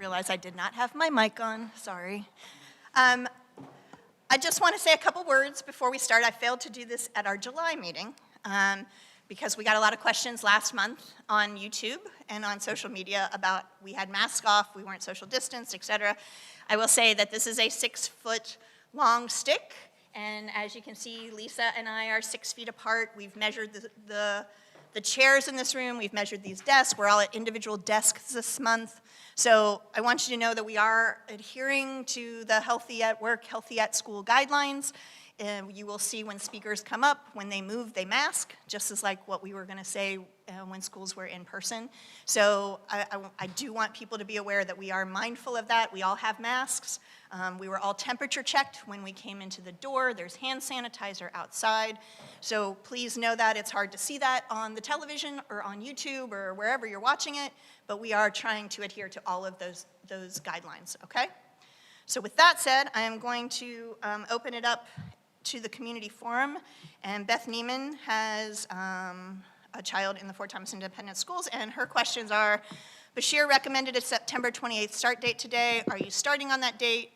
realize I did not have my mic on, sorry. I just want to say a couple words before we start. I failed to do this at our July meeting because we got a lot of questions last month on YouTube and on social media about we had masks off, we weren't social distanced, etc. I will say that this is a 6-foot long stick, and as you can see, Lisa and I are 6 feet apart. We've measured the chairs in this room, we've measured these desks, we're all at individual desks this month. So I want you to know that we are adhering to the healthy at work, healthy at school guidelines. You will see when speakers come up, when they move, they mask, just as like what we were gonna say when schools were in person. So I do want people to be aware that we are mindful of that. We all have masks. We were all temperature checked when we came into the door. There's hand sanitizer outside. So please know that. It's hard to see that on the television or on YouTube or wherever you're watching it, but we are trying to adhere to all of those guidelines, okay? So with that said, I am going to open it up to the community forum, and Beth Neiman has a child in the Fort Thomas Independent Schools, and her questions are, Bashir recommended a September 28th start date today. Are you starting on that date?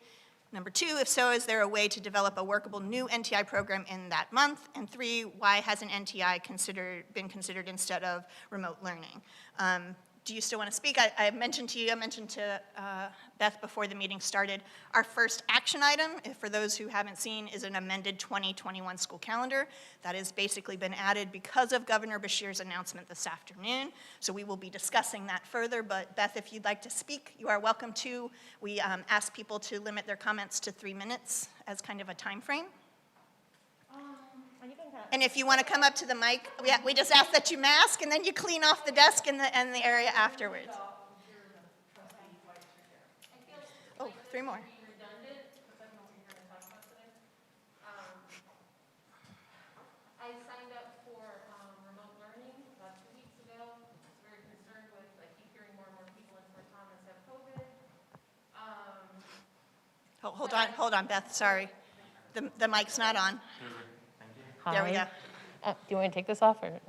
Number 2, if so, is there a way to develop a workable new NTI program in that month? And 3, why hasn't NTI been considered instead of remote learning? Do you still want to speak? I mentioned to Beth before the meeting started, our first action item, for those who haven't seen, is an amended 2021 school calendar that has basically been added because of Governor Bashir's announcement this afternoon. So we will be discussing that further, but Beth, if you'd like to speak, you are welcome to. We ask people to limit their comments to 3 minutes as kind of a time frame. And if you want to come up to the mic, we just ask that you mask and then you clean off the desk and the area afterwards. Oh, 3 more. I signed up for remote learning about 2 weeks ago. I was very concerned with, I keep hearing more and more people in Fort Thomas have COVID. Hold on, Beth, sorry. The mic's not on. Hi. There we go. Do you want to take this off? Or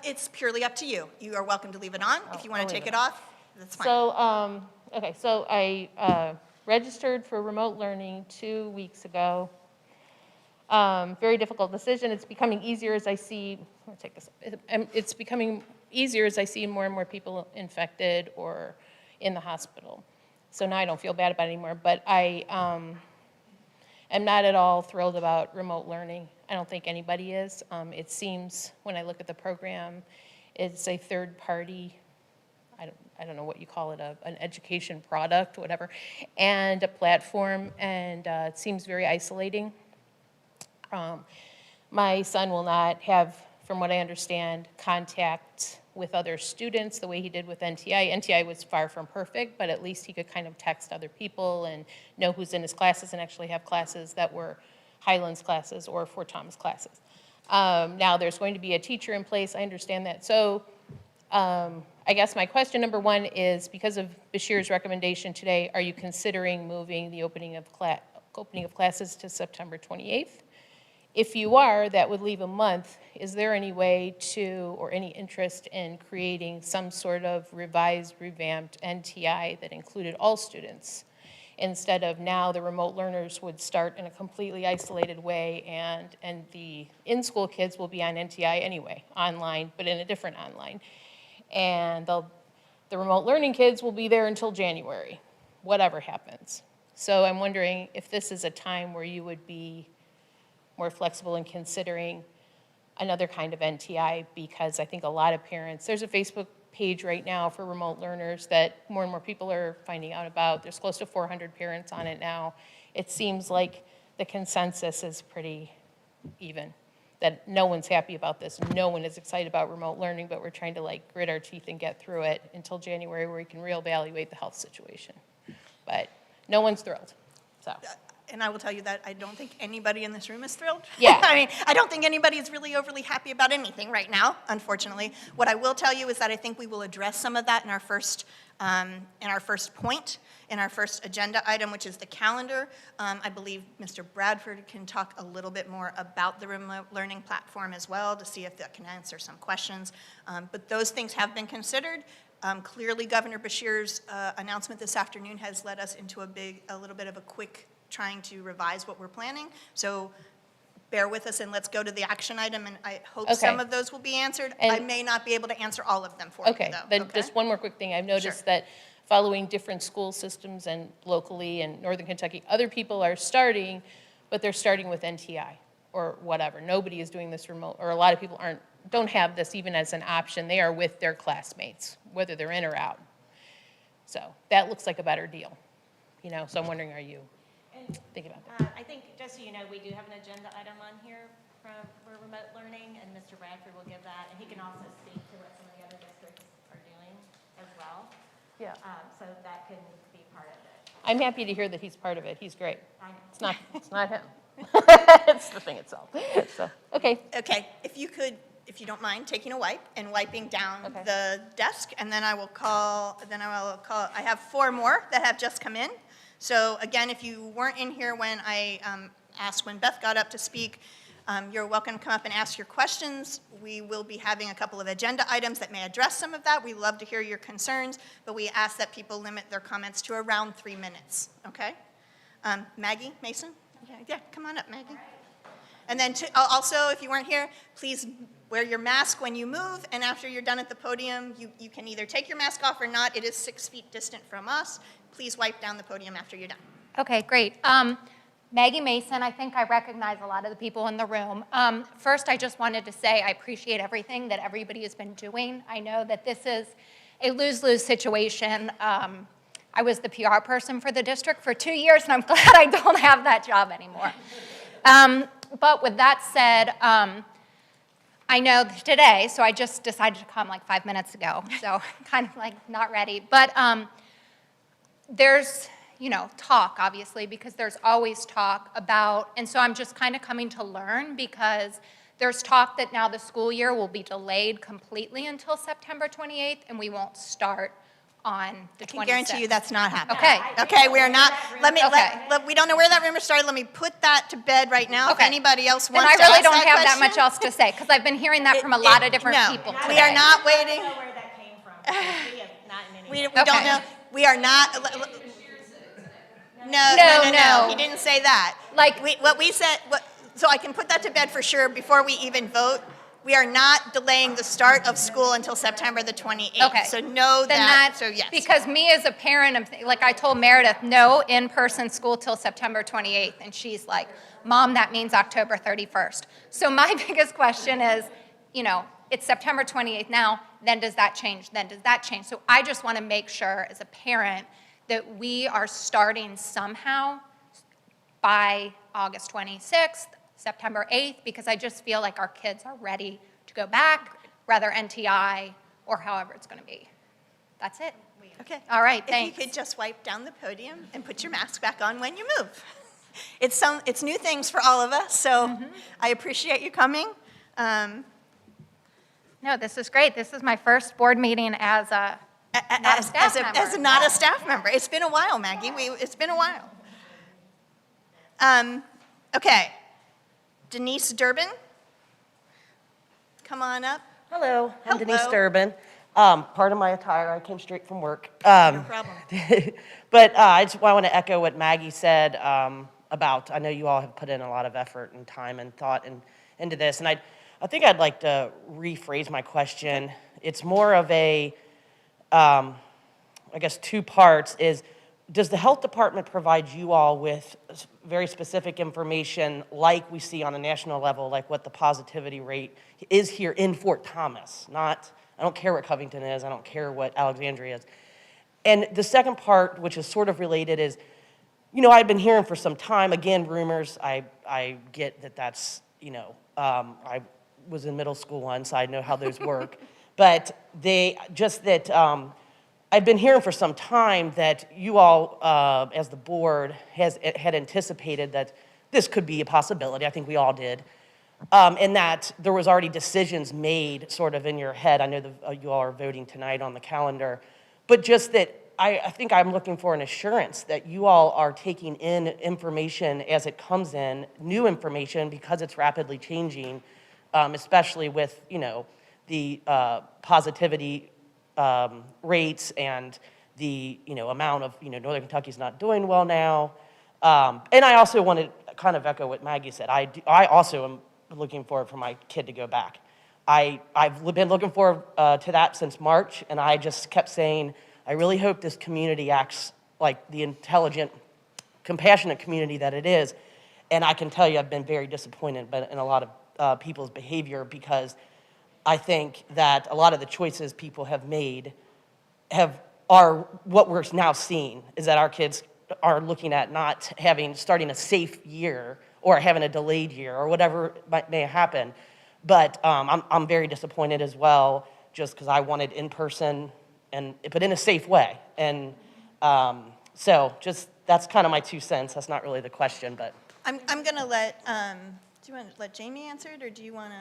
it's purely up to you. You are welcome to leave it on. If you want to take it off, that's fine. So, okay, so I registered for remote learning 2 weeks ago. Very difficult decision. It's becoming easier as I see, I'll take this. It's becoming easier as I see more and more people infected or in the hospital. So now I don't feel bad about it anymore, but I am not at all thrilled about remote learning. I don't think anybody is. It seems, when I look at the program, it's a third party, I don't know what you call it, an education product, whatever, and a platform, and it seems very isolating. My son will not have, from what I understand, contact with other students the way he did with NTI. NTI was far from perfect, but at least he could kind of text other people and know who's in his classes and actually have classes that were Highlands classes or Fort Thomas classes. Now there's going to be a teacher in place, I understand that. So I guess my question number 1 is, because of Bashir's recommendation today, are you considering moving the opening of classes to September 28th? If you are, that would leave a month. Is there any way to, or any interest in creating some sort of revised, revamped NTI that included all students? Instead of now the remote learners would start in a completely isolated way, and the in-school kids will be on NTI anyway, online, but in a different online. And the remote learning kids will be there until January, whatever happens. So I'm wondering if this is a time where you would be more flexible in considering another kind of NTI, because I think a lot of parents, there's a Facebook page right now for remote learners that more and more people are finding out about. There's close to 400 parents on it now. It seems like the consensus is pretty even, that no one's happy about this. No one is excited about remote learning, but we're trying to like grit our teeth and get through it until January, where we can reevaluate the health situation. But no one's thrilled, so. And I will tell you that I don't think anybody in this room is thrilled. Yeah. I mean, I don't think anybody is really overly happy about anything right now, unfortunately. What I will tell you is that I think we will address some of that in our first point, in our first agenda item, which is the calendar. I believe Mr. Bradford can talk a little bit more about the remote learning platform as well to see if that can answer some questions. But those things have been considered. Clearly, Governor Beshear's announcement this afternoon has led us into a little bit of a quick trying to revise what we're planning. So bear with us and let's go to the action item, and I hope Okay. some of those will be answered. I And- may not be able to answer all of them for you, Okay, though. then just one more quick thing. I've noticed Sure. that following different school systems and locally in Northern Kentucky, other people are starting, but they're starting with NTI or whatever. Nobody is doing this remote, or a lot of people don't have this even as an option. They are with their classmates, whether they're in or out. So that looks like a better deal, so I'm wondering, are you thinking about that? I think, just so you know, we do have an agenda item on here for remote learning, and Mr. Bradford will give that, and he can also speak to what some of the other districts are doing as well. Yeah. So that can be part of it. I'm happy to hear that he's part of it. He's great. I know. It's not him. It's the thing itself. So, okay. Okay, if you don't mind, taking a wipe and wiping down Okay. the desk, and then I will call, I have 4 more that have just come in. So again, if you weren't in here when I asked when Beth got up to speak, you're welcome to come up and ask your questions. We will be having a couple of agenda items that may address some of that. We love to hear your concerns, but we ask that people limit their comments to around 3 minutes, okay? Maggie Mason? Yeah, come on up, Maggie. And then also, if you weren't here, please wear your mask when you move, and after you're done at the podium, you can either take your mask off or not. It is 6 feet distant from us. Please wipe down the podium after you're done. Okay, great. Maggie Mason, I think I recognize a lot of the people in the room. First, I just wanted to say I appreciate everything that everybody has been doing. I know that this is a lose-lose situation. I was the PR person for the district for 2 years, and I'm glad I don't have that job anymore. But with that said, I know today, so I just decided to come like 5 minutes ago, so kind of like not ready. But there's, talk, obviously, because there's always talk about, and so I'm just kind of coming to learn because there's talk that now the school year will be delayed completely until September 28th, and we won't start on the 26th. I can guarantee you that's not happening. Okay. Okay, we are not, Okay. we don't know where that rumor started. Let me put that to bed right now. If Okay. anybody else Then wants I to really ask don't that have that question, much else to say, because I've been hearing that from a lot of different no, people we today. are not waiting. I don't know where that came from, because we have not in any. We Okay. don't know. We are not. No. No. He didn't say that. Like- What we said. So I can put that to bed for sure before we even vote. We are not delaying the start of school until September the 28th. Okay. So know Then that. So yes. Because me as a parent, like I told Meredith, no in-person school till September 28th, and she's like, Mom, that means October 31st. So my biggest question is, it's September 28th now, then does that change? Then does that change? So I just want to make sure as a parent that we are starting somehow by August 26th, September 8th, because I just feel like our kids are ready to go back, whether NTI or however it's going to be. That's it. Okay. All right, If thanks. you could just wipe down the podium and put your mask back on when you move. It's new things for all of us, so Mm-hmm. I appreciate you coming. No, this is great. This is my first board meeting as a not a staff member. As not a staff member. It's been a while, Maggie. It's been a while. Okay. Denise Durbin, come on up. Hello, I'm Denise Hello. Durbin. Part of my attire, I came straight from work. No problem. But I want to echo what Maggie said about, I know you all have put in a lot of effort and time and thought into this, and I think I'd like to rephrase my question. It's more of a, I guess 2 parts is, does the health department provide you all with very specific information like we see on a national level, like what the positivity rate is here in Fort Thomas? Not, I don't care what Covington is, I don't care what Alexandria is. And the second part, which is sort of related, is, I've been hearing for some time, again, rumors, I get that that's, I was in middle school once, I know how those work. But I've been hearing for some time that you all, as the board, had anticipated that this could be a possibility. I think we all did. And that there was already decisions made sort of in your head. I know you all are voting tonight on the calendar. But just that I think I'm looking for an assurance that you all are taking in information as it comes in, new information, because it's rapidly changing, especially with, the positivity rates and the, amount of, Northern Kentucky's not doing well now. And I also want to kind of echo what Maggie said. I also am looking forward for my kid to go back. I've been looking forward to that since March, and I just kept saying, I really hope this community acts like the intelligent, compassionate community that it is. And I can tell you I've been very disappointed in a lot of people's behavior, because I think that a lot of the choices people have made are what we're now seeing, is that our kids are looking at not starting a safe year or having a delayed year or whatever may happen. But I'm very disappointed as well, just because I wanted in person, but in a safe way. And so just that's kind of my 2 cents. That's not really the question, but. I'm going to let, do you want to let Jamie answer it, or do you want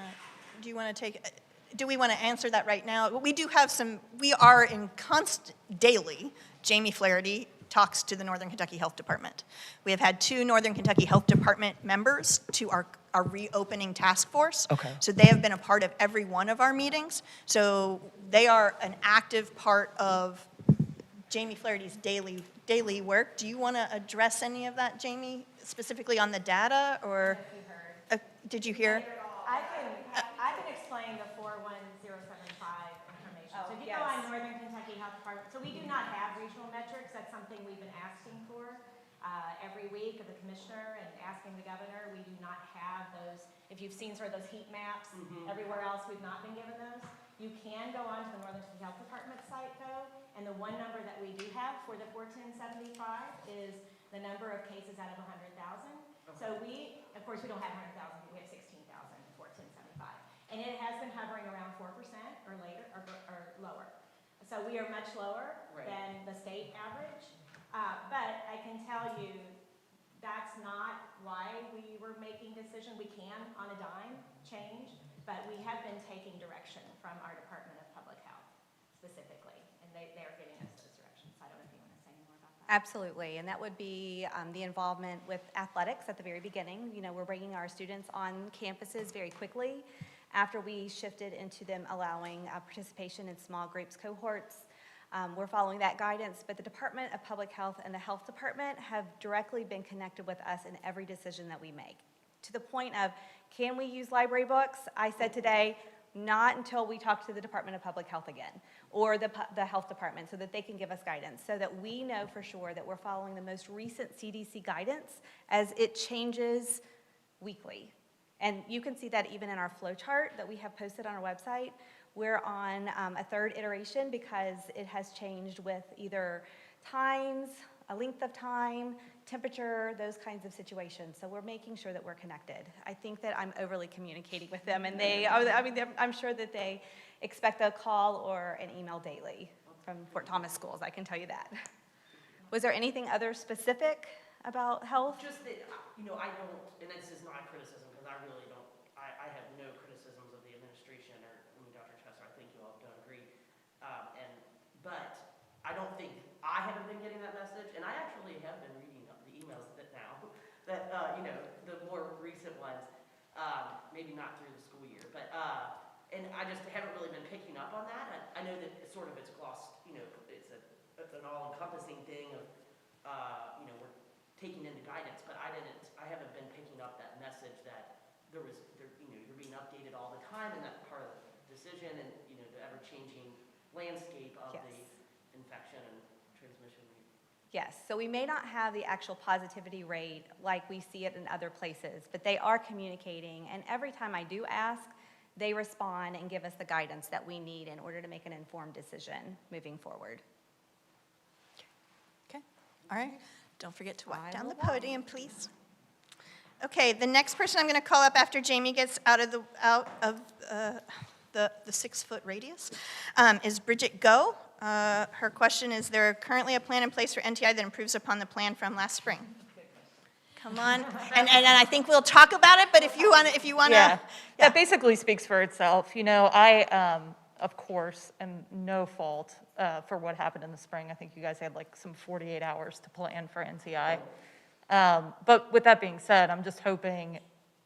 to take, do we want to answer that right now? We do have we are in constant, daily, Jamie Flaherty talks to the Northern Kentucky Health Department. We have had 2 Northern Kentucky Health Department members to our reopening task force. Okay. So they have been a part of every one of our meetings. So they are an active part of Jamie Flaherty's daily work. Do you want to address any of that, Jamie, specifically on the data, or did you hear? I can explain the 41075 information. So if you go on Northern Kentucky Health Department, so we do not have regional metrics. That's something we've been asking for every week of the commissioner and asking the governor. We do not have those. If you've seen sort of those heat maps, everywhere else we've not been given those. You can go onto the Northern Kentucky Health Department site though, and the one number that we do have for the 41075 is the number of cases out of 100,000. So of course, we don't have 100,000, we have 16,000 in 41075. And it has been hovering around 4% or later, or lower. So we are much lower than the state average. But I can tell you that's not why we were making decisions. We can, on a dime, change, but we have been taking direction from our Department of Public Health specifically, and they are giving us those directions. I don't know if you want to say any more about that. Absolutely, and that would be the involvement with athletics at the very beginning. We're bringing our students on campuses very quickly after we shifted into them allowing participation in small groups, cohorts. We're following that guidance, but the Department of Public Health and the Health Department have directly been connected with us in every decision that we make. To the point of, can we use library books? I said today, not until we talk to the Department of Public Health again, or the Health Department, so that they can give us guidance, so that we know for sure that we're following the most recent CDC guidance as it changes weekly. And you can see that even in our flow chart that we have posted on our website. We're on a 3rd iteration because it has changed with either times, a length of time, temperature, those kinds of situations. So we're making sure that we're connected. I think that I'm overly communicating with them, and I'm sure that they expect a call or an email daily from Fort Thomas schools, I can tell you that. Was there anything other specific about health? Just that, I don't, and this is not a criticism, because I really don't, I have no criticisms of the administration or Dr. Chesser. I think you all have done great. But I don't think, I haven't been getting that message, and I actually have been reading the emails that the more recent ones, maybe not through the school year, but, and I just haven't really been picking up on that. I know that it's glossed, it's an all-encompassing thing of, we're taking into guidance, but I haven't been picking up that message that you're being updated all the time, and that's part of the decision, and, the ever-changing landscape of Yes. the infection and transmission rate. Yes, so we may not have the actual positivity rate like we see it in other places, but they are communicating, and every time I do ask, they respond and give us the guidance that we need in order to make an informed decision moving forward. Okay, all right. Don't forget to walk down the podium, please. Okay, the next person I'm going to call up after Jamie gets out of the 6-foot radius is Bridget Go. Her question is, there currently a plan in place for NTI that improves upon the plan from last spring? Come on, and I think we'll talk about it, but if you want to. Yeah, that basically speaks for itself. I, of course, am no fault for what happened in the spring. I think you guys had like some 48 hours to plan for NTI. But with that being said, I'm just hoping,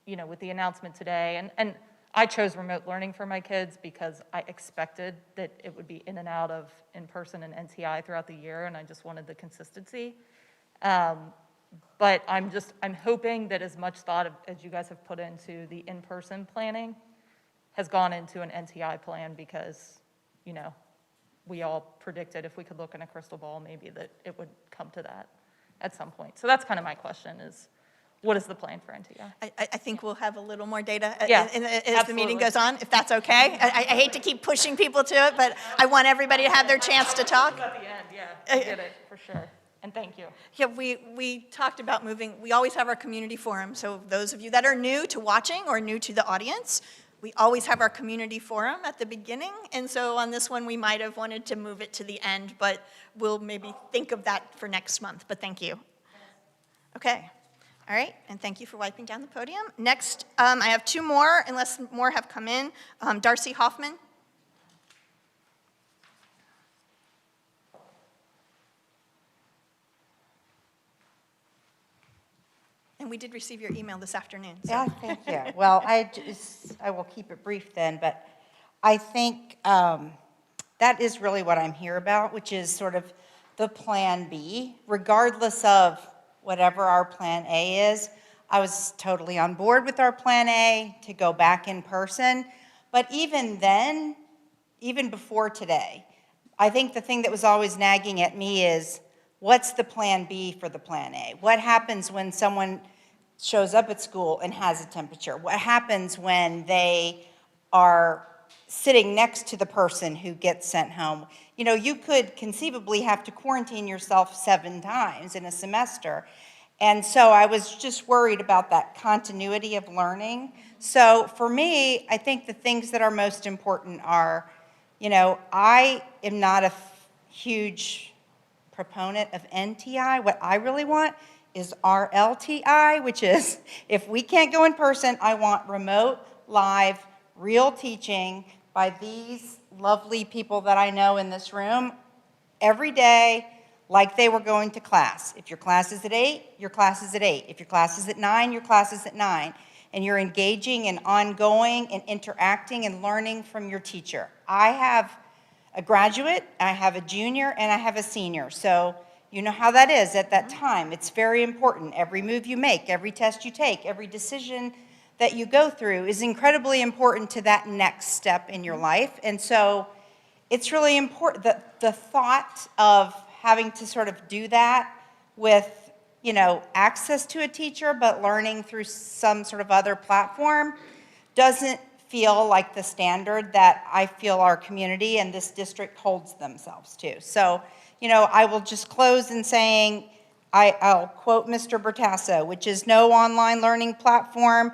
with the announcement today, and I chose remote learning for my kids because I expected that it would be in and out of in-person and NTI throughout the year, and I just wanted the consistency. But I'm hoping that as much thought as you guys have put into the in-person planning has gone into an NTI plan because, you know, we all predicted if we could look in a crystal ball, maybe that it would come to that at some point. So that's kind of my question is, what is the plan for NTI? I think we'll have a little more data Yeah, as the meeting absolutely. goes on, if that's okay. I hate to keep pushing people to it, but I want everybody to have their chance to talk. At the end, yeah, I get it, for sure. And thank you. Yeah, we talked about moving, we always have our community forum, so those of you that are new to watching or new to the audience, we always have our community forum at the beginning, and so on this one, we might have wanted to move it to the end, but we'll maybe think of that for next month, but thank you. Okay, all right, and thank you for wiping down the podium. Next, I have two more, unless more have come in. Darcy Hoffman. And we did receive your email this afternoon. So. Yeah, thank you. Well, I will keep it brief then, but I think that is really what I'm here about, which is sort of the plan B, regardless of whatever our plan A is. I was totally on board with our plan A to go back in person, but even then, even before today, I think the thing that was always nagging at me is, what's the plan B for the plan A? What happens when someone shows up at school and has a temperature? What happens when they are sitting next to the person who gets sent home? You know, you could conceivably have to quarantine yourself 7 times in a semester. And so I was just worried about that continuity of learning. So for me, I think the things that are most important are, you know, I am not a huge proponent of NTI. What I really want is RLTI, which is if we can't go in person, I want remote, live, real teaching by these lovely people that I know in this room every day like they were going to class. If your class is at 8, your class is at 8. If your class is at 9, your class is at 9. And you're engaging and ongoing and interacting and learning from your teacher. I have a graduate, I have a junior, and I have a senior. So you know how that is at that time. It's very important. Every move you make, every test you take, every decision that you go through is incredibly important to that next step in your life. And so it's really important that the thought of having to sort of do that with, you know, access to a teacher, but learning through some sort of other platform doesn't feel like the standard that I feel our community and this district holds themselves to. So, you know, I will just close in saying, I'll quote Mr. Bertasso, which is no online learning platform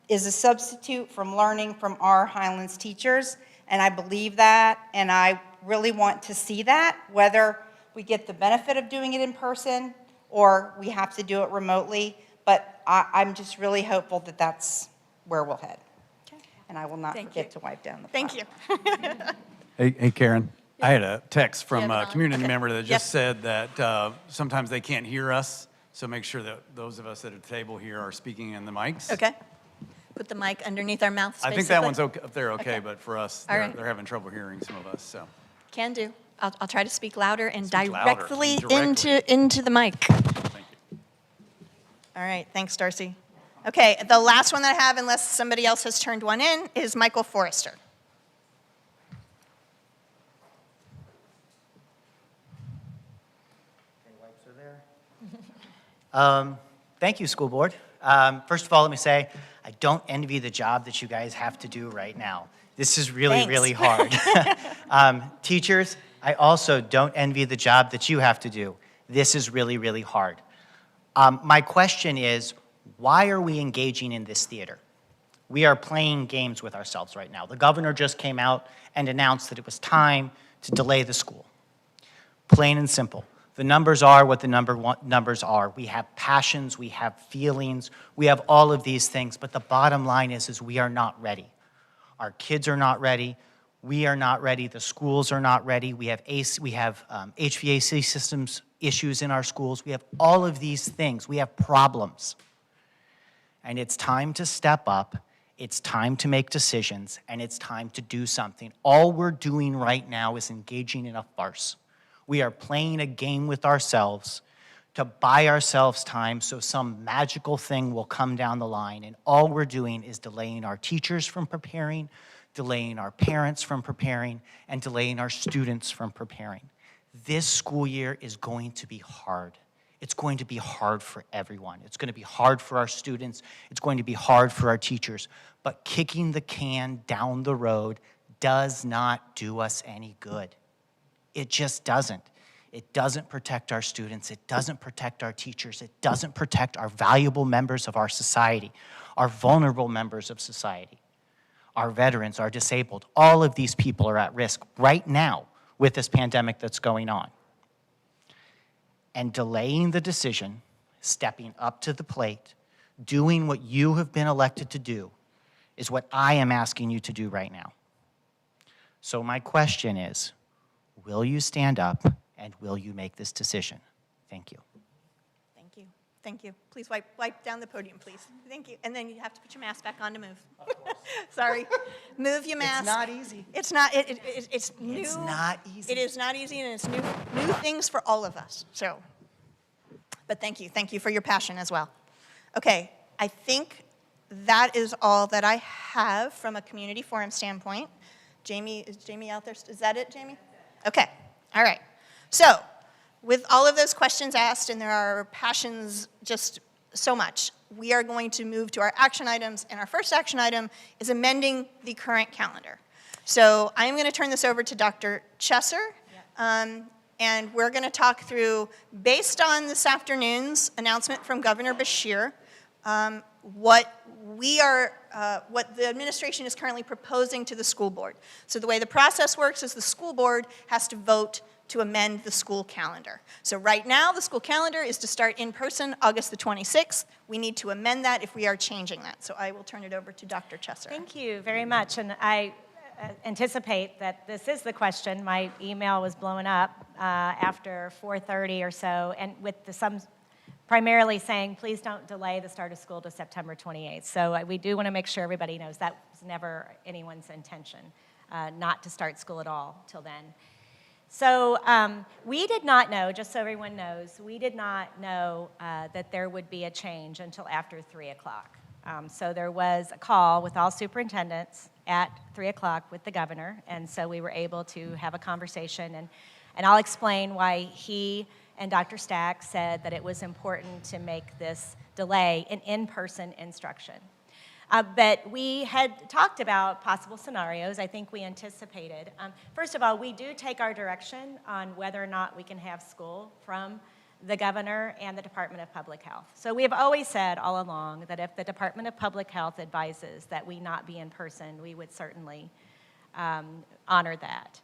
is a substitute from learning from our Highlands teachers. And I believe that, and I really want to see that, whether we get the benefit of doing it in person or we have to do it remotely. But I'm just really hopeful that that's where we'll head. And I will not forget to wipe down the Thank you. Hey, Karen. I had a text from Yeah, a community member that just Yep. said that sometimes they can't hear us, so make sure that those of us at a table here are speaking in the mics. Okay. Put the mic underneath our mouths, I think that basically. one's okay, up there okay, but for us, All right. they're having trouble hearing some of us, so. Can do. I'll try to speak louder and Speak louder. directly Directly. into the mic. Thank you. All right, thanks, Darcy. Okay, the last one that I have, unless somebody else has turned one in, is Michael Forrester. Wipes are there. Thank you, school board. First of all, let me say, I don't envy the job that you guys have to do right now. This is really, Thanks. really hard. Teachers, I also don't envy the job that you have to do. This is really, really hard. My question is, why are we engaging in this theater? We are playing games with ourselves right now. The governor just came out and announced that it was time to delay the school. Plain and simple. The numbers are what the numbers are. We have passions, we have feelings, we have all of these things, but the bottom line is we are not ready. Our kids are not ready. We are not ready. The schools are not ready. We have HVAC systems issues in our schools. We have all of these things. We have problems. And it's time to step up It's time to make decisions, and it's time to do something. All we're doing right now is engaging in a farce. We are playing a game with ourselves to buy ourselves time so some magical thing will come down the line, and all we're doing is delaying our teachers from preparing, delaying our parents from preparing, and delaying our students from preparing. This school year is going to be hard. It's going to be hard for everyone. It's going to be hard for our students. It's going to be hard for our teachers. But kicking the can down the road does not do us any good. It just doesn't. It doesn't protect our students. It doesn't protect our teachers. It doesn't protect our valuable members of our society, our vulnerable members of society, our veterans, our disabled. All of these people are at risk right now with this pandemic that's going on. And delaying the decision, stepping up to the plate, doing what you have been elected to do is what I am asking you to do right now. So my question is, will you stand up and will you make this decision? Thank you. Thank you. Thank you. Please wipe down the podium, please. Thank you. And then you have to put your mask back on to move. Sorry. Move your mask. It's not easy. It's not. It's new. It's not easy. It is not easy, and it's new things for all of us. So, but thank you. Thank you for your passion as well. Okay, I think that is all that I have from a community forum standpoint. Jamie, is Jamie out there? Is that it, Jamie? Okay. All right. So, with all of those questions asked, and there are passions just so much, we are going to move to our action items, and our first action item is amending the current calendar. So I'm going to turn this over to Dr. Chesser, and we're going to talk through, based on this afternoon's announcement from Governor Beshear, what the administration is currently proposing to the school board. So the way the process works is the school board has to vote to amend the school calendar. So right now, the school calendar is to start in person August the 26th. We need to amend that if we are changing that. So I will turn it over to Dr. Chesser. Thank you very much, and I anticipate that this is the question. My email was blowing up after 4:30 or so, and with some primarily saying, please don't delay the start of school to September 28th. So we do want to make sure everybody knows that was never anyone's intention, not to start school at all till then. So we did not know, just so everyone knows, we did not know that there would be a change until after 3 o'clock. So there was a call with all superintendents at 3 o'clock with the governor, and so we were able to have a conversation, and I'll explain why he and Dr. Stack said that it was important to make this delay an in-person instruction. But we had talked about possible scenarios. I think we anticipated. First of all, we do take our direction on whether or not we can have school from the governor and the Department of Public Health. So we have always said all along that if the Department of Public Health advises that we not be in person, we would certainly honor that.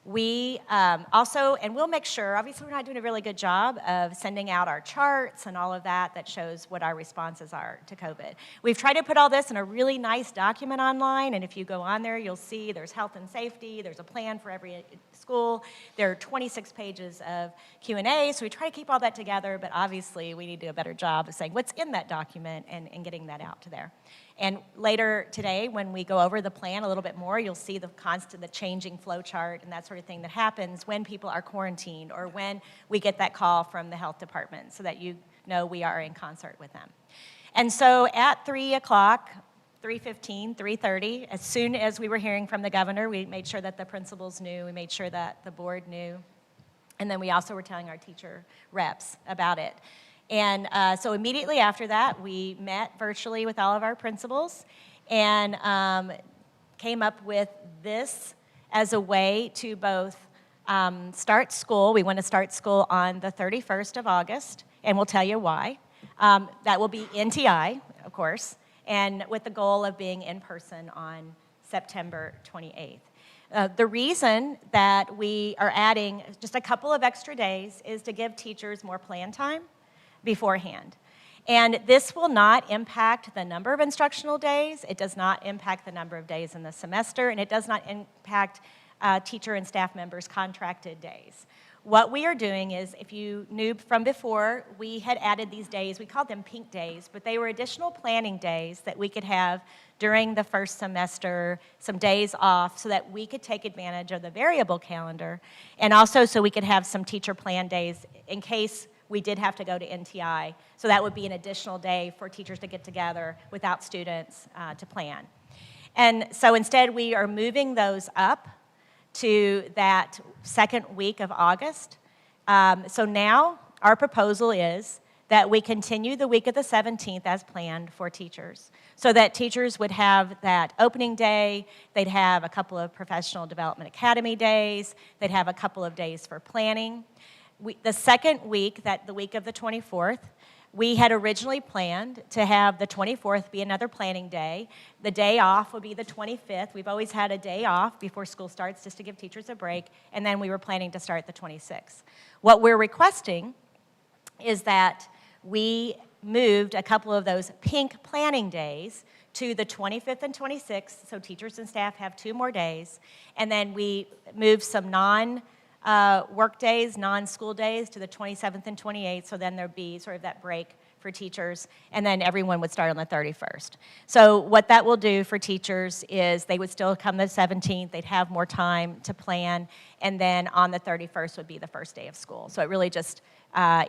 We also, and we'll make sure, obviously we're not doing a really good job of sending out our charts and all of that that shows what our responses are to COVID. We've tried to put all this in a really nice document online, and if you go on there, you'll see there's health and safety, there's a plan for every school, there are 26 pages of Q&A, so we try to keep all that together, but obviously we need to do a better job of saying what's in that document and getting that out to there. And later today, when we go over the plan a little bit more, you'll see the changing flow chart and that sort of thing that happens when people are quarantined or when we get that call from the health department so that you know we are in concert with them. And so at 3 o'clock, 3:15, 3:30, as soon as we were hearing from the governor, we made sure that the principals knew, we made sure that the board knew, and then we also were telling our teacher reps about it. And so immediately after that, we met virtually with all of our principals and came up with this as a way to both start school. We want to start school on the 31st of August, and we'll tell you why. That will be NTI, of course, and with the goal of being in person on September 28th. The reason that we are adding just a couple of extra days is to give teachers more plan time beforehand. And this will not impact the number of instructional days, it does not impact the number of days in the semester, and it does not impact teacher and staff members' contracted days. what we are doing is, if you knew from before, we had added these days, we called them pink days, but they were additional planning days that we could have during the first semester, some days off, so that we could take advantage of the variable calendar, and also so we could have some teacher plan days in case we did have to go to NTI. So that would be an additional day for teachers to get together without students to plan. And so instead, we are moving those up to that second week of August. So now our proposal is that we continue the week of the 17th as planned for teachers, so that teachers would have that opening day, they'd have a couple of professional development academy days, they'd have a couple of days for planning. The second week, the week of the 24th, we had originally planned to have the 24th be another planning day. The day off would be the 25th. We've always had a day off before school starts just to give teachers a break, and then we were planning to start the 26th. What we're requesting is that we moved a couple of those pink planning days to the 25th and 26th, so teachers and staff have 2 more days, and then we moved some work days, non-school days to the 27th and 28th, so then there'd be sort of that break for teachers, and then everyone would start on the 31st. So what that will do for teachers is they would still come the 17th, they'd have more time to plan, and then on the 31st would be the first day of school. So it really just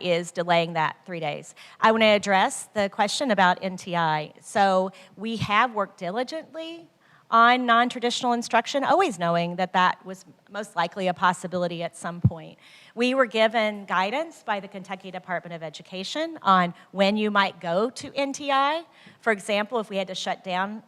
is delaying that 3 days. I want to address the question about NTI. So we have worked diligently on non-traditional instruction, always knowing that that was most likely a possibility at some point. We were given guidance by the Kentucky Department of Education on when you might go to NTI. For example, if we had to shut down,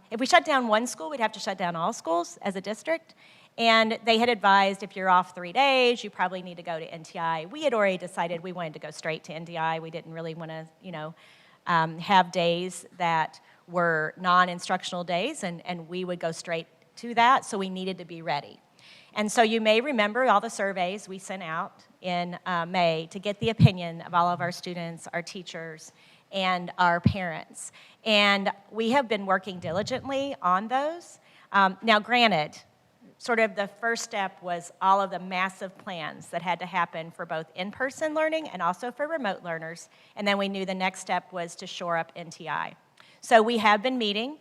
if we shut down one school, we'd have to shut down all schools as a district. And they had advised if you're off 3 days, you probably need to go to NTI. We had already decided we wanted to go straight to NTI. We didn't really want to, have days that were non-instructional days, and we would go straight to that, so we needed to be ready. And so you may remember all the surveys we sent out in May to get the opinion of all of our students, our teachers, and our parents. And we have been working diligently on those. Now, granted, sort of the first step was all of the massive plans that had to happen for both in-person learning and also for remote learners, and then we knew the next step was to shore up NTI. So we have been meeting.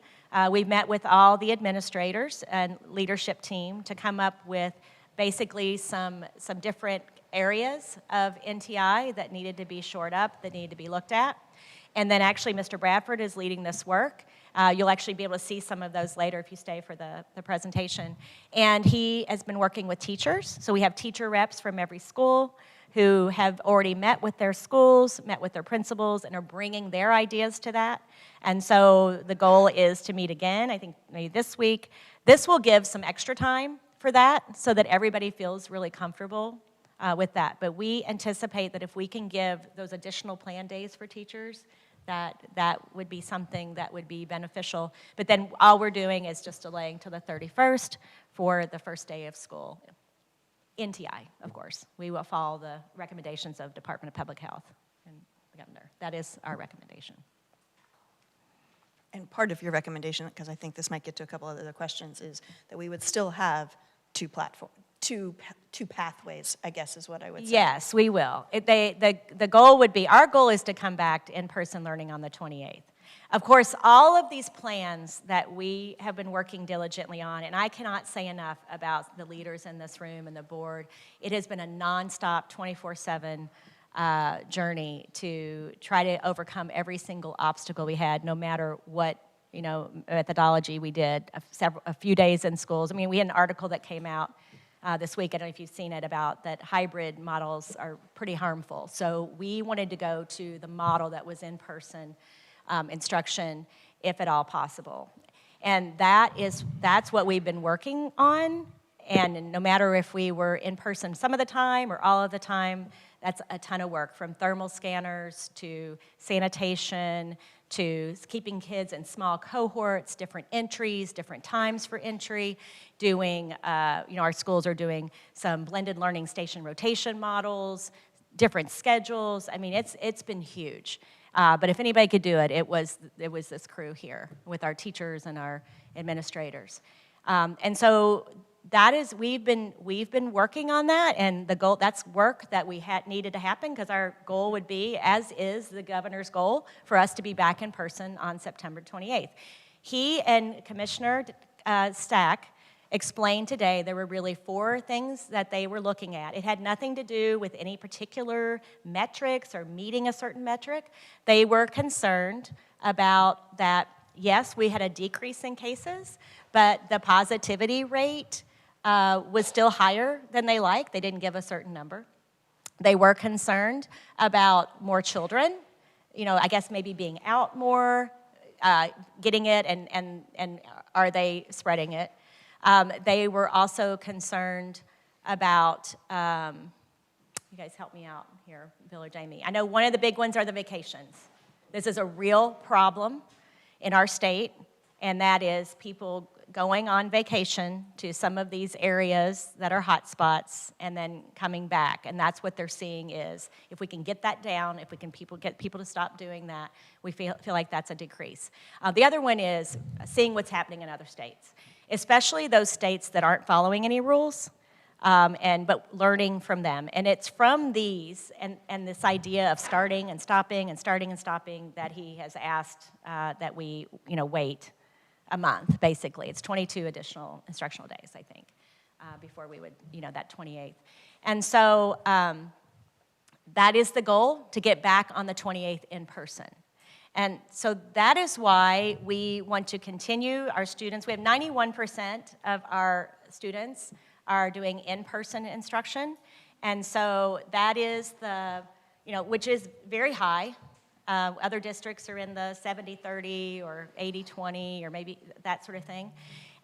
We've met with all the administrators and leadership team to come up with basically some different areas of NTI that needed to be shored up, that needed to be looked at. And then actually Mr. Bradford is leading this work. You'll actually be able to see some of those later if you stay for the presentation. And he has been working with teachers. So we have teacher reps from every school who have already met with their schools, met with their principals, and are bringing their ideas to that. And so the goal is to meet again, I think maybe this week. This will give some extra time for that so that everybody feels really comfortable with that. But we anticipate that if we can give those additional plan days for teachers, that would be something that would be beneficial. But then all we're doing is just delaying to the 31st for the first day of school. NTI, of course. We will follow the recommendations of Department of Public Health and the governor. That is our recommendation. And part of your recommendation, because I think this might get to a couple of other questions, is that we would still have two pathways, I guess is what I would say. Yes, we will. The goal would be, our goal is to come back to in-person learning on the 28th. Of course, all of these plans that we have been working diligently on, and I cannot say enough about the leaders in this room and the board, it has been a nonstop 24/7 journey to try to overcome every single obstacle we had, no matter what methodology we did. A few days in schools. I mean, we had an article that came out this week, I don't know if you've seen it, about that hybrid models are pretty harmful. So we wanted to go to the model that was in-person instruction, if at all possible. And that's what we've been working on. And no matter if we were in person some of the time or all of the time, that's a ton of work, from thermal scanners to sanitation to keeping kids in small cohorts, different entries, different times for entry, doing, our schools are doing some blended learning station rotation models, different schedules. I mean, it's been huge. But if anybody could do it, it was this crew here with our teachers and our administrators. And so we've been working on that, and the goal, that's work that we needed to happen, because our goal would be, as is the governor's goal, for us to be back in person on September 28th. He and Commissioner Stack explained today there were really 4 things that they were looking at. It had nothing to do with any particular metrics or meeting a certain metric. They were concerned about that, yes, we had a decrease in cases, but the positivity rate was still higher than they like. They didn't give a certain number. They were concerned about more children, I guess maybe being out more, getting it, and are they spreading it? They were also concerned about, you guys help me out here, Bill or Jamie. I know one of the big ones are the vacations. This is a real problem in our state, and that is people going on vacation to some of these areas that are hot spots and then coming back. And that's what they're seeing is, if we can get that down, if we can get people to stop doing that, we feel like that's a decrease. The other one is seeing what's happening in other states, especially those states that aren't following any rules, but learning from them. And it's from these and this idea of starting and stopping and starting and stopping that he has asked that we wait a month, basically. It's 22 additional instructional days, I think, before we would, that 28th. And so that is the goal, to get back on the 28th in person. And so that is why we want to continue our students. We have 91% of our students are doing in-person instruction. And so that is which is very high. Other districts are in the 70-30 or 80-20 or maybe that sort of thing.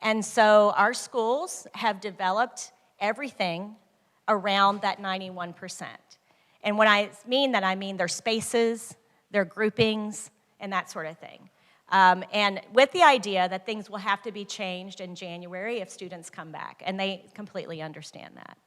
And so our schools have developed everything around that 91%. And when I mean that, I mean their spaces, their groupings, and that sort of thing. And with the idea that things will have to be changed in January if students come back, and they completely understand that.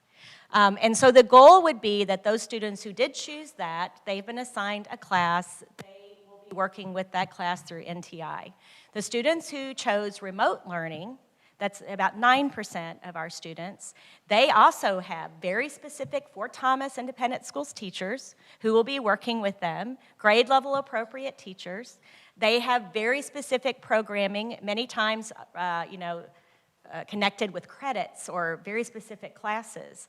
And so the goal would be that those students who did choose that, they've been assigned a class, they will be working with that class through NTI. The students who chose remote learning, that's about 9% of our students, they also have very specific Fort Thomas Independent Schools teachers who will be working with them, grade level appropriate teachers. They have very specific programming, many times, connected with credits or very specific classes.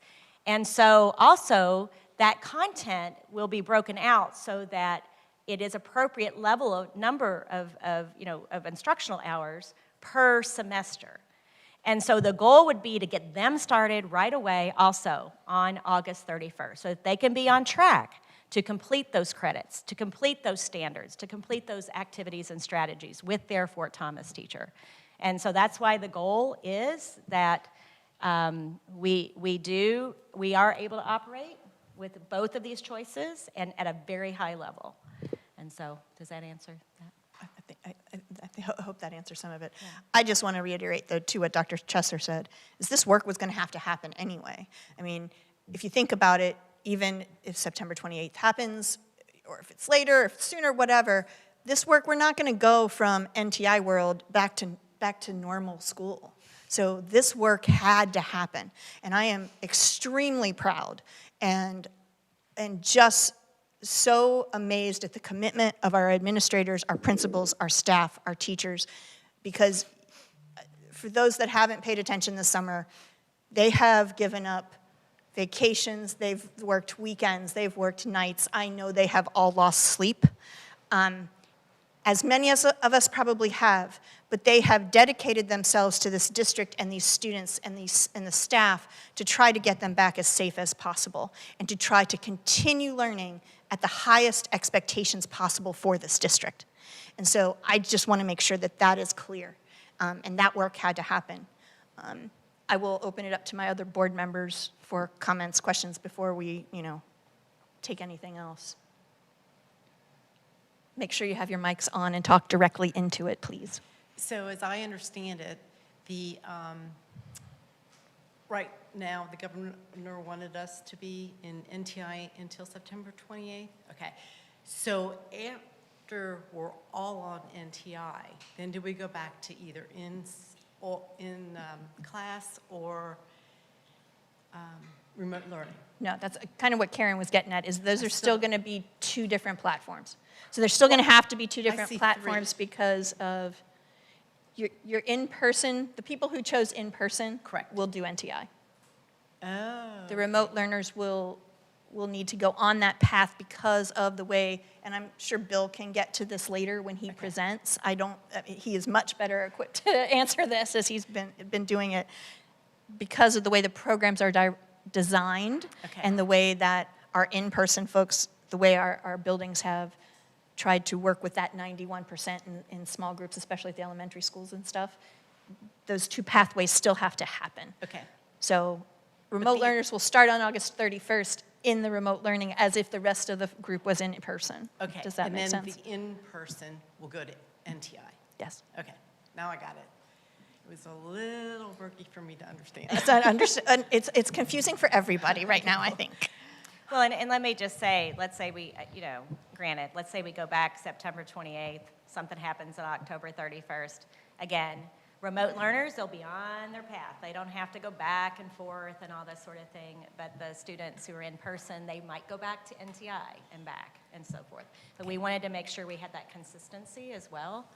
And so also that content will be broken out so that it is appropriate level of number of instructional hours per semester. And so the goal would be to get them started right away also on August 31st so that they can be on track to complete those credits, to complete those standards, to complete those activities and strategies with their Fort Thomas teacher. And so that's why the goal is that we are able to operate with both of these choices and at a very high level. And so, does that answer that? I hope that answers some of it. Yeah. I just want to reiterate, though, to what Dr. Chesser said, is this work was going to have to happen anyway. I mean, if you think about it, even if September 28th happens, or if it's later, if it's sooner, whatever, this work, we're not going to go from NTI world back to normal school. So this work had to happen. And I am extremely proud and just so amazed at the commitment of our administrators, our principals, our staff, our teachers, because for those that haven't paid attention this summer, they have given up vacations, they've worked weekends, they've worked nights. I know they have all lost sleep, as many of us probably have, but they have dedicated themselves to this district and these students and the staff to try to get them back as safe as possible and to try to continue learning at the highest expectations possible for this district. And so I just want to make sure that that is clear, and that work had to happen. I will open it up to my other board members for comments, questions before we, take anything else. Make sure you have your mics on and talk directly into it, please. So as I understand it, right now, the governor wanted us to be in NTI until September 28th? Okay. So after we're all on NTI, then do we go back to either or in class or remote learning? No, that's kind of what Karen was getting at, is those are still going to be two different platforms. So they're still going to have to be two different see platforms because of your in-person, the people who chose in-person Correct. will do NTI. Oh. The remote learners will need to go on that path because of the way, and I'm sure Bill can get to this later when he presents. He is much better equipped to answer this as he's been doing it because of the way the programs are designed Okay. and the way that our in-person folks, the way our buildings have tried to work with that 91% in small groups, especially at the elementary schools and stuff. Those two pathways still have to happen. Okay. So remote learners will start on August 31st in the remote learning as if the rest of the group was in person. Okay. Does that make sense? And then the in-person will go to NTI. Yes. Okay, now I got it. It was a little murky for me to understand. It's confusing for everybody right now, I think. Well, and let me just say, let's say we, granted, let's say we go back September 28th, something happens on October 31st. Again, remote learners, they'll be on their path. They don't have to go back and forth and all this sort of thing. But the students who are in person, they might go back to NTI and back and so forth. But we wanted to make sure we had that consistency as well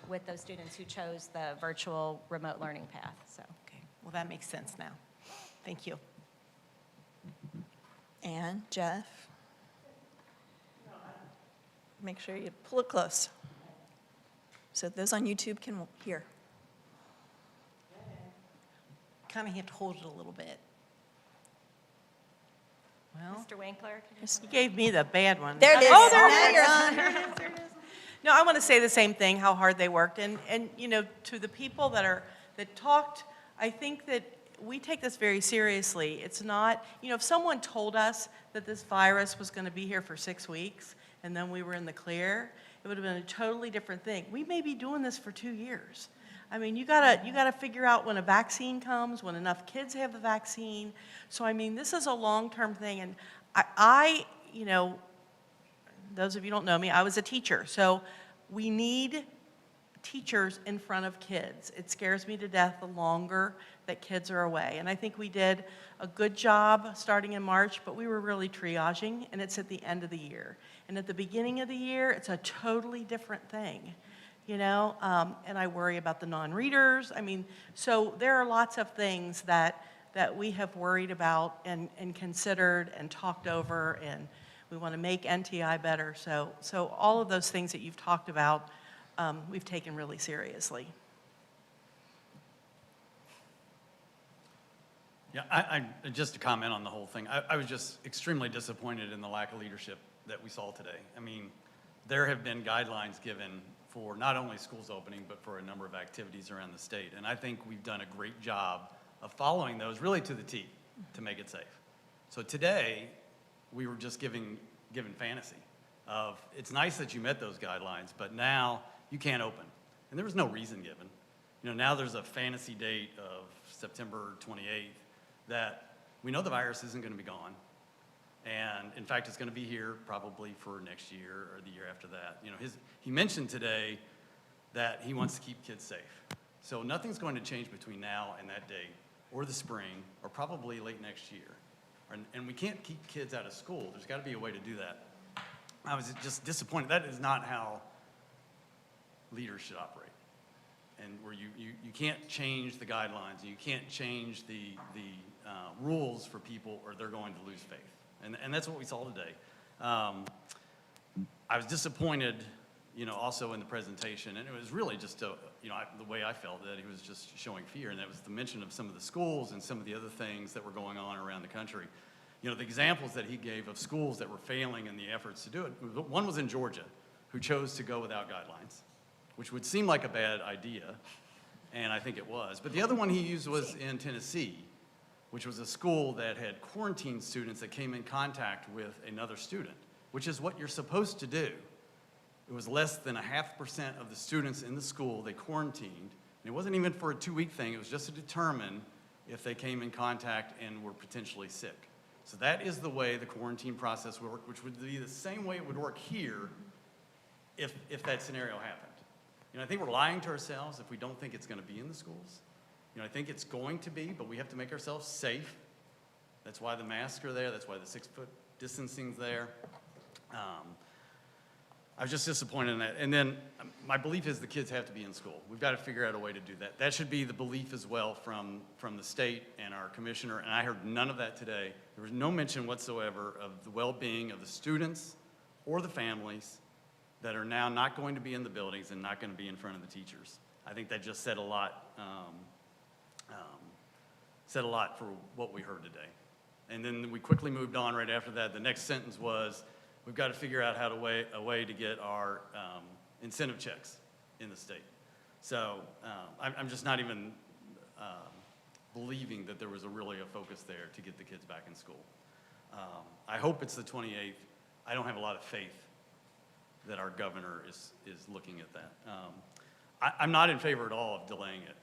with those students who chose the virtual remote learning path, so. Okay, well, that makes sense now. Thank you. And Jeff? Make sure you pull it close so those on YouTube can hear. Kind of have to hold it a little bit. Well, Mr. Winkler? you gave me the bad one. There it is. Oh, there Now it you're is. on. There it is. No, I want to say the same thing, how hard they worked. And to the people that talked, I think that we take this very seriously. It's not, if someone told us that this virus was going to be here for 6 weeks and then we were in the clear, it would have been a totally different thing. We may be doing this for 2 years. I mean, you gotta figure out when a vaccine comes, when enough kids have the vaccine. So, I mean, this is a long-term thing. And I those of you who don't know me, I was a teacher. So we need teachers in front of kids. It scares me to death the longer that kids are away. And I think we did a good job starting in March, but we were really triaging, and it's at the end of the year. And at the beginning of the year, it's a totally different thing, and I worry about the non-readers. I mean, so there are lots of things that we have worried about and considered and talked over, and we want to make NTI better. So all of those things that you've talked about, we've taken really seriously. Yeah, just to comment on the whole thing, I was just extremely disappointed in the lack of leadership that we saw today. I mean, there have been guidelines given for not only schools opening, but for a number of activities around the state. And I think we've done a great job of following those really to the T to make it safe. So today, we were just given fantasy of, it's nice that you met those guidelines, but now you can't open. And there was no reason given. Now there's a fantasy date of September 28th that we know the virus isn't going to be gone. And in fact, it's going to be here probably for next year or the year after that. He mentioned today that he wants to keep kids safe. So nothing's going to change between now and that date, or the spring, or probably late next year. And we can't keep kids out of school. There's got to be a way to do that. I was just disappointed. That is not how leaders should operate. And where you can't change the guidelines, and you can't change the rules for people, or they're going to lose faith. And that's what we saw today. I was disappointed, also in the presentation, and it was really just the way I felt that he was just showing fear, and that was the mention of some of the schools and some of the other things that were going on around the country. The examples that he gave of schools that were failing in the efforts to do it, one was in Georgia, who chose to go without guidelines, which would seem like a bad idea, and I think it was. But the other one he used was in Tennessee, which was a school that had quarantined students that came in contact with another student, which is what you're supposed to do. It was less than 0.5% of the students in the school they quarantined. And it wasn't even for a 2-week thing. It was just to determine if they came in contact and were potentially sick. So that is the way the quarantine process would work, which would be the same way it would work here if that scenario happened. I think we're lying to ourselves if we don't think it's going to be in the schools. You know, I think it's going to be, but we have to make ourselves safe. That's why the masks are there. That's why the 6-foot distancing's there. I was just disappointed in that. And then my belief is the kids have to be in school. We've got to figure out a way to do that. That should be the belief as well from the state and our commissioner. And I heard none of that today. There was no mention whatsoever of the well-being of the students or the families that are now not going to be in the buildings and not going to be in front of the teachers. I think that just said a lot for what we heard today. And then we quickly moved on right after that. The next sentence was, we've got to figure out a way to get our incentive checks in the state. So I'm just not even believing that there was really a focus there to get the kids back in school. I hope it's the 28th. I don't have a lot of faith that our governor is looking at that. I'm not in favor at all of delaying it.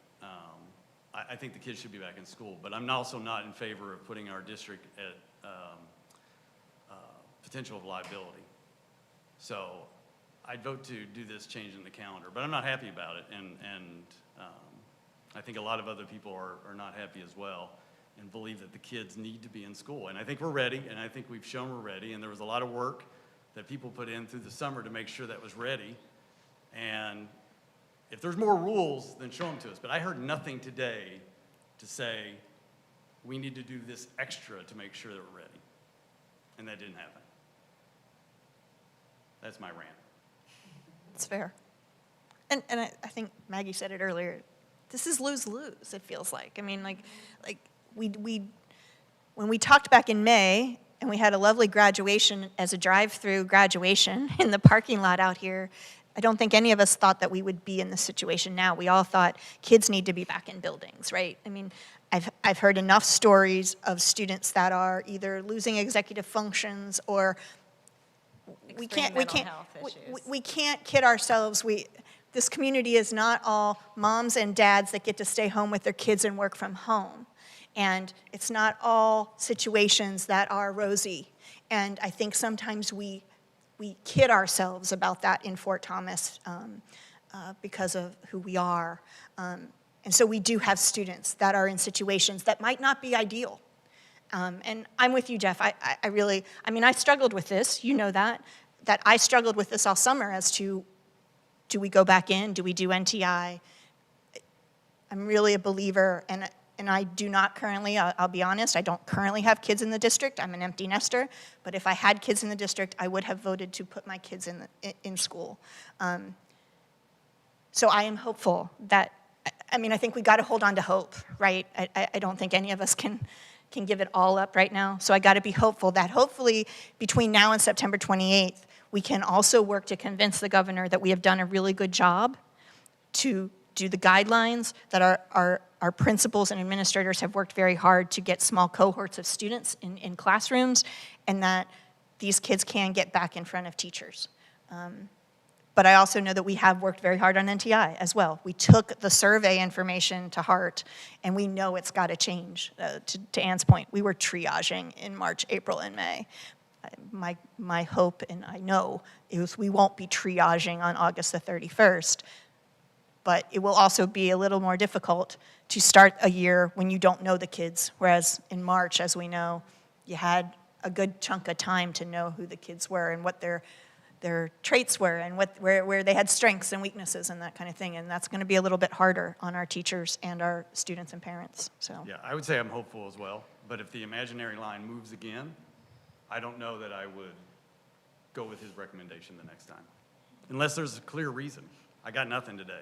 I think the kids should be back in school, but I'm also not in favor of putting our district at potential of liability. So I'd vote to do this change in the calendar, but I'm not happy about it, and I think a lot of other people are not happy as well and believe that the kids need to be in school. And I think we're ready, and I think we've shown we're ready, and there was a lot of work that people put in through the summer to make sure that was ready. And if there's more rules, then show them to us. But I heard nothing today to say we need to do this extra to make sure that we're ready. And that didn't happen. That's my rant. It's fair. And I think Maggie said it earlier. This is lose-lose, it feels like. I mean, like we when we talked back in May, and we had a lovely graduation as a drive-through graduation in the parking lot out here, I don't think any of us thought that we would be in this situation now. We all thought kids need to be back in buildings, right? I mean, I've heard enough stories of students that are either losing executive functions or we can't kid ourselves. This community is not all moms and dads that get to stay home with their kids and work from home. And it's not all situations that are rosy. And I think sometimes we kid ourselves about that in Fort Thomas because of who we are. And so we do have students that are in situations that might not be ideal. And I'm with you, Jeff. I struggled with this. You know that I struggled with this all summer as to, do we go back in? Do we do NTI? I'm really a believer, and I do not currently, I'll be honest, I don't currently have kids in the district. I'm an empty nester. But if I had kids in the district, I would have voted to put my kids in school. So I am hopeful that, I think we got to hold on to hope, right? I don't think any of us can give it all up right now. So I got to be hopeful that hopefully between now and September 28th, we can also work to convince the governor that we have done a really good job to do the guidelines, that our principals and administrators have worked very hard to get small cohorts of students in classrooms, and that these kids can get back in front of teachers. But I also know that we have worked very hard on NTI as well. We took the survey information to heart, and we know it's got to change. To Ann's point, we were triaging in March, April, and May. My hope, and I know, is we won't be triaging on August the 31st, but it will also be a little more difficult to start a year when you don't know the kids, whereas in March, as we know, you had a good chunk of time to know who the kids were and what their traits were and where they had strengths and weaknesses and that kind of thing, and that's going to be a little bit harder on our teachers and our students and parents. So Yeah, I would say I'm hopeful as well, but if the imaginary line moves again, I don't know that I would go with his recommendation the next time, unless there's a clear reason. I got nothing today.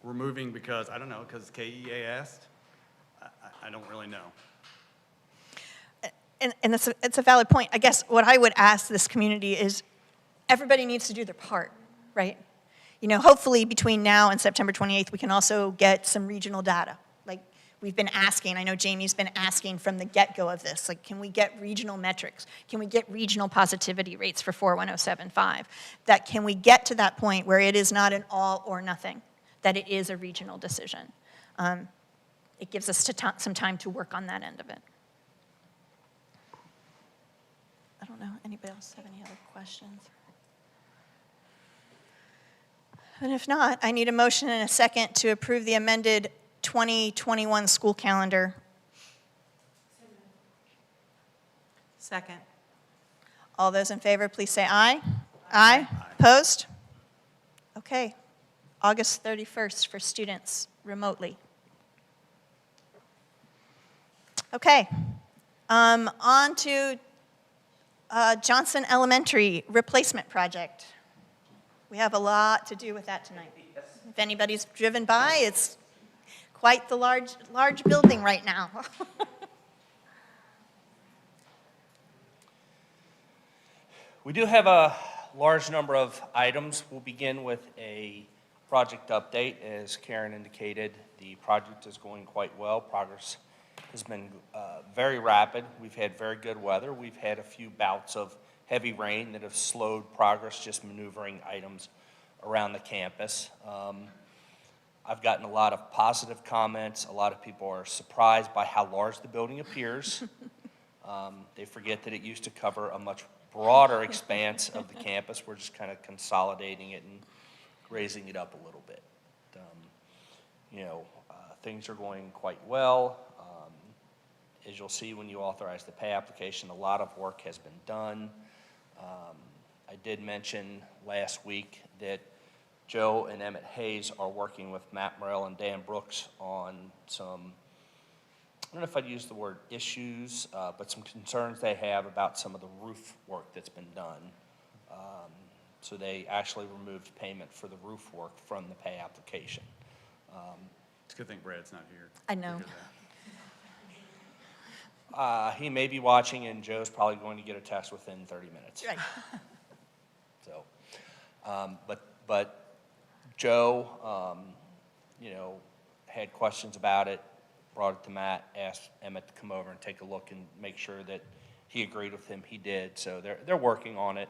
We're moving because, I don't know, because KEA asked? I don't really know. And it's a valid point. I guess what I would ask this community is everybody needs to do their part, right? Hopefully between now and September 28th, we can also get some regional data. Like we've been asking, I know Jamie's been asking from the get-go of this, like can we get regional metrics? Can we get regional positivity rates for 41075? That can we get to that point where it is not an all or nothing, that it is a regional decision? It gives us some time to work on that end of it. I don't know, anybody else have any other questions? And if not, I need a motion and a second to approve the amended 2021 school calendar. Second. All those in favor, please say aye. Aye. Opposed? Okay. August 31st for students remotely. Okay. On to Johnson Elementary replacement project. We have a lot to do with that tonight. If anybody's driven by, it's quite the large building right now. We do have a large number of items. We'll begin with a project update. As Karen indicated, the project is going quite well. Progress has been very rapid. We've had very good weather. We've had a few bouts of heavy rain that have slowed progress, just maneuvering items around the campus. I've gotten a lot of positive comments. A lot of people are surprised by how large the building appears. They forget that it used to cover a much broader expanse of the campus. We're just kind of consolidating it and raising it up a little bit. Things are going quite well. As you'll see when you authorize the pay application, a lot of work has been done. I did mention last week that Joe and Emmett Hayes are working with Matt Morrell and Dan Brooks on some, I don't know if I'd use the word issues, but some concerns they have about some of the roof work that's been done. So they actually removed payment for the roof work from the pay application. It's a good thing Brad's not here. I know. He may be watching, and Joe's probably going to get a text within 30 minutes. Right. So, but Joe, had questions about it, brought it to Matt, asked Emmett to come over and take a look and make sure that he agreed with him. He did. So they're working on it.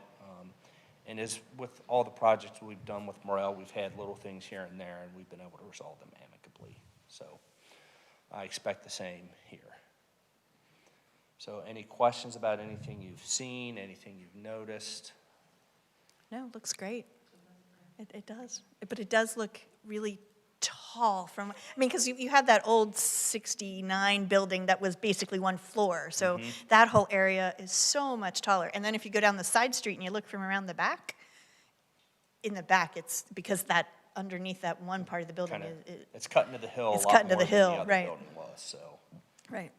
And as with all the projects we've done with Morrell, we've had little things here and there, and we've been able to resolve them amicably. So I expect the same here. So any questions about anything you've seen, anything you've noticed? No, it looks great. It does. But it does look really tall because you had that old 69 building that was basically one floor. So that whole area is so much taller. And then if you go down the side street and you look from around the back, in the back, it's because that underneath that one part of the building it's cut into the hill it's a lot cut into more the hill, than the other right. building was. So, right.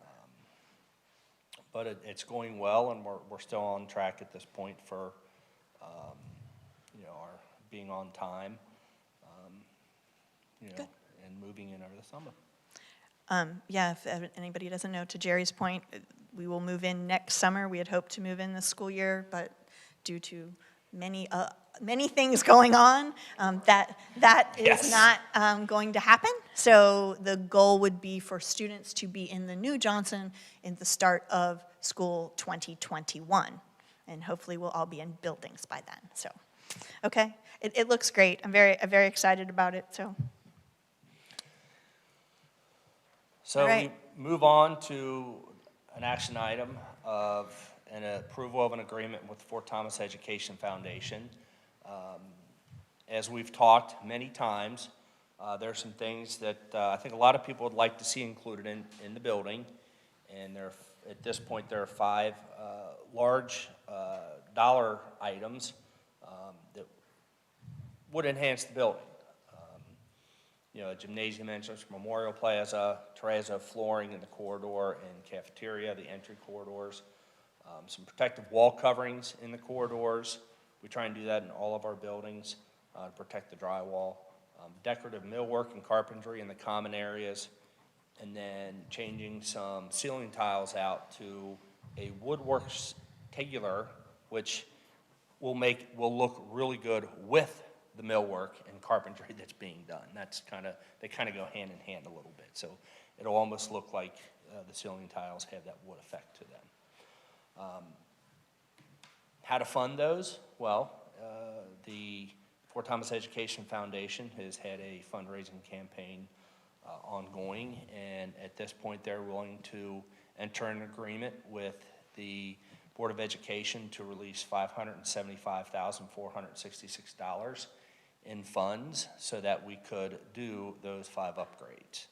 but it's going well, and we're still on track at this point for our being on time. Good. And moving in over the summer. If anybody doesn't know, to Jerry's point, we will move in next summer. We had hoped to move in this school year, but due to many things going on, that is not going to happen. So the goal would be for students to be in the new Johnson in the start of school 2021. And hopefully we'll all be in buildings by then. So, okay, it looks great. I'm very excited about it. So right. we move on to an action item of an approval of an agreement with the Fort Thomas Education Foundation. As we've talked many times, there are some things that I think a lot of people would like to see included in the building. And at this point, there are 5 large dollar items that would enhance the building. A gymnasium entrance, memorial plaza, terrazzo flooring in the corridor and cafeteria, the entry corridors, some protective wall coverings in the corridors. We try and do that in all of our buildings to protect the drywall. Decorative millwork and carpentry in the common areas, and then changing some ceiling tiles out to a woodwork tegular, which will look really good with the millwork and carpentry that's being done. They kind of go hand in hand a little bit. So it'll almost look like the ceiling tiles have that wood effect to them. How to fund those? Well, the Fort Thomas Education Foundation has had a fundraising campaign ongoing, and at this point they're willing to enter an agreement with the Board of Education to release $575,466 in funds so that we could do those 5 upgrades.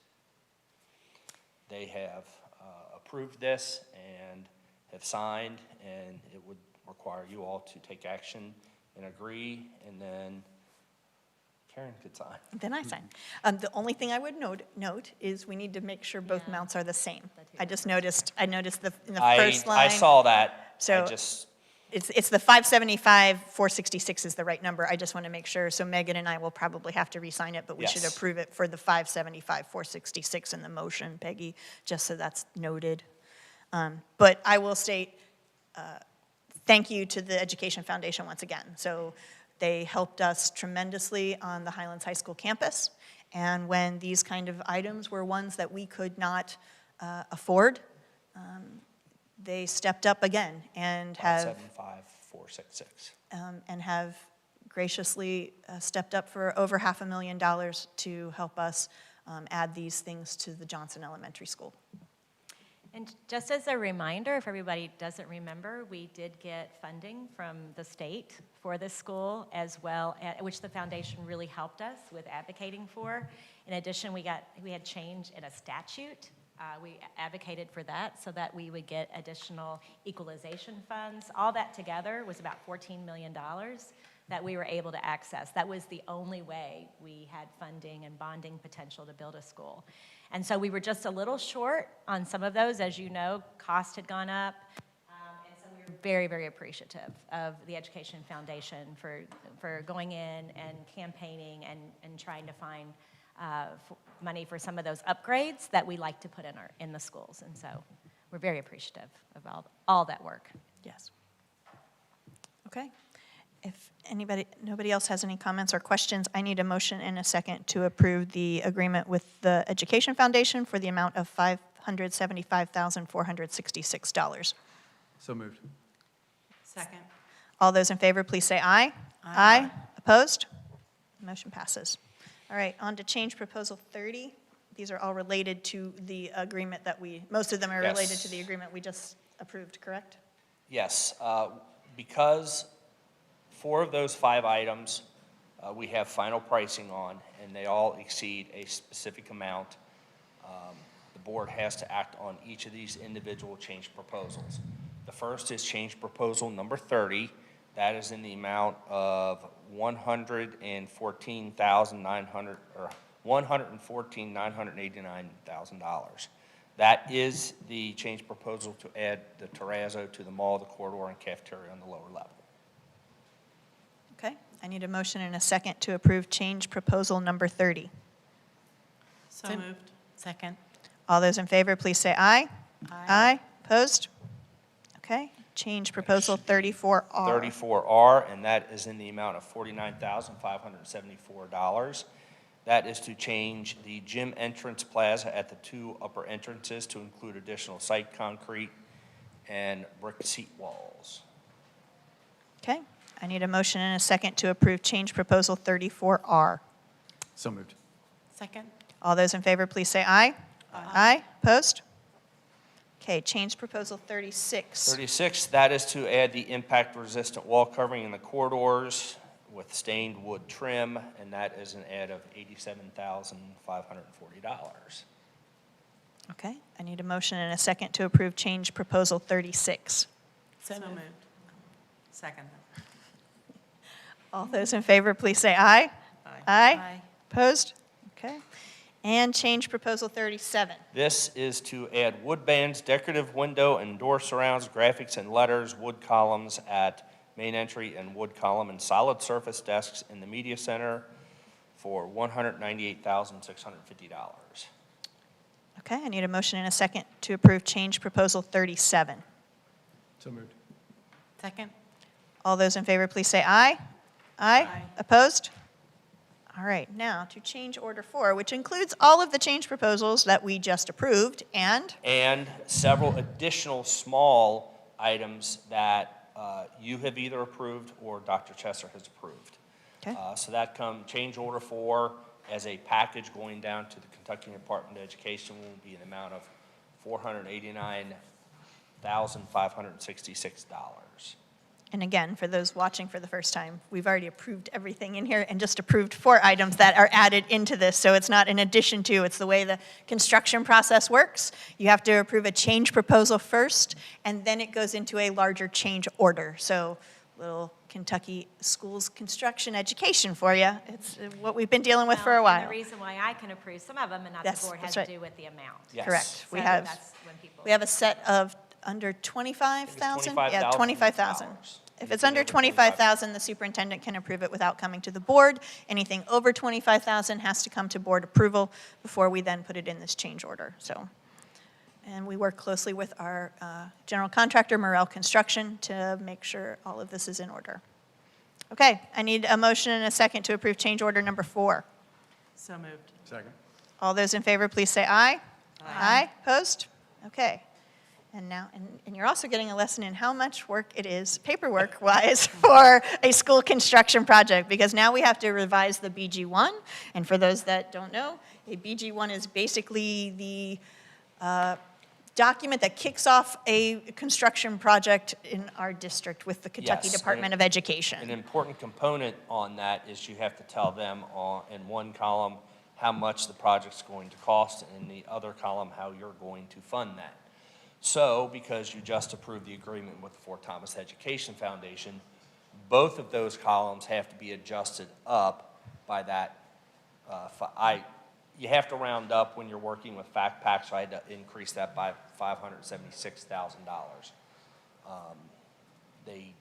they have approved this and have signed, and it would require you all to take action and agree, and then Karen could sign. Then I sign. The only thing I would note is we need to make sure both amounts are the same. I noticed in the first line. I saw that. So- I just, It's the 575, 466 is the right number. I just want to make sure. So Megan and I will probably have to re-sign it, but we should Yes. approve it for the 575, 466 in the motion, Peggy, just so that's noted. But I will state, thank you to the Education Foundation once again. So they helped us tremendously on the Highlands High School campus. And when these kind of items were ones that we could not afford, they stepped up again and have 575,466. and have graciously stepped up for over $500,000 to help us add these things to the Johnson Elementary School. And just as a reminder, if everybody doesn't remember, we did get funding from the state for this school as well, which the foundation really helped us with advocating for. In addition, we had change in a statute. We advocated for that so that we would get additional equalization funds. All that together was about $14 million that we were able to access. That was the only way we had funding and bonding potential to build a school. And so we were just a little short on some of those. As you know, cost had gone up. And so we were very, very appreciative of the Education Foundation for going in and campaigning and trying to find money for some of those upgrades that we like to put in the schools. And so we're very appreciative of all that work. Yes. Okay. If nobody else has any comments or questions, I need a motion and a second to approve the agreement with the Education Foundation for the amount of $575,466. So moved. Second. All those in favor, please say aye. Aye. Opposed? Motion passes. All right, on to change proposal 30. These are all related to the agreement most of them are related Yes. to the agreement we just approved, correct? Yes, because 4 of those 5 items, we have final pricing on, and they all exceed a specific amount. The board has to act on each of these individual change proposals. The first is change proposal number 30. That is in the amount of $114,989,000. That is the change proposal to add the terrazzo to the mall, the corridor, and cafeteria on the lower level. Okay, I need a motion and a second to approve change proposal number 30. So moved. Second. All those in favor, please say aye. Aye. Opposed? Okay, change proposal 34R. 34R, and that is in the amount of $49,574. That is to change the gym entrance plaza at the 2 upper entrances to include additional site concrete and brick seat walls. Okay, I need a motion and a second to approve change proposal 34R. So moved. Second. All those in favor, please say aye. Aye. Opposed? Okay, change proposal 36. 36, that is to add the impact-resistant wall covering in the corridors with stained wood trim, and that is an add of $87,540. Okay, I need a motion and a second to approve change proposal 36. So moved. Second. All those in favor, please say aye. Aye. Opposed? Okay. And change proposal 37. This is to add wood bands, decorative window and door surrounds, graphics and letters, wood columns at main entry, and wood column and solid surface desks in the media center for $198,650. Okay, I need a motion and a second to approve change proposal 37. So moved. Second. All those in favor, please say aye. Aye. Aye. Opposed? All right, now to change order 4, which includes all of the change proposals that we just approved and several additional small items that you have either approved or Dr. Chesser has approved. Okay. So that change order 4 as a package going down to the Kentucky Department of Education will be an amount of $489,566. and again, for those watching for the first time, we've already approved everything in here and just approved 4 items that are added into this. So it's not in addition to, it's the way the construction process works. You have to approve a change proposal first, and then it goes into a larger change order. So little Kentucky schools construction education for you. It's what we've been dealing with for a Well, and while. the reason why I can approve some of them and not Yes, the board has that's to right. do with the amount. Yes. Correct. So that's when people. We have a set of under 25,000? Yeah, $25,000. 25,000. If it's under Anything over 25,000, the superintendent can approve it without coming to the board. Anything over 25,000 has to come to board approval before we then put it in this change order, so. And we work closely with our general contractor, Morel Construction, to make sure all of this is in order. Okay, I need a motion and a second to approve change order number 4. So moved. Second. All those in favor, please say aye. Aye. Opposed? Okay. And now, and you're also getting a lesson in how much work it is, paperwork-wise, for a school construction project, because now we have to revise the BG1. And for those that don't know, a BG1 is basically the document that kicks off a construction project in our district with the Kentucky Yes, Department of An Education. important component on that is you have to tell them in one column how much the project's going to cost, and in the other column how you're going to fund that. So, because you just approved the agreement with the Fort Thomas Education Foundation, both of those columns have to be adjusted up by that. You have to round up when you're working with fact packs, so I had to increase that by $576,000. They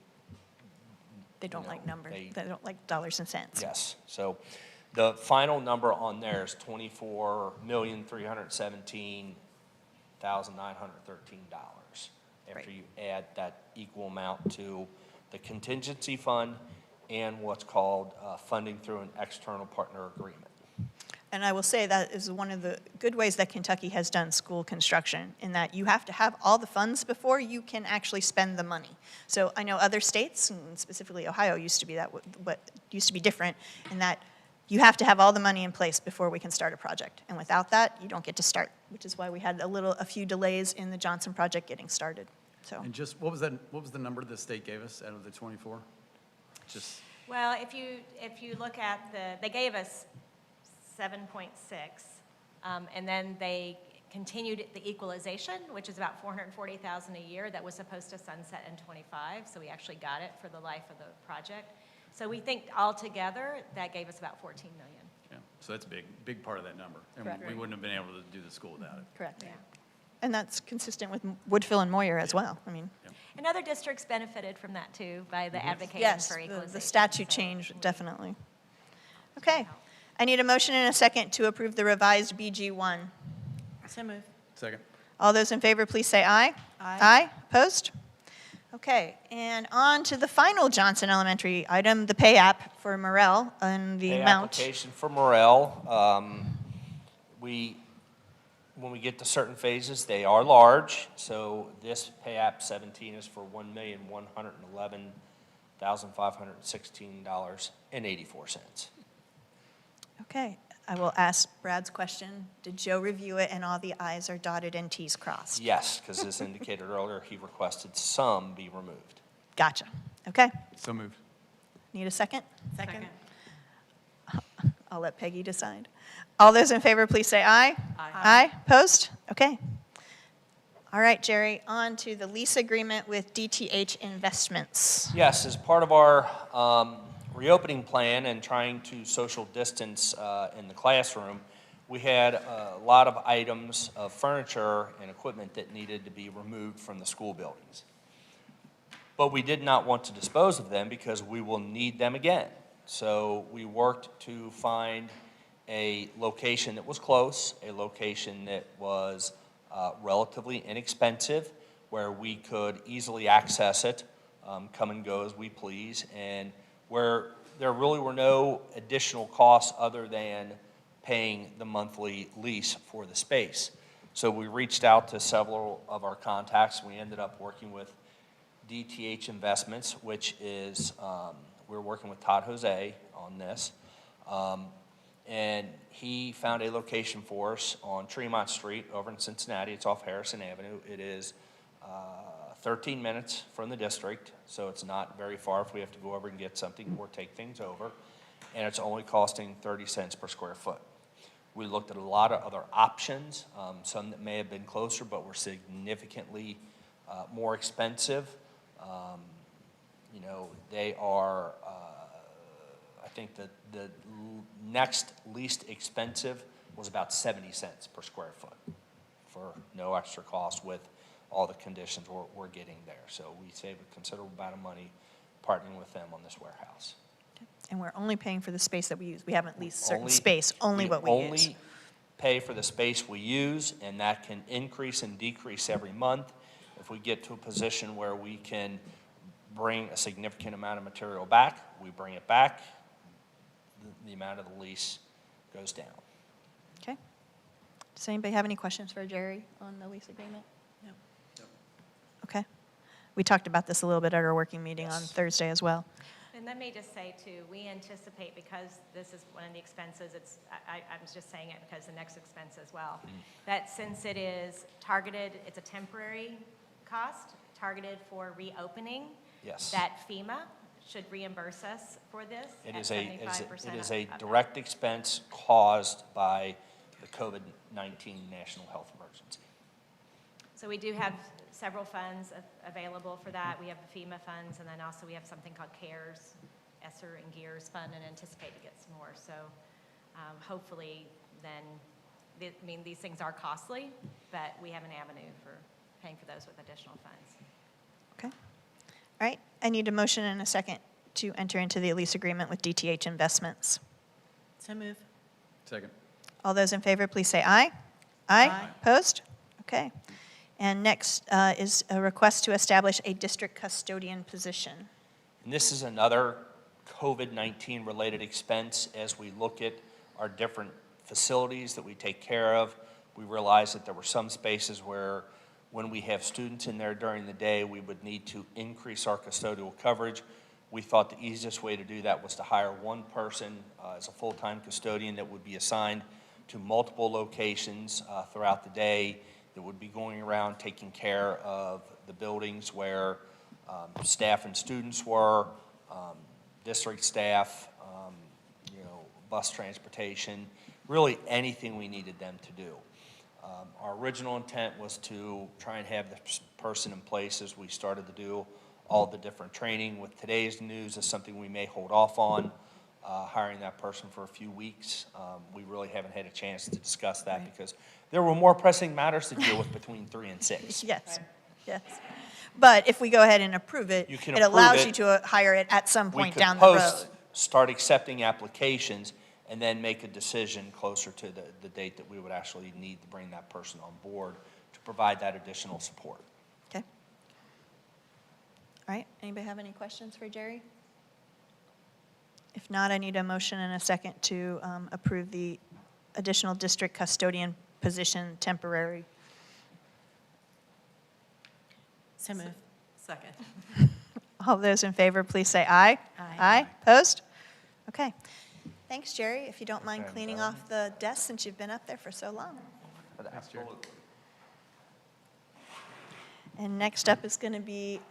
don't like numbers. they- They don't like dollars and cents. Yes, so the final number on there is $24,317,913 after Right. you add that equal amount to the contingency fund and what's called funding through an external partner agreement. And I will say that is one of the good ways that Kentucky has done school construction, in that you have to have all the funds before you can actually spend the money. So I know other states, and specifically Ohio used to be different, in that you have to have all the money in place before we can start a project. And without that, you don't get to start, which is why we had a few delays in the Johnson project getting started, so. And just, what was the number the state gave us out of the 24? Just, Well, if you look at they gave us 7.6, and then they continued the equalization, which is about $440,000 a year that was supposed to sunset in '25, so we actually got it for the life of the project. So we think altogether, that gave us about $14 million. yeah, so that's a big part of that number. And Correct. we wouldn't have been able to do the school without it. Correct. And that's consistent with Woodfill and Moyer as well, I mean. And other districts benefited from that too, by the advocating Yes, for equalization. the statute so- change, definitely. Okay, I need a motion and a second to approve the revised BG1. So moved. Second. All those in favor, please say aye. Aye. Opposed? Okay, and on to the final Johnson Elementary item, the pay app for Morel and the Pay amount. application for Morel. When we get to certain phases, they are large. So this pay app 17 is for $1,111,516.84. Okay, I will ask Brad's question. Did Joe review it and all the i's are dotted and t's crossed? Yes, because as indicated earlier, he requested some be removed. Gotcha. Okay, So moved. need a second? Second. I'll let Peggy decide. All those in favor, please say aye. Aye. Opposed? Okay. All right, Jerry, on to the lease agreement with DTH Investments. Yes, as part of our reopening plan and trying to social distance in the classroom, we had a lot of items of furniture and equipment that needed to be removed from the school buildings. But we did not want to dispose of them because we will need them again. So we worked to find a location that was close, a location that was relatively inexpensive, where we could easily access it, come and go as we please, and where there really were no additional costs other than paying the monthly lease for the space. So we reached out to several of our contacts. We ended up working with DTH Investments, which is, we're working with Todd Jose on this. And he found a location for us on Tremont Street over in Cincinnati. It's off Harrison Avenue. It is 13 minutes from the district, so it's not very far if we have to go over and get something or take things over, and it's only costing 30 cents per square foot. We looked at a lot of other options, some that may have been closer but were significantly more expensive. You know, they are, I think that the next least expensive was about 70 cents per square foot for no extra cost with all the conditions we're getting there. So we save a considerable amount of money partnering with them on this warehouse. And we're only paying for the space that we use. We haven't leased certain Only- space, only what we use. only pay for the space we use, and that can increase and decrease every month. If we get to a position where we can bring a significant amount of material back, we bring it back, the amount of the lease goes down. Okay. Does anybody have any questions for Jerry on the lease agreement? No. Okay. We talked about this a little bit at our working meeting on Yes. Thursday as well. And let me just say too, we anticipate, because this is one of the expenses, I'm just saying it because the next expense as well, that since it is targeted, it's a temporary cost, targeted for reopening, Yes. that FEMA should reimburse us for this It at is 75%. it is a of that. direct expense caused by the COVID-19 national health emergency. So we do have several funds available for that. We have the FEMA funds, and then also we have something called CARES, ESSER and GEARS fund, and anticipate to get some more. So hopefully then, I mean, these things are costly, but we have an avenue for paying for those with additional funds. Okay. All right. I need a motion and a second to enter into the lease agreement with DTH Investments. So move. Second. All those in favor, please say aye. Aye. Opposed? Okay. And next is a request to establish a district custodian position. And this is another COVID-19 related expense. As we look at our different facilities that we take care of, we realized that there were some spaces where when we have students in there during the day, we would need to increase our custodial coverage. We thought the easiest way to do that was to hire one person as a full-time custodian that would be assigned to multiple locations throughout the day, that would be going around taking care of the buildings where staff and students were, district staff, bus transportation, really anything we needed them to do. Our original intent was to try and have this person in place as we started to do all the different training. With today's news, is something we may hold off on, hiring that person for a few weeks. We really haven't had a chance to discuss that because there were more pressing matters to deal with between 3 and 6. Yes, yes. But if we go ahead and approve it, You can it approve allows it. you to hire it at some We point could down the road. post, start accepting applications, and then make a decision closer to the date that we would actually need to bring that person on board to provide that additional support. Okay. All right, anybody have any questions for Jerry? If not, I need a motion and a second to approve the additional district custodian position temporary. So move. Second. All those in favor, please say aye. Aye. Aye, opposed? Okay. Thanks, Jerry, if you don't mind Okay, cleaning done. off the desk since you've been up there for so long. Absolutely. And next up is going to be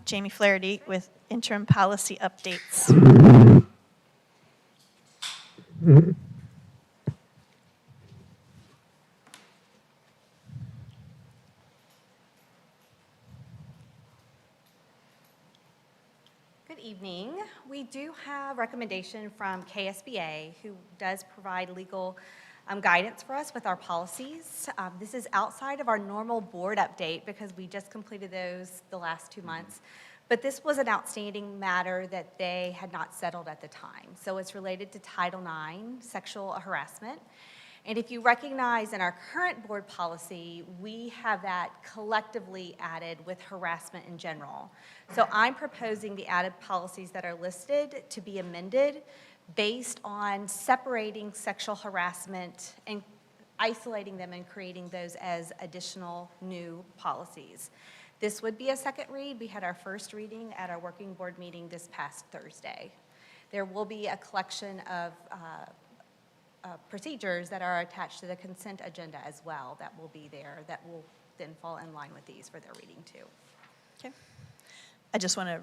Jamie Flaherty with interim policy updates. Good evening. We do have recommendation from KSBA, who does provide legal guidance for us with our policies. This is outside of our normal board update because we just completed those the last 2 months. But this was an outstanding matter that they had not settled at the time. So it's related to Title IX, sexual harassment. And if you recognize in our current board policy, we have that collectively added with harassment in general. So I'm proposing the added policies that are listed to be amended based on separating sexual harassment and isolating them and creating those as additional new policies. This would be a second read. We had our first reading at our working board meeting this past Thursday. There will be a collection of procedures that are attached to the consent agenda as well that will be there that will then fall in line with these for their reading too. Okay. I just want to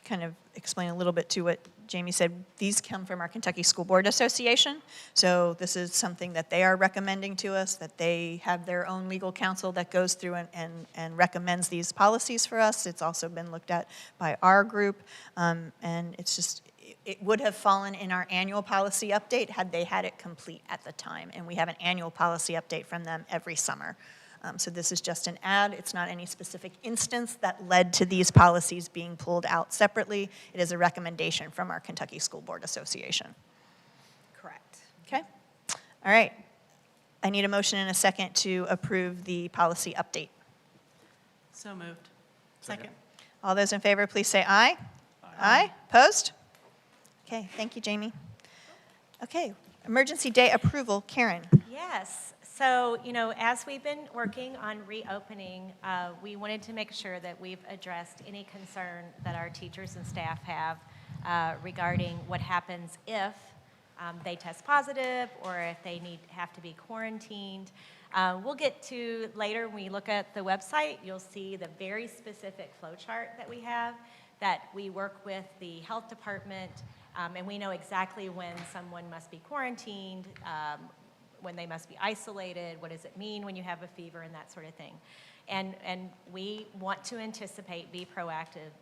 kind of explain a little bit to what Jamie said. These come from our Kentucky School Board Association. So this is something that they are recommending to us, that they have their own legal counsel that goes through and recommends these policies for us. It's also been looked at by our group. And it's just, it would have fallen in our annual policy update had they had it complete at the time. And we have an annual policy update from them every summer. So this is just an add. It's not any specific instance that led to these policies being pulled out separately. It is a recommendation from our Kentucky School Board Association. Correct. Okay? All right. I need a motion and a second to approve the policy update. So moved. Second. All those in favor, please say aye. Aye. Opposed? Okay, thank you, Jamie. Okay, emergency day approval, Karen. Yes. So, as we've been working on reopening, we wanted to make sure that we've addressed any concern that our teachers and staff have regarding what happens if they test positive or if they have to be quarantined. We'll get to later when we look at the website, you'll see the very specific flow chart that we have, that we work with the health department, and we know exactly when someone must be quarantined, when they must be isolated, what does it mean when you have a fever, and that sort of thing. And we want to anticipate, be proactive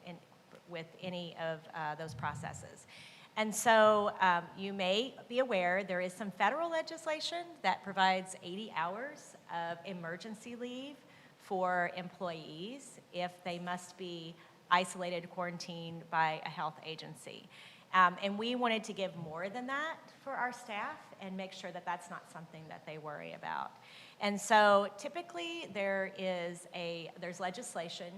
with any of those processes. And so you may be aware there is some federal legislation that provides 80 hours of emergency leave for employees if they must be isolated, quarantined by a health agency. And we wanted to give more than that for our staff and make sure that that's not something that they worry about. And so typically there's legislation.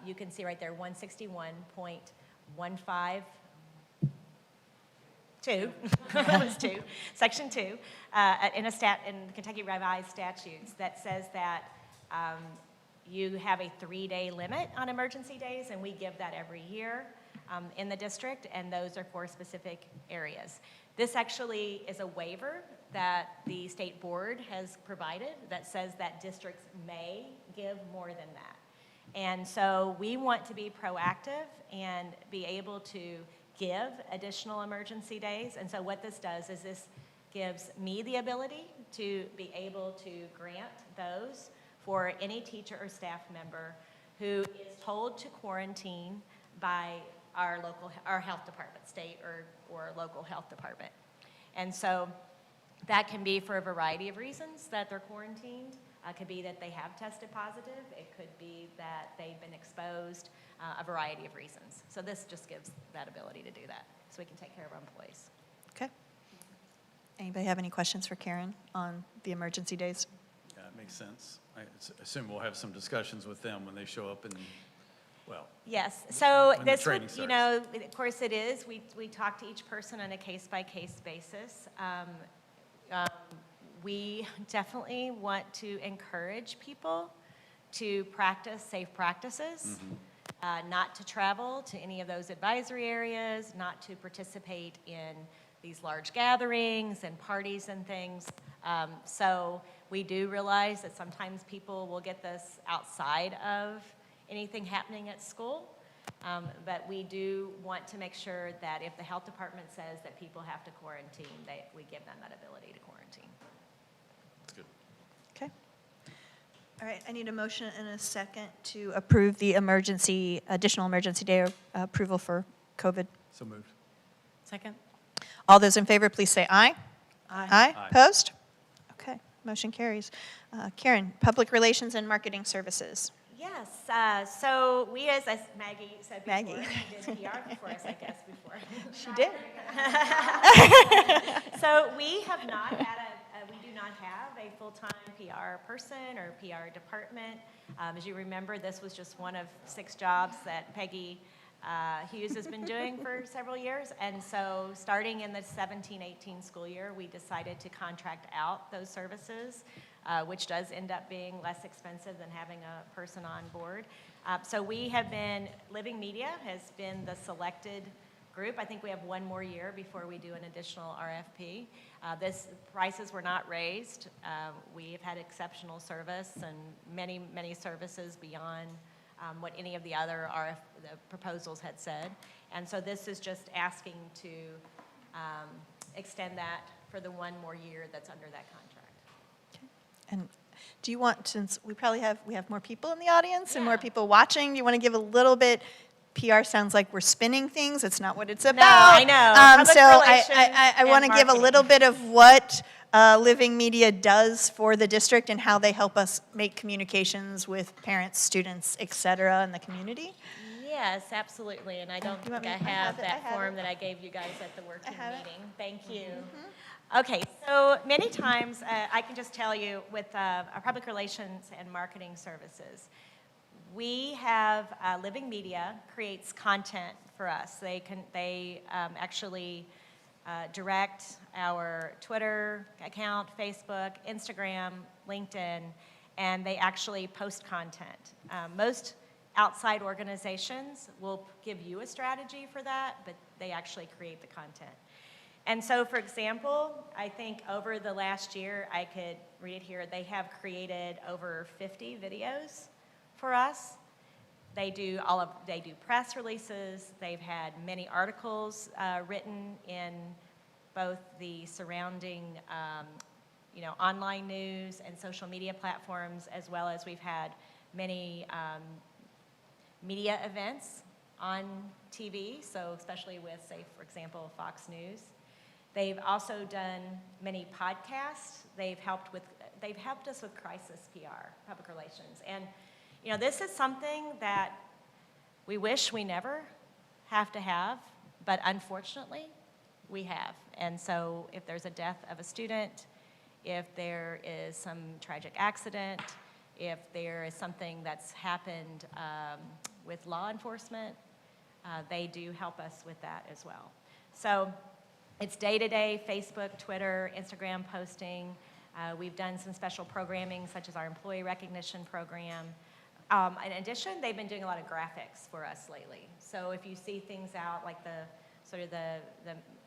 You can see right there 161.152, that was 2, Section 2, in Kentucky Revised Statutes that says that you have a 3-day limit on emergency days, and we give that every year in the district, and those are for specific areas. This actually is a waiver that the state board has provided that says that districts may give more than that. And so we want to be proactive and be able to give additional emergency days. And so what this does is this gives me the ability to be able to grant those for any teacher or staff member who is told to quarantine by our health department, state or local health department. And so that can be for a variety of reasons that they're quarantined. It could be that they have tested positive. It could be that they've been exposed, a variety of reasons. So this just gives that ability to do that, so we can take care of our employees. Okay. Anybody have any questions for Karen on the emergency days? Yeah, it makes sense. I assume we'll have some discussions with them when they show up and, well. Yes, so when the this training would, starts. of course it is. We talk to each person on a case-by-case basis. We definitely want to encourage people to practice safe practices, not to travel to any of those advisory areas, not to participate in these large gatherings and parties and things. So we do realize that sometimes people will get this outside of anything happening at school. But we do want to make sure that if the health department says that people have to quarantine, we give them that ability to quarantine. That's good. Okay. All right, I need a motion and a second to approve the additional emergency day approval for COVID. So moved. Second. All those in favor, please say aye. Aye. Aye. Aye. Opposed? Okay, motion carries. Karen, Public Relations and Marketing Services. Yes, so we, as Maggie said before, Maggie. did PR for us, I guess, before. She did. So we have not had we do not have a full-time PR person or PR department. As you remember, this was just one of 6 jobs that Peggy Hughes has been doing for several years. And so starting in the 17-18 school year, we decided to contract out those services, which does end up being less expensive than having a person on board. So we have been, Living Media has been the selected group. I think we have 1 more year before we do an additional RFP. Prices were not raised. We have had exceptional service and many, many services beyond what any of the other the proposals had said. And so this is just asking to extend that for the one more year that's under that contract. And do you want, since we have more people in the audience and more people watching, do you want to give a little bit? PR sounds like we're spinning things. It's not what it's about. I know. Public So relations I want to and give a marketing. little bit of what Living Media does for the district and how they help us make communications with parents, students, et cetera, in the community. Yes, absolutely, and I don't You want think I me- I have have it, I that have form it. that I gave you guys at the working have it. meeting. Thank you. Okay, so many times, I can just tell you with our public relations and marketing services, we have Living Media creates content for us. They actually direct our Twitter account, Facebook, Instagram, LinkedIn, and they actually post content. Most outside organizations will give you a strategy for that, but they actually create the content. And so, for example, I think over the last year, I could read it here, they have created over 50 videos for us. They do press releases. They've had many articles written in both the surrounding, online news and social media platforms, as well as we've had many media events on TV. So especially with, say, for example, Fox News. They've also done many podcasts. They've helped us with crisis PR, public relations, and this is something that we wish we never have to have, but unfortunately, we have. And so if there's a death of a student, if there is some tragic accident, if there is something that's happened with law enforcement, they do help us with that as well. So it's day-to-day Facebook, Twitter, Instagram posting. We've done some special programming, such as our employee recognition program. In addition, they've been doing a lot of graphics for us lately. So if you see things out like the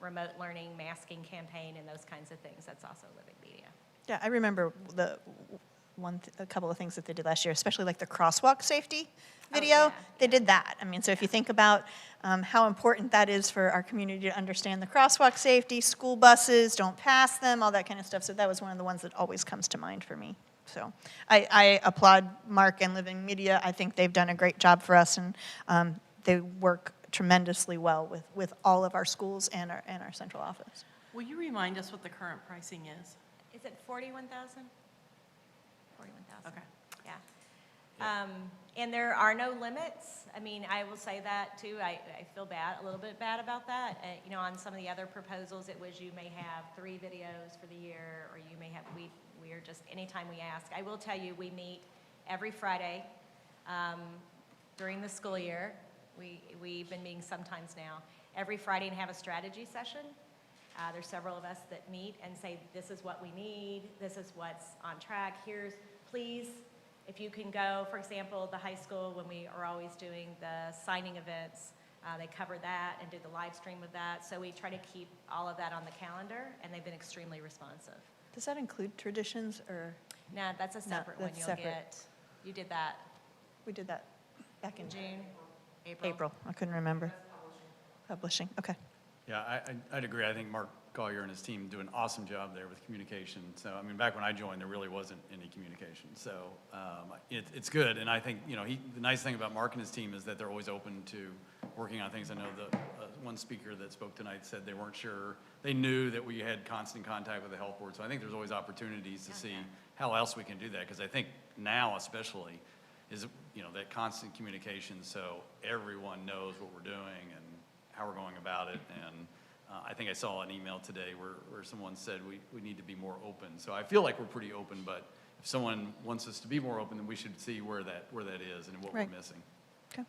remote learning masking campaign and those kinds of things, that's also Living Media. Yeah, I remember a couple of things that they did last year, especially like the crosswalk safety video. They did that. I mean, so if you think about how important that is for our community to understand the crosswalk safety, school buses, don't pass them, all that kind of stuff. So that was one of the ones that always comes to mind for me. So I applaud Mark and Living Media. I think they've done a great job for us, and they work tremendously well with all of our schools and our central office. Will you remind us what the current pricing is? Is it 41,000? 41,000. Okay. Yeah. And there are no limits. I mean, I will say that too. I feel a little bit bad about that. On some of the other proposals, it was you may have 3 videos for the year, or you may have, we are just, anytime we ask. I will tell you, we meet every Friday during the school year. We've been meeting sometimes now, every Friday, and have a strategy session. There's several of us that meet and say, this is what we need, this is what's on track, please, if you can go, for example, the high school, when we are always doing the signing events, they cover that and do the live stream of that. So we try to keep all of that on the calendar, and they've been extremely responsive. Does that include traditions or? No, that's a separate one that's you'll separate. get. You did that We did that back in June, April. I couldn't remember. Publishing, okay. Yeah, I'd agree. I think Mark Collier and his team do an awesome job there with communication. So, I mean, back when I joined, there really wasn't any communication. So it's good. And I think, the nice thing about Mark and his team is that they're always open to working on things. I know the one speaker that spoke tonight said they weren't sure. They knew that we had constant contact with the health board. So I think there's always opportunities to see how else we can do that. Because I think now especially is, that constant communication so everyone knows what we're doing and how we're going about it. And I think I saw an email today where someone said we need to be more open. So I feel like we're pretty open, but if someone wants us to be more open, then we should see where that is and what we're missing. Okay.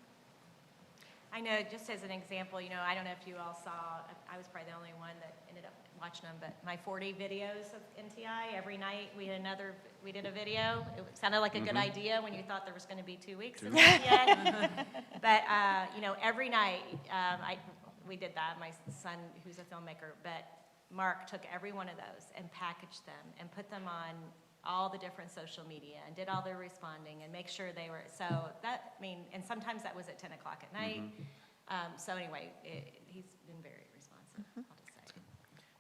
I know, just as an example, I don't know if you all saw, I was probably the only one that ended up watching them, but my 40 videos of NTI, every night we did a video. It sounded like a good idea when you thought there was going to be 2 weeks of NTI. But, every night we did that. My son, who's a filmmaker, but Mark took every one of those and packaged them and put them on all the different social media and did all their responding and make sure they were, so that, I mean, and sometimes that was at 10 o'clock at night. So anyway, he's been very responsive, I'll just say.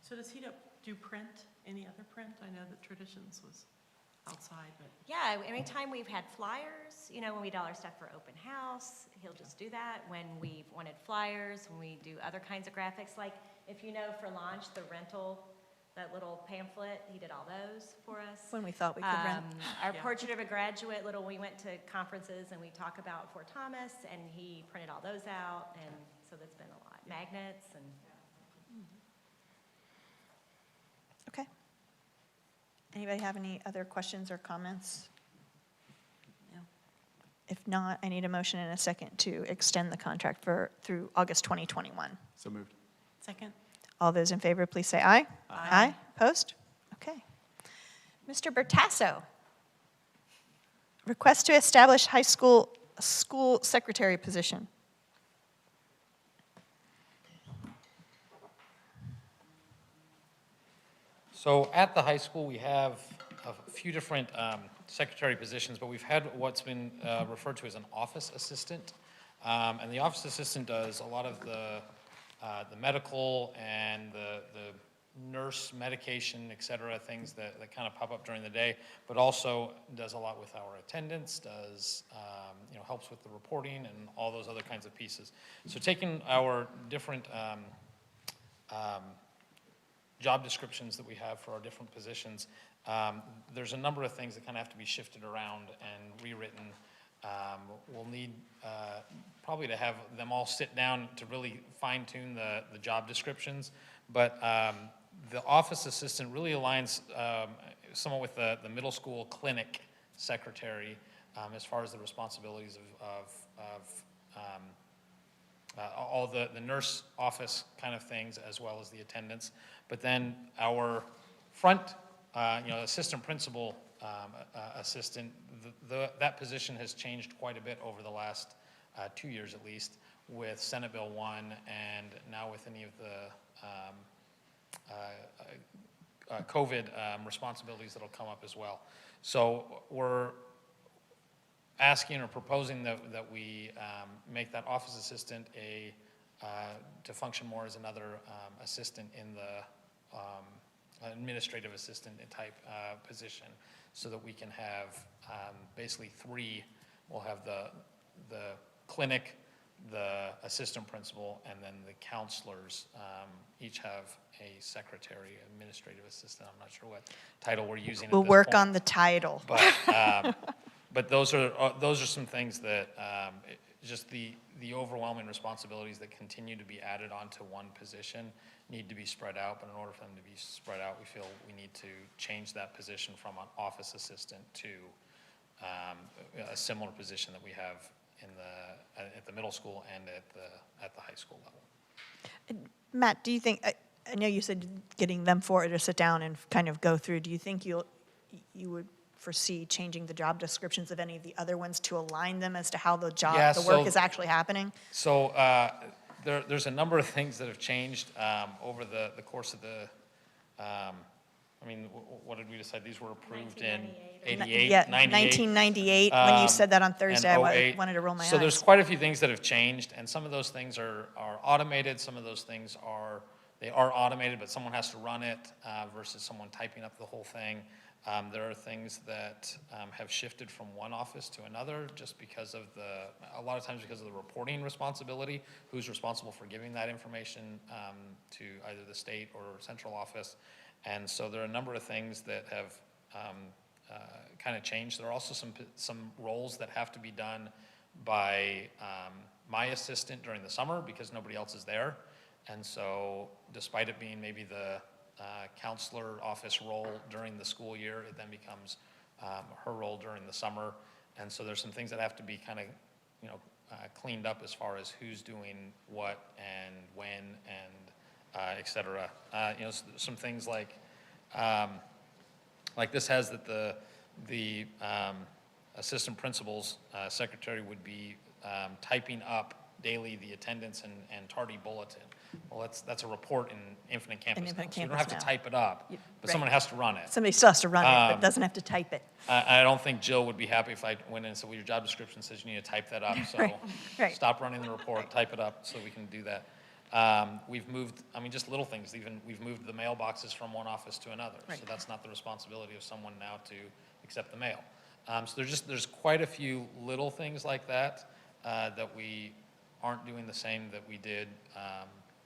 So does he do print, any other print? I know that Traditions was outside, but. Yeah, anytime we've had flyers, you know, when we do all our stuff for open house, he'll just do that. When we've wanted flyers, when we do other kinds of graphics, like if you know for launch, the rental, that little pamphlet, he did all those for us. When we thought we could rent. Our portrait of a graduate, we went to conferences and we talk about Fort Thomas, and he printed all those out, and so that's been a lot. Magnets and. Okay. Anybody have any other questions or comments? No. If not, I need a motion and a second to extend the contract through August 2021. So moved. Second? All those in favor, please say aye. Aye. Opposed? Okay. Mr. Bertasso. Request to establish high school secretary position. So at the high school, we have a few different secretary positions, but we've had what's been referred to as an office assistant. And the office assistant does a lot of the medical and the nurse medication, et cetera, things that kind of pop up during the day, but also does a lot with our attendance, does, helps with the reporting and all those other kinds of pieces. So taking our different job descriptions that we have for our different positions, there's a number of things that kind of have to be shifted around and rewritten. We'll need probably to have them all sit down to really fine-tune the job descriptions, but the office assistant really aligns somewhat with the middle school clinic secretary as far as the responsibilities of all the nurse office kind of things, as well as the attendance. But then our front, assistant principal assistant, that position has changed quite a bit over the last 2 years at least, with Senate Bill 1 and now with any of the COVID responsibilities that'll come up as well. So we're asking or proposing that we make that office assistant to function more as another assistant in the administrative assistant type position, so that we can have basically three. We'll have the clinic, the assistant principal, and then the counselors each have a secretary, administrative assistant. I'm not sure what title we're using. We'll at this work point. on the title. But those are some things that just the overwhelming responsibilities that continue to be added onto one position need to be spread out. But in order for them to be spread out, we feel we need to change that position from an office assistant to a similar position that we have at the middle school and at the high school level. Matt, do you think, I know you said getting them four to sit down and kind of go through, do you think you would foresee changing the job descriptions of any of the other ones to align them as to how the work is actually happening? So there's a number of things that have changed over the course of the, what did we decide? These were approved in 88, Yeah, 98. 1998, when you said that on Thursday, I 08. wanted to roll my eyes. So there's quite a few things that have changed, and some of those things are automated, some of those things are automated, but someone has to run it versus someone typing up the whole thing. There are things that have shifted from one office to another just because of a lot of times because of the reporting responsibility, who's responsible for giving that information to either the state or central office. And so there are a number of things that have kind of changed. There are also some roles that have to be done by my assistant during the summer because nobody else is there. And so despite it being maybe the counselor office role during the school year, it then becomes her role during the summer. And so there's some things that have to be kind of, cleaned up as far as who's doing what and when and et cetera. Some things like this has that the assistant principal's secretary would be typing up daily the attendance and tardy bulletin. Well, that's a report in Infinite Campus now. Infinite So you don't Campus have to now. type it up, but right. someone has to run it. Somebody still has to run it, but doesn't have to type it. I don't think Jill would be happy if I went in and said, well, your job description says you need to type that up. So right. stop running the report, type it up so we can do that. We've moved, I mean, just little things. Even we've moved the mailboxes from one office to another. Right. So that's not the responsibility of someone now to accept the mail. So there's quite a few little things like that that we aren't doing the same that we did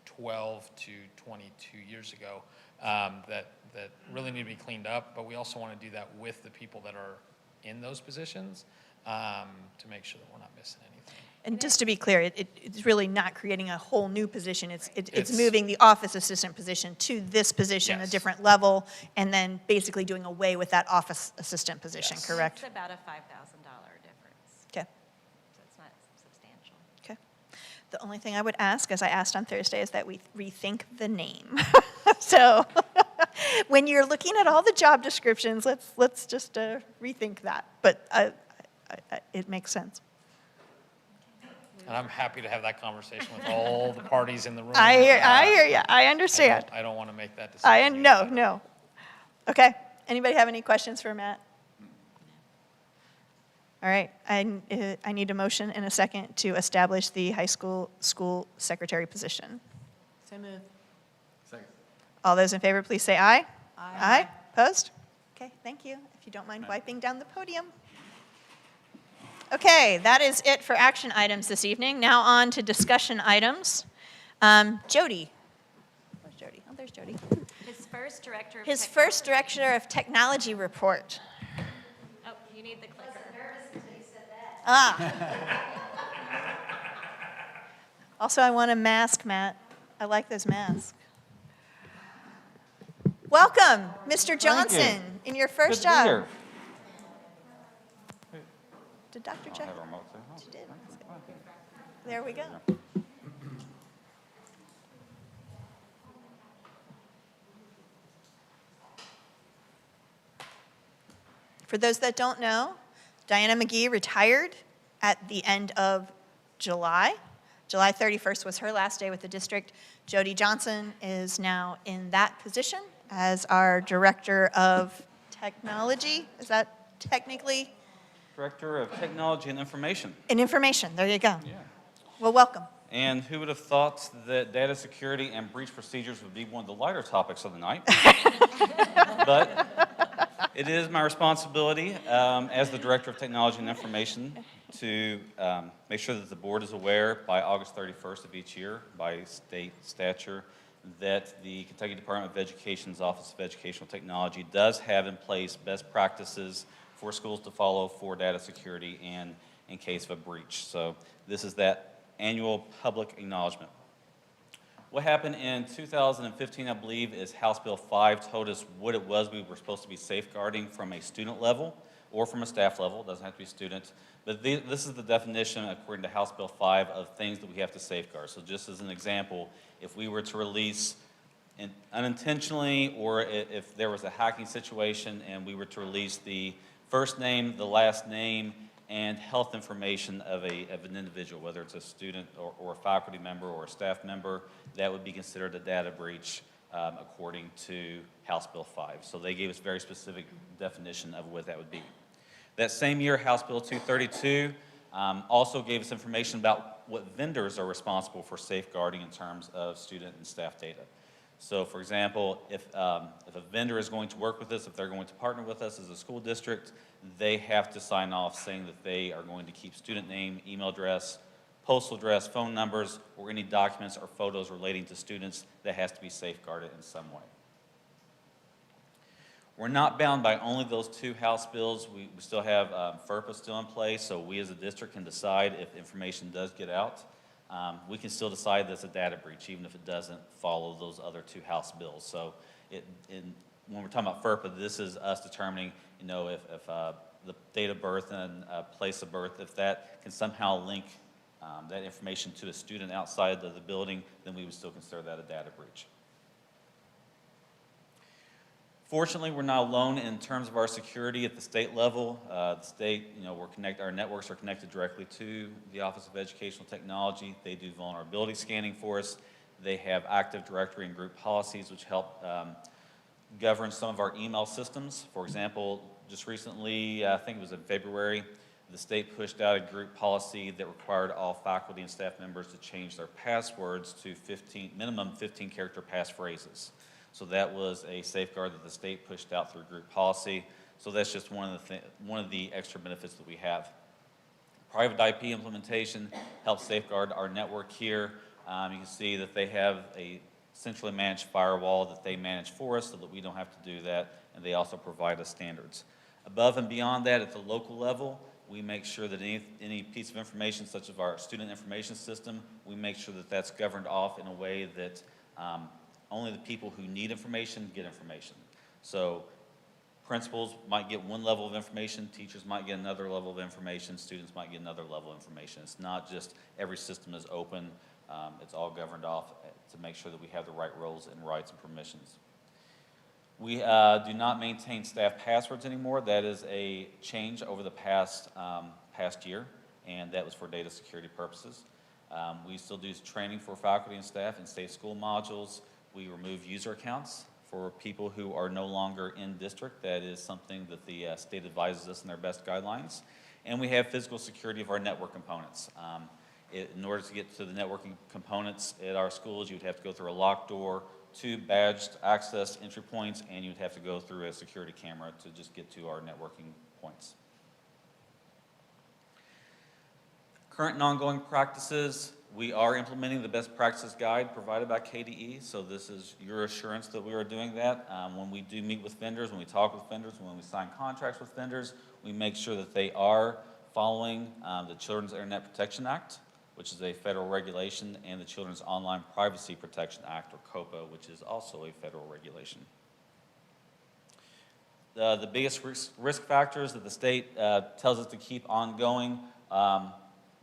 12 to 22 years ago that really need to be cleaned up, but we also want to do that with the people that are in those positions to make sure that we're not missing anything. And just to be clear, it's really not creating a whole new position. It's It's- moving the office assistant position to this position, a Yes. different level, and then basically doing away with that office assistant position, Yes. correct? It's about a $5,000 difference, Okay, so it's not substantial. okay. The only thing I would ask, as I asked on Thursday, is that we rethink the name. So when you're looking at all the job descriptions, let's just rethink that. But it makes sense. And I'm happy to have that conversation with all the parties in the room. I hear you. I understand. I don't want to make that decision. No. Okay. Anybody have any questions for Matt? All right. I need a motion and a second to establish the high school secretary position. So moved. Second. All those in favor, please say aye. Aye. Opposed? Okay, thank you. If you don't mind wiping down the podium. Okay, that is it for action items this evening. Now on to discussion items. Jody. Where's Jody? Oh, there's Jody. His first director of His first director of technology report. Oh, you need the clicker. Also, I want a mask, Matt. I like those masks. Welcome, Mr. Johnson, in your first job. Did Dr. check? She did. There we go. For those that don't know, Diana McGee retired at the end of July. July 31st was her last day with the district. Jody Johnson is now in that position as our Director of Technology. Is that technically? Director of Technology and Information. In information, there you go. Yeah. Well, welcome. And who would have thought that data security and breach procedures would be one of the lighter topics of the night? But it is my responsibility as the Director of Technology and Information to make sure that the board is aware by August 31st of each year by state statute that the Kentucky Department of Education's Office of Educational Technology does have in place best practices for schools to follow for data security and in case of a breach. So this is that annual public acknowledgement. What happened in 2015, I believe, is House Bill 5 told us what it was we were supposed to be safeguarding from a student level or from a staff level. It doesn't have to be student. But this is the definition, according to House Bill 5, of things that we have to safeguard. So just as an example, if we were to release unintentionally, or if there was a hacking situation and we were to release the first name, the last name, and health information of an individual, whether it's a student or a faculty member or a staff member, that would be considered a data breach according to House Bill 5. So they gave us a very specific definition of what that would be. That same year, House Bill 232 also gave us information about what vendors are responsible for safeguarding in terms of student and staff data. So for example, if a vendor is going to work with us, if they're going to partner with us as a school district, they have to sign off saying that they are going to keep student name, email address, postal address, phone numbers, or any documents or photos relating to students that has to be safeguarded in some way. We're not bound by only those two House bills. We still have FERPA still in place, so we as a district can decide if information does get out. We can still decide that's a data breach, even if it doesn't follow those other two House bills. So when we're talking about FERPA, this is us determining, if the date of birth and place of birth, if that can somehow link that information to a student outside of the building, then we would still consider that a data breach. Fortunately, we're not alone in terms of our security at the state level. The state, our networks are connected directly to the Office of Educational Technology. They do vulnerability scanning for us. They have Active Directory and group policies, which help govern some of our email systems. For example, just recently, I think it was in February, the state pushed out a group policy that required all faculty and staff members to change their passwords to minimum 15 character passphrases. So that was a safeguard that the state pushed out through group policy. So that's just one of the extra benefits that we have. Private IP implementation helps safeguard our network here. You can see that they have a centrally managed firewall that they manage for us so that we don't have to do that, and they also provide us standards. Above and beyond that, at the local level, we make sure that any piece of information, such as our student information system, we make sure that that's governed off in a way that only the people who need information get information. So principals might get one level of information, teachers might get another level of information, students might get another level of information. It's not just every system is open. It's all governed off to make sure that we have the right roles and rights and permissions. We do not maintain staff passwords anymore. That is a change over the past year, and that was for data security purposes. We still do training for faculty and staff in state school modules. We remove user accounts for people who are no longer in district. That is something that the state advises us in their best guidelines. And we have physical security of our network components. In order to get to the networking components at our schools, you would have to go through a locked door, 2 badged access entry points, and you'd have to go through a security camera to just get to our networking points. Current and ongoing practices, we are implementing the best practices guide provided by KDE, so this is your assurance that we are doing that. When we do meet with vendors, when we talk with vendors, when we sign contracts with vendors, we make sure that they are following the Children's Internet Protection Act, which is a federal regulation, and the Children's Online Privacy Protection Act, or COPA, which is also a federal regulation. The biggest risk factors that the state tells us to keep ongoing,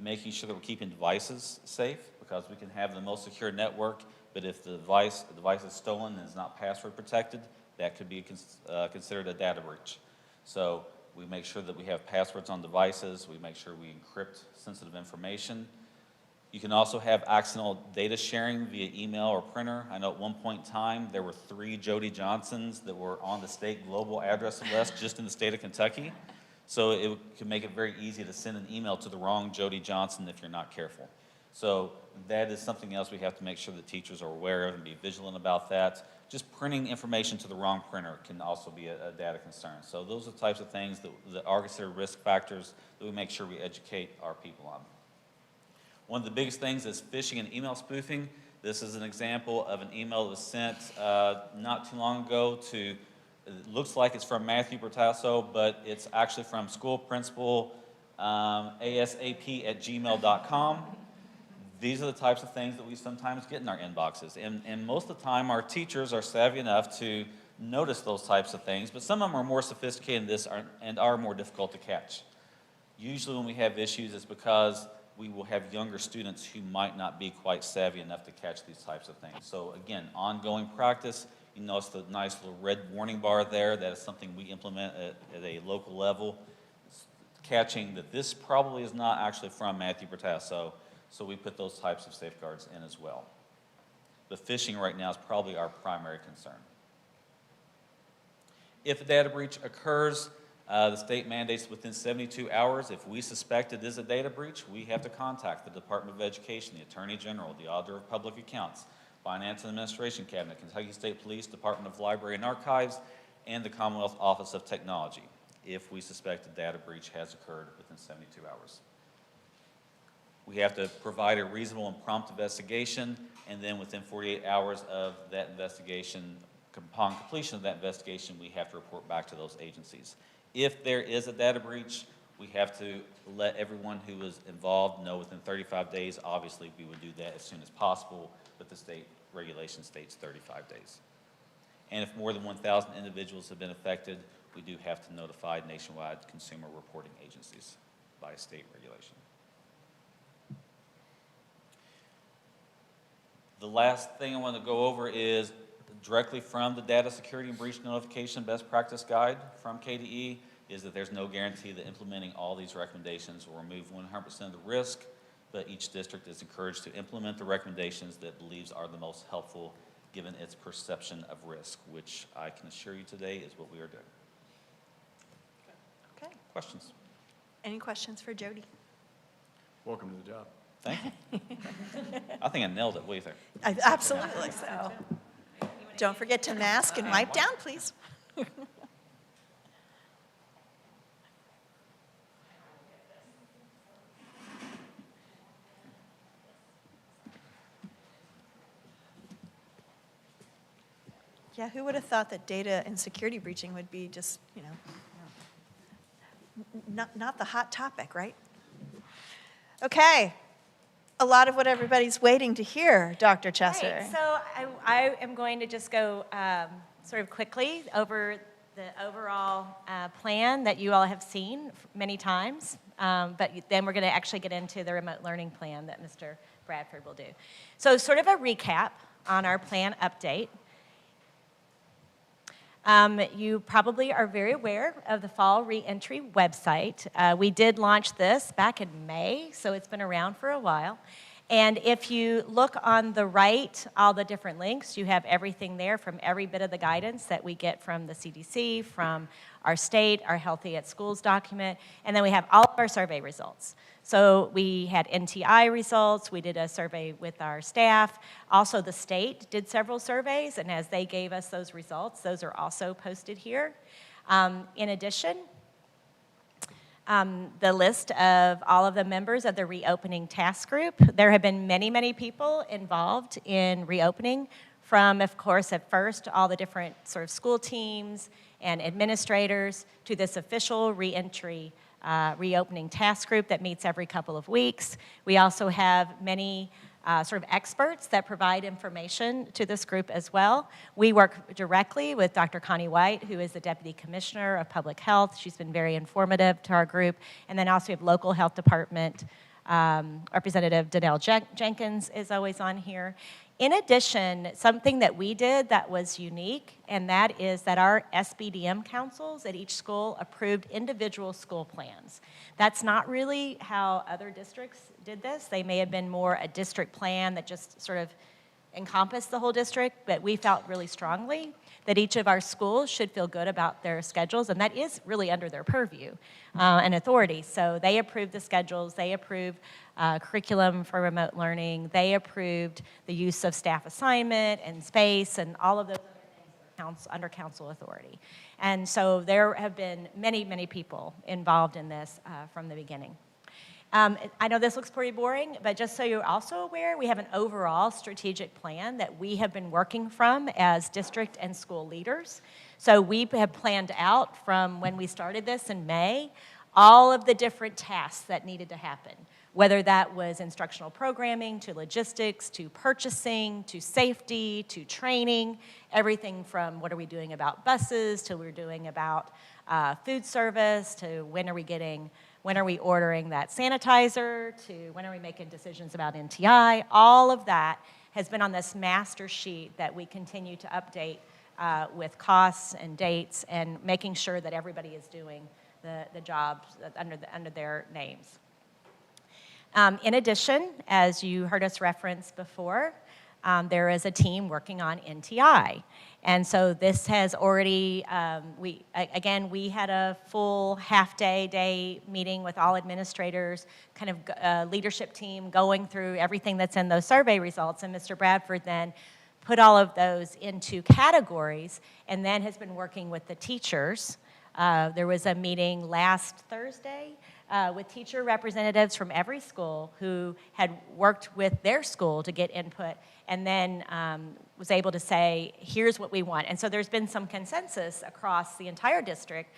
making sure that we're keeping devices safe, because we can have the most secure network, but if the device is stolen and is not password protected, that could be considered a data breach. So we make sure that we have passwords on devices, we make sure we encrypt sensitive information. You can also have accidental data sharing via email or printer. I know at one point in time, there were 3 Jody Johnsons that were on the state global address list just in the state of Kentucky. So it can make it very easy to send an email to the wrong Jody Johnson if you're not careful. So that is something else we have to make sure that teachers are aware of and be vigilant about that. Just printing information to the wrong printer can also be a data concern. So those are the types of things that are considered risk factors that we make sure we educate our people on. One of the biggest things is phishing and email spoofing. This is an example of an email that was sent not too long ago to, it looks like it's from Matthew Bertasso, but it's actually from school principal asap@gmail.com. These are the types of things that we sometimes get in our inboxes. And most of the time, our teachers are savvy enough to notice those types of things, but some of them are more sophisticated than this and are more difficult to catch. Usually when we have issues, it's because we will have younger students who might not be quite savvy enough to catch these types of things. So again, ongoing practice. You notice the nice little red warning bar there. That is something we implement at a local level, catching that this probably is not actually from Matthew Bertasso. So we put those types of safeguards in as well. But phishing right now is probably our primary concern. If a data breach occurs, the state mandates within 72 hours. If we suspect it is a data breach, we have to contact the Department of Education, the Attorney General, the Auditor of Public Accounts, Finance and Administration Cabinet, Kentucky State Police, Department of Library and Archives, and the Commonwealth Office of Technology, if we suspect a data breach has occurred within 72 hours. We have to provide a reasonable and prompt investigation, and then within 48 hours of that investigation, upon completion of that investigation, we have to report back to those agencies. If there is a data breach, we have to let everyone who was involved know within 35 days. Obviously, we would do that as soon as possible, but the state regulation states 35 days. And if more than 1,000 individuals have been affected, we do have to notify nationwide consumer reporting agencies by state regulation. The last thing I want to go over is directly from the Data Security and Breach Notification Best Practice Guide from KDE, is that there's no guarantee that implementing all these recommendations will remove 100% of the risk. but each district is encouraged to implement the recommendations that it believes are the most helpful given its perception of risk, which I can assure you today is what we are doing. Okay. Questions? Any questions for Jody? Welcome to the job. Thank you. I think I nailed it. What do you think? Absolutely so. Don't forget to mask and wipe down, please. Yeah, who would have thought that data and security breaching would be just, not the hot topic, right? Okay. A lot of what everybody's waiting to hear, Dr. Chesser. Right, so I am going to just go sort of quickly over the overall plan that you all have seen many times, but then we're going to actually get into the remote learning plan that Mr. Bradford will do. So sort of a recap on our plan update. You probably are very aware of the Fall Reentry website. We did launch this back in May, so it's been around for a while. And if you look on the right, all the different links, you have everything there from every bit of the guidance that we get from the CDC, from our state, our Healthy at Schools document, and then we have all of our survey results. So we had NTI results, we did a survey with our staff. Also, the state did several surveys, and as they gave us those results, those are also posted here. In addition, the list of all of the members of the reopening task group. There have been many, many people involved in reopening from, of course, at first, all the different sort of school teams and administrators to this official reentry reopening task group that meets every couple of weeks. We also have many sort of experts that provide information to this group as well. We work directly with Dr. Connie White, who is the Deputy Commissioner of Public Health. She's been very informative to our group. And then also we have local health department Representative Danelle Jenkins is always on here. In addition, something that we did that was unique, and that is that our SBDM councils at each school approved individual school plans. That's not really how other districts did this. They may have been more a district plan that just sort of encompassed the whole district, but we felt really strongly that each of our schools should feel good about their schedules, and that is really under their purview and authority. So they approved the schedules, they approved curriculum for remote learning, they approved the use of staff assignment and space and all of those other things that are under council authority. And so there have been many, many people involved in this from the beginning. I know this looks pretty boring, but just so you're also aware, we have an overall strategic plan that we have been working from as district and school leaders. So we have planned out from when we started this in May, all of the different tasks that needed to happen, whether that was instructional programming, to logistics, to purchasing, to safety, to training, everything from what are we doing about buses, to we're doing about food service, to when are we ordering that sanitizer, to when are we making decisions about NTI. All of that has been on this master sheet that we continue to update with costs and dates and making sure that everybody is doing the jobs under their names. In addition, as you heard us reference before, there is a team working on NTI. And so this has already, we had a full half-day meeting with all administrators, kind of leadership team going through everything that's in those survey results. And Mr. Bradford then put all of those into categories and then has been working with the teachers. There was a meeting last Thursday with teacher representatives from every school who had worked with their school to get input and then was able to say, here's what we want. And so there's been some consensus across the entire district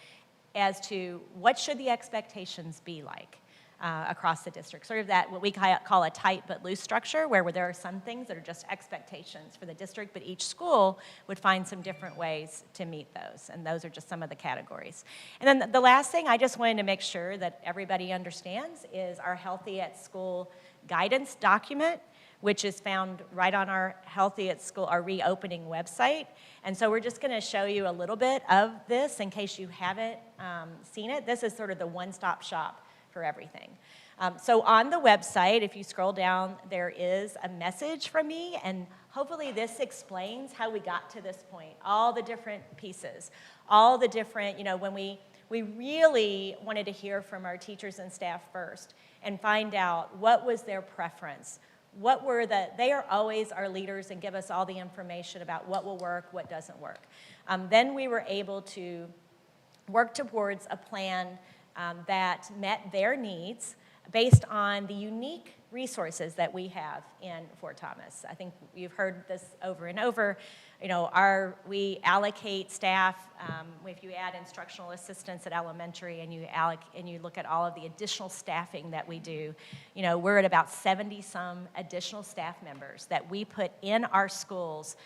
as to what should the expectations be like across the district. Sort of that, what we call a tight but loose structure, where there are some things that are just expectations for the district, but each school would find some different ways to meet those. And those are just some of the categories. And then the last thing I just wanted to make sure that everybody understands is our Healthy at School guidance document, which is found right on our Healthy at School, our reopening website. And so we're just gonna show you a little bit of this in case you haven't seen it. This is sort of the one-stop shop for everything. So on the website, if you scroll down, there is a message from me, and hopefully this explains how we got to this point, all the different pieces, all the different, when we really wanted to hear from our teachers and staff first and find out what was their preference. They are always our leaders and give us all the information about what will work, what doesn't work. Then we were able to work towards a plan that met their needs based on the unique resources that we have in Fort Thomas. I think you've heard this over and over. We allocate staff, if you add instructional assistants at elementary and you look at all of the additional staffing that we do, we're at about 70-some additional staff members that we put in our schools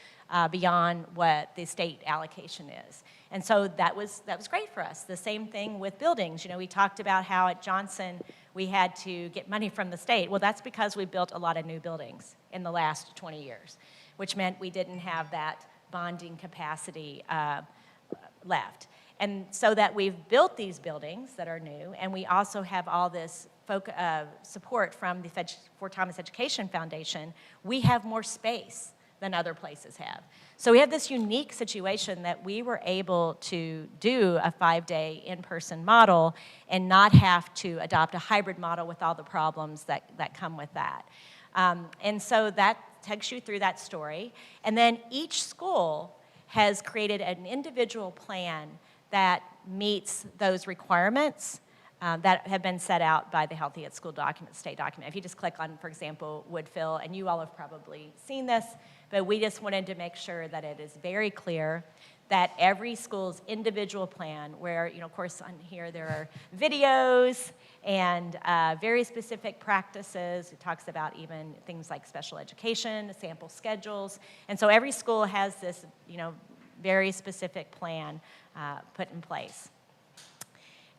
beyond what the state allocation is. And so that was great for us. The same thing with buildings. We talked about how at Johnson we had to get money from the state. Well, that's because we built a lot of new buildings in the last 20 years, which meant we didn't have that bonding capacity left. And so that we've built these buildings that are new, and we also have all this support from the Fort Thomas Education Foundation, we have more space than other places have. So we have this unique situation that we were able to do a 5-day in-person model and not have to adopt a hybrid model with all the problems that come with that. And so that takes you through that story. And then each school has created an individual plan that meets those requirements that have been set out by the Healthy at School document, state document. If you just click on, for example, Woodville, and you all have probably seen this, but we just wanted to make sure that it is very clear that every school's individual plan, where, of course, on here there are videos and very specific practices. It talks about even things like special education, sample schedules. And so every school has this, very specific plan put in place.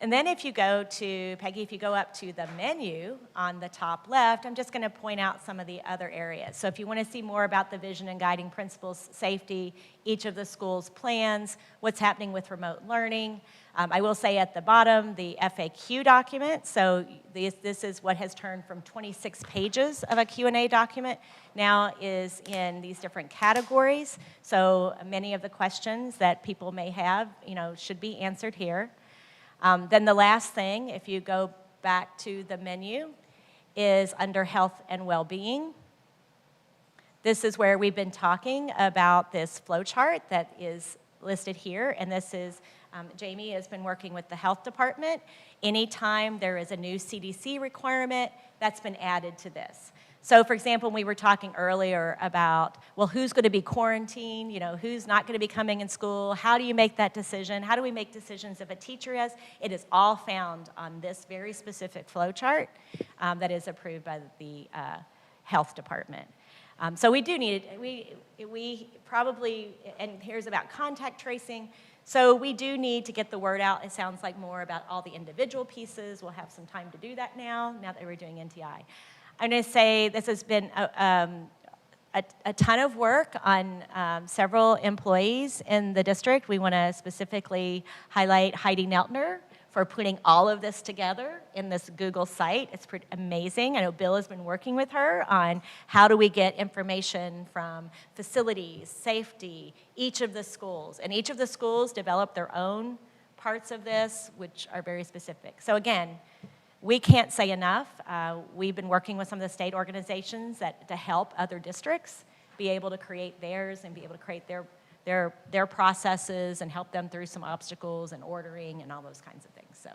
And then if you go to, Peggy, if you go up to the menu on the top left, I'm just going to point out some of the other areas. So if you want to see more about the vision and guiding principles, safety, each of the school's plans, what's happening with remote learning. I will say at the bottom, the FAQ document. So this is what has turned from 26 pages of a Q&A document now is in these different categories. So many of the questions that people may have, should be answered here. Then the last thing, if you go back to the menu, is under health and well-being. This is where we've been talking about this flow chart that is listed here, and this is, Jamie has been working with the health department. Anytime there is a new CDC requirement, that's been added to this. So, for example, we were talking earlier about, well, who's going to be quarantined, who's not going to be coming in school, how do you make that decision, how do we make decisions if a teacher has, it is all found on this very specific flow chart that is approved by the health department. So we do need it, we probably, and here's about contact tracing, so we do need to get the word out. It sounds like more about all the individual pieces. We'll have some time to do that now that we're doing NTI. I'm going to say this has been a ton of work on several employees in the district. We want to specifically highlight Heidi Neltner for putting all of this together in this Google site. It's pretty amazing. I know Bill has been working with her on how do we get information from facilities, safety, each of the schools. And each of the schools develop their own parts of this, which are very specific. So again, we can't say enough. We've been working with some of the state organizations to help other districts be able to create theirs and be able to create their processes and help them through some obstacles and ordering and all those kinds of things. So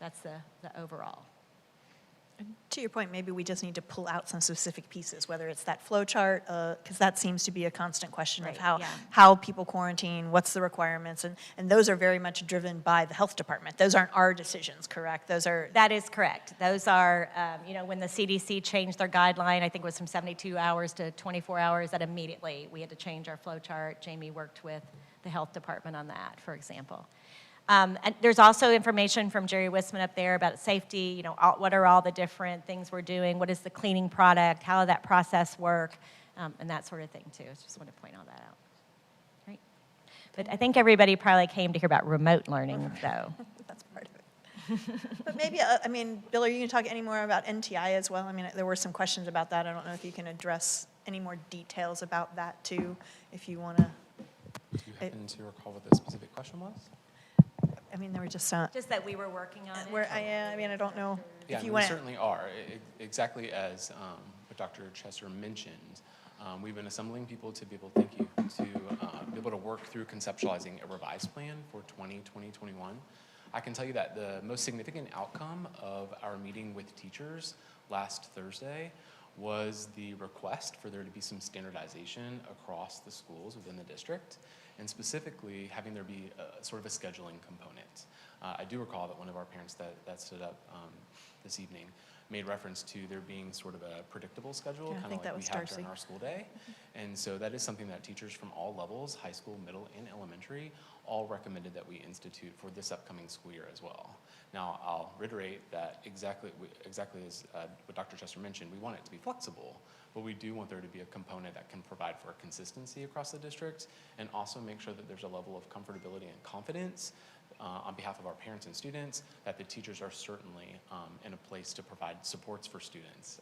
that's the overall. To your point, maybe we just need to pull out some specific pieces, whether it's that flow chart, because that seems to be a constant question Right, of yeah. how people quarantine, what's the requirements, and those are very much driven by the health department. Those aren't our decisions, correct? Those are... That is correct. Those are, when the CDC changed their guideline, I think it was from 72 hours to 24 hours, that immediately we had to change our flow chart. Jamie worked with the health department on that, for example. And there's also information from Jerry Wisman up there about safety, what are all the different things we're doing, what is the cleaning product, how did that process work, and that sort of thing too. I just want to point all that out. Right. But I think everybody probably came to hear about remote learning, though. That's part of it. But maybe, I mean, Bill, are you going to talk any more about NTI as well? I mean, there were some questions about that. I don't know if you can address any more details about that too, if you want to. Do you happen to recall what the specific question was? I mean, there were just Just that we were working on it. where I mean, I don't know Yeah, if I you mean, we want to. certainly are. Exactly as what Dr. Chester mentioned, we've been assembling people to be able, thank you, to be able to work through conceptualizing a revised plan for 2021. I can tell you that the most significant outcome of our meeting with teachers last Thursday was the request for there to be some standardization across the schools within the district, and specifically having there be sort of a scheduling component. I do recall that one of our parents that stood up this evening made reference to there being sort of a predictable schedule, Yeah, I kind of think like that we was have Darcy. during our school day. And so that is something that teachers from all levels, high school, middle, and elementary, all recommended that we institute for this upcoming school year as well. Now, I'll reiterate that exactly as what Dr. Chester mentioned, we want it to be flexible, but we do want there to be a component that can provide for consistency across the district and also make sure that there's a level of comfortability and confidence on behalf of our parents and students, that the teachers are certainly in a place to provide supports for students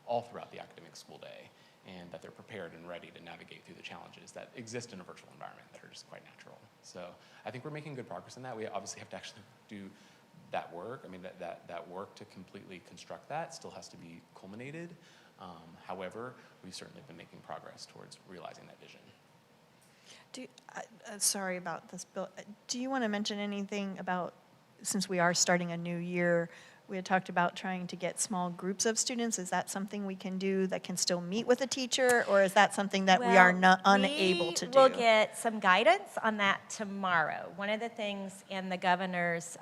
all throughout the academic school day, and that they're prepared and ready to navigate through the challenges that exist in a virtual environment that are just quite natural. So I think we're making good progress in that. We obviously have to actually do that work. I mean, that work to completely construct that still has to be culminated. However, we've certainly been making progress towards realizing that vision. Sorry about this, Bill. Do you want to mention anything about, since we are starting a new year, we had talked about trying to get small groups of students. Is that something we can do that can still meet with a teacher, or is that something that we are not unable to do? We'll get some guidance on that tomorrow. One of the things in the governor's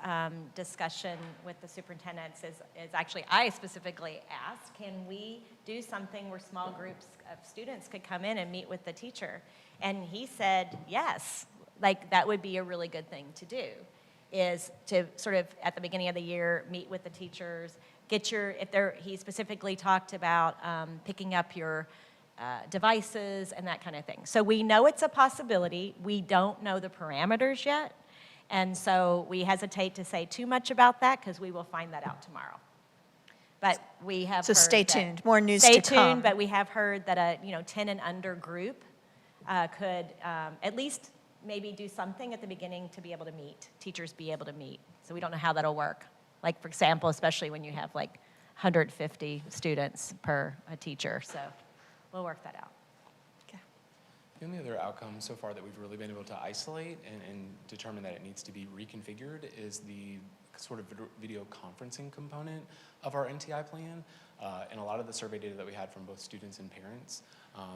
discussion with the superintendents is actually, I specifically asked, can we do something where small groups of students could come in and meet with the teacher? And he said, yes, like that would be a really good thing to do, is to sort of at the beginning of the year, meet with the teachers, he specifically talked about picking up your devices and that kind of thing. So we know it's a possibility. We don't know the parameters yet. And so we hesitate to say too much about that because we will find that out tomorrow. But we have So heard stay that- tuned, more news Stay to come. tuned, but we have heard that a 10 and under group could at least maybe do something at the beginning to be able to meet, teachers be able to meet. So we don't know how that'll work. Like, for example, especially when you have like 150 students per a teacher. So we'll work that out. The only other outcome so far that we've really been able to isolate and determine that it needs to be reconfigured is the sort of video conferencing component of our NTI plan. And a lot of the survey data that we had from both students and parents,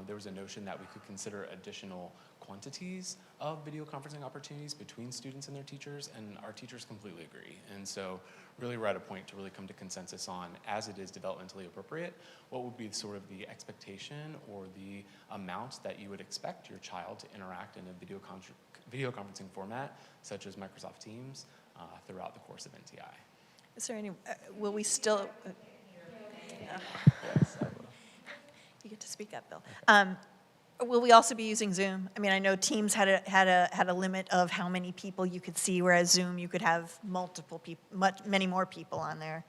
there was a notion that we could consider additional quantities of video conferencing opportunities between students and their teachers, and our teachers completely agree. And so really we're at a point to really come to consensus on, as it is developmentally appropriate, what would be sort of the expectation or the amount that you would expect your child to interact in a video conferencing format, such as Microsoft Teams, throughout the course of NTI. Is there any, will we still? Yes, I will. You get to speak up, Bill. Will we also be using Zoom? I mean, I know Teams had a limit of how many people you could see, whereas Zoom, you could have multiple people, many more people on there.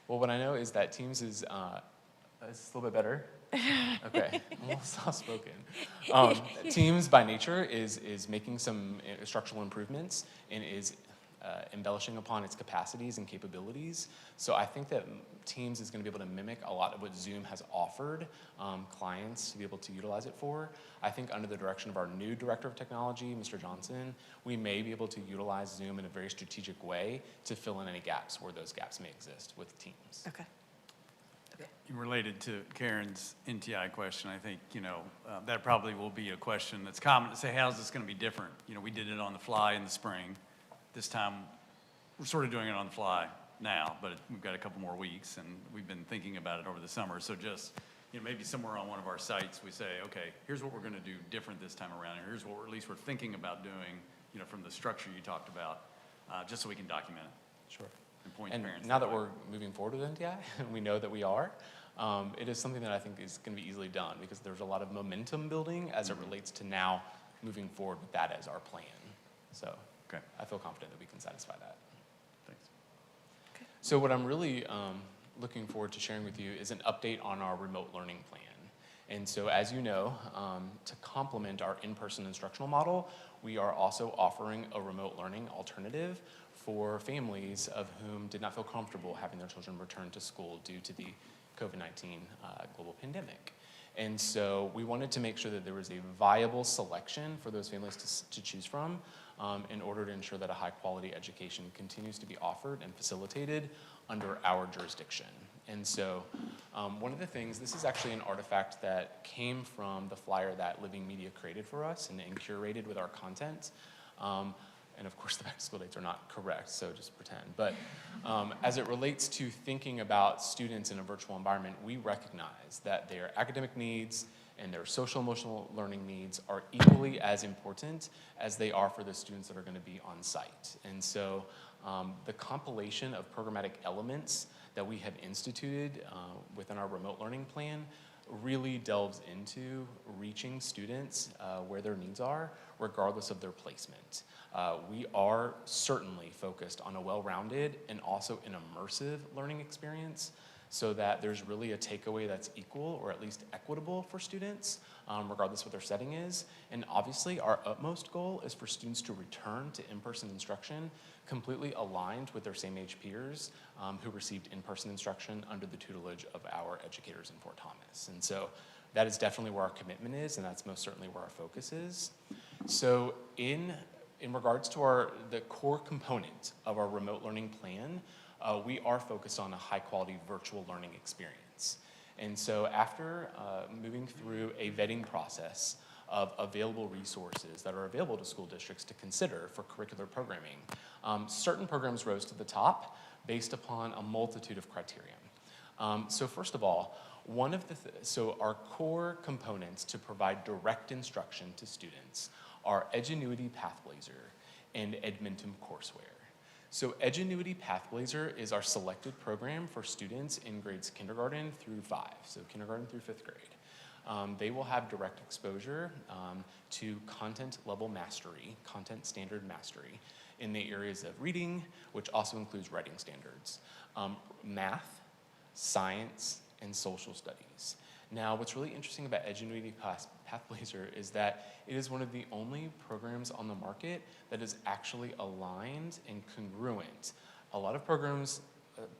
Well, what I know is that Teams is a little bit better. Okay, a little soft-spoken. Teams, by nature, is making some structural improvements and is embellishing upon its capacities and capabilities. So I think that Teams is going to be able to mimic a lot of what Zoom has offered clients to be able to utilize it for. I think under the direction of our new Director of Technology, Mr. Johnson, we may be able to utilize Zoom in a very strategic way to fill in any gaps where those gaps may exist with Teams. Okay. Related to Karen's NTI question, I think, that probably will be a question that's common to say, how's this going to be different? We did it on the fly in the spring. This time, we're sort of doing it on the fly now, but we've got a couple more weeks, and we've been thinking about it over the summer. So just, maybe somewhere on one of our sites, we say, okay, here's what we're going to do different this time around, and here's what at least we're thinking about doing, from the structure you talked about, just so we can document it. Sure. And point And parents now that that way. we're moving forward with NTI, and we know that we are, it is something that I think is going to be easily done because there's a lot of momentum building as it relates to now moving forward with that as our plan. So Okay. I feel confident that we can satisfy that. Thanks. So what I'm really looking forward to sharing with you is an update on our remote learning plan. And so as you know, to complement our in-person instructional model, we are also offering a remote learning alternative for families of whom did not feel comfortable having their children return to school due to the COVID-19 global pandemic. And so we wanted to make sure that there was a viable selection for those families to choose from in order to ensure that a high-quality education continues to be offered and facilitated under our jurisdiction. And so one of the things, this is actually an artifact that came from the flyer that Living Media created for us and curated with our content. And of course, the back-to-school dates are not correct, so just pretend. But as it relates to thinking about students in a virtual environment, we recognize that their academic needs and their social-emotional learning needs are equally as important as they are for the students that are going to be on site. And so the compilation of programmatic elements that we have instituted within our remote learning plan really delves into reaching students where their needs are, regardless of their placement. We are certainly focused on a well-rounded and also an immersive learning experience so that there's really a takeaway that's equal or at least equitable for students, regardless of what their setting is. And obviously, our utmost goal is for students to return to in-person instruction completely aligned with their same-age peers who received in-person instruction under the tutelage of our educators in Fort Thomas. And so that is definitely where our commitment is, and that's most certainly where our focus is. So in regards to the core component of our remote learning plan, we are focused on a high-quality virtual learning experience. And so after moving through a vetting process of available resources that are available to school districts to consider for curricular programming, certain programs rose to the top based upon a multitude of criteria. So first of all, so our core components to provide direct instruction to students are Edgenuity Pathblazer and Edmentum courseware. So Edgenuity Pathblazer is our selected program for students in grades kindergarten through 5, so kindergarten through 5th grade. They will have direct exposure to content level mastery, content standard mastery, in the areas of reading, which also includes writing standards, math, science, and social studies. Now, what's really interesting about Edgenuity Pathblazer is that it is one of the only programs on the market that is actually aligned and congruent. A lot of programs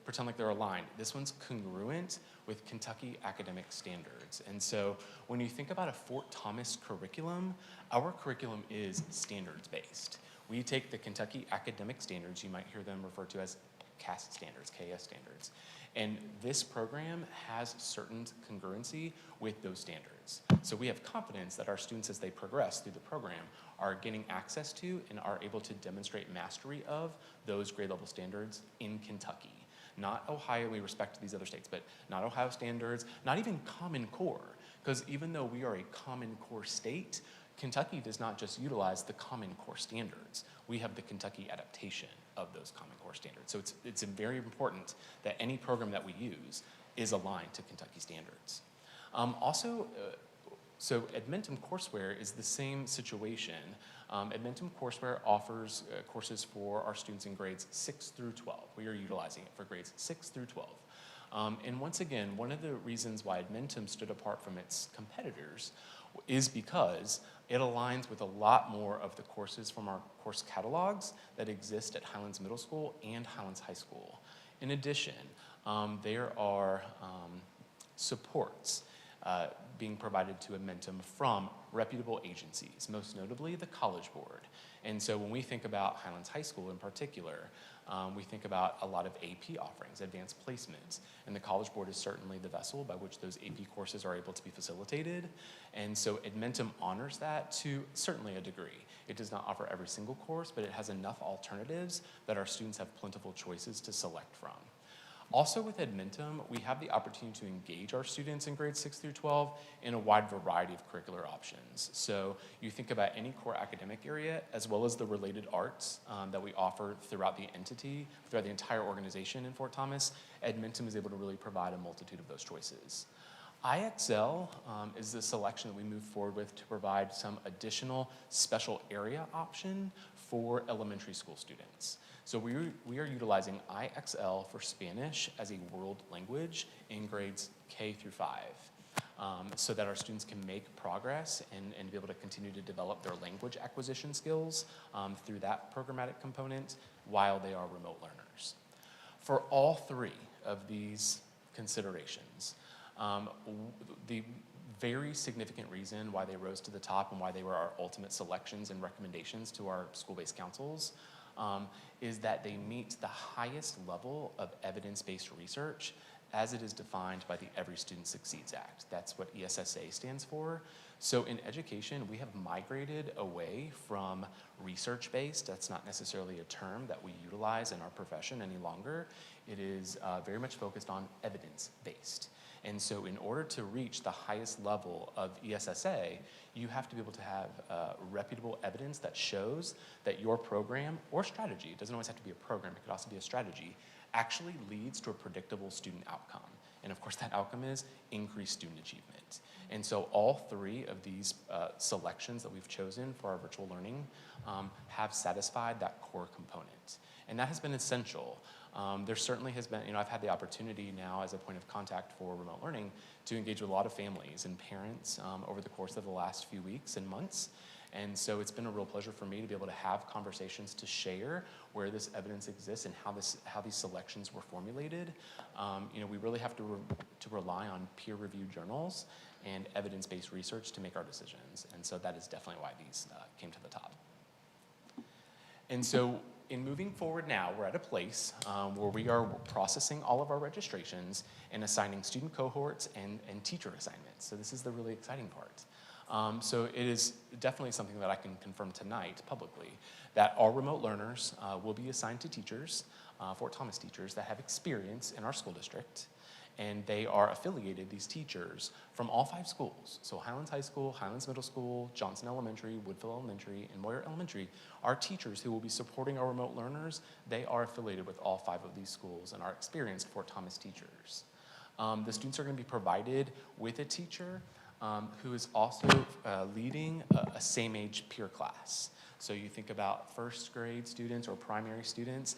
pretend like they're aligned. This one's congruent with Kentucky academic standards. And so when you think about a Fort Thomas curriculum, our curriculum is standards-based. We take the Kentucky academic standards, you might hear them referred to as CAS standards, KS standards. And this program has certain congruency with those standards. So we have confidence that our students, as they progress through the program, are getting access to and are able to demonstrate mastery of those grade level standards in Kentucky. Not Ohio, we respect these other states, but not Ohio standards, not even Common Core, because even though we are a Common Core state, Kentucky does not just utilize the Common Core standards. We have the Kentucky adaptation of those Common Core standards. So it's very important that any program that we use is aligned to Kentucky standards. So Edmentum courseware is the same situation. Edmentum courseware offers courses for our students in grades 6 through 12. We are utilizing it for grades 6 through 12. And once again, one of the reasons why Edmentum stood apart from its competitors is because it aligns with a lot more of the courses from our course catalogs that exist at Highlands Middle School and Highlands High School. In addition, there are supports being provided to Edmentum from reputable agencies, most notably the College Board. And so when we think about Highlands High School in particular, we think about a lot of AP offerings, advanced placements, and the College Board is certainly the vessel by which those AP courses are able to be facilitated. And so Edmentum honors that to certainly a degree. It does not offer every single course, but it has enough alternatives that our students have plentiful choices to select from. Also with Edmentum, we have the opportunity to engage our students in grades 6 through 12 in a wide variety of curricular options. So you think about any core academic area as well as the related arts that we offer throughout the entity, throughout the entire organization in Fort Thomas, Edmentum is able to really provide a multitude of those choices. IXL is the selection that we move forward with to provide some additional special area option for elementary school students. So we are utilizing IXL for Spanish as a world language in grades K through 5. So that our students can make progress and be able to continue to develop their language acquisition skills through that programmatic component while they are remote learners. For all three of these considerations, the very significant reason why they rose to the top and why they were our ultimate selections and recommendations to our school-based councils is that they meet the highest level of evidence-based research as it is defined by the Every Student Succeeds Act. That's what ESSA stands for. So in education, we have migrated away from research-based. That's not necessarily a term that we utilize in our profession any longer. It is very much focused on evidence-based. And so in order to reach the highest level of ESSA, you have to be able to have reputable evidence that shows that your program or strategy, it doesn't always have to be a program, it could also be a strategy, actually leads to a predictable student outcome. And of course that outcome is increased student achievement. And so all three of these selections that we've chosen for our virtual learning have satisfied that core component. And that has been essential. There certainly has been, I've had the opportunity now as a point of contact for remote learning to engage with a lot of families and parents over the course of the last few weeks and months. And so it's been a real pleasure for me to be able to have conversations to share where this evidence exists and how these selections were formulated. We really have to rely on peer-reviewed journals and evidence-based research to make our decisions. And so that is definitely why these came to the top. And so in moving forward now, we're at a place where we are processing all of our registrations and assigning student cohorts and teacher assignments. So this is the really exciting part. So it is definitely something that I can confirm tonight publicly, that all remote learners will be assigned to teachers, Fort Thomas teachers that have experience in our school district. And they are affiliated, these teachers, from all 5 schools. So Highlands High School, Highlands Middle School, Johnson Elementary, Woodville Elementary, and Moyer Elementary. Our teachers who will be supporting our remote learners, they are affiliated with all 5 of these schools and are experienced Fort Thomas teachers. The students are going to be provided with a teacher who is also leading a same-age peer class. So you think about first grade students or primary students,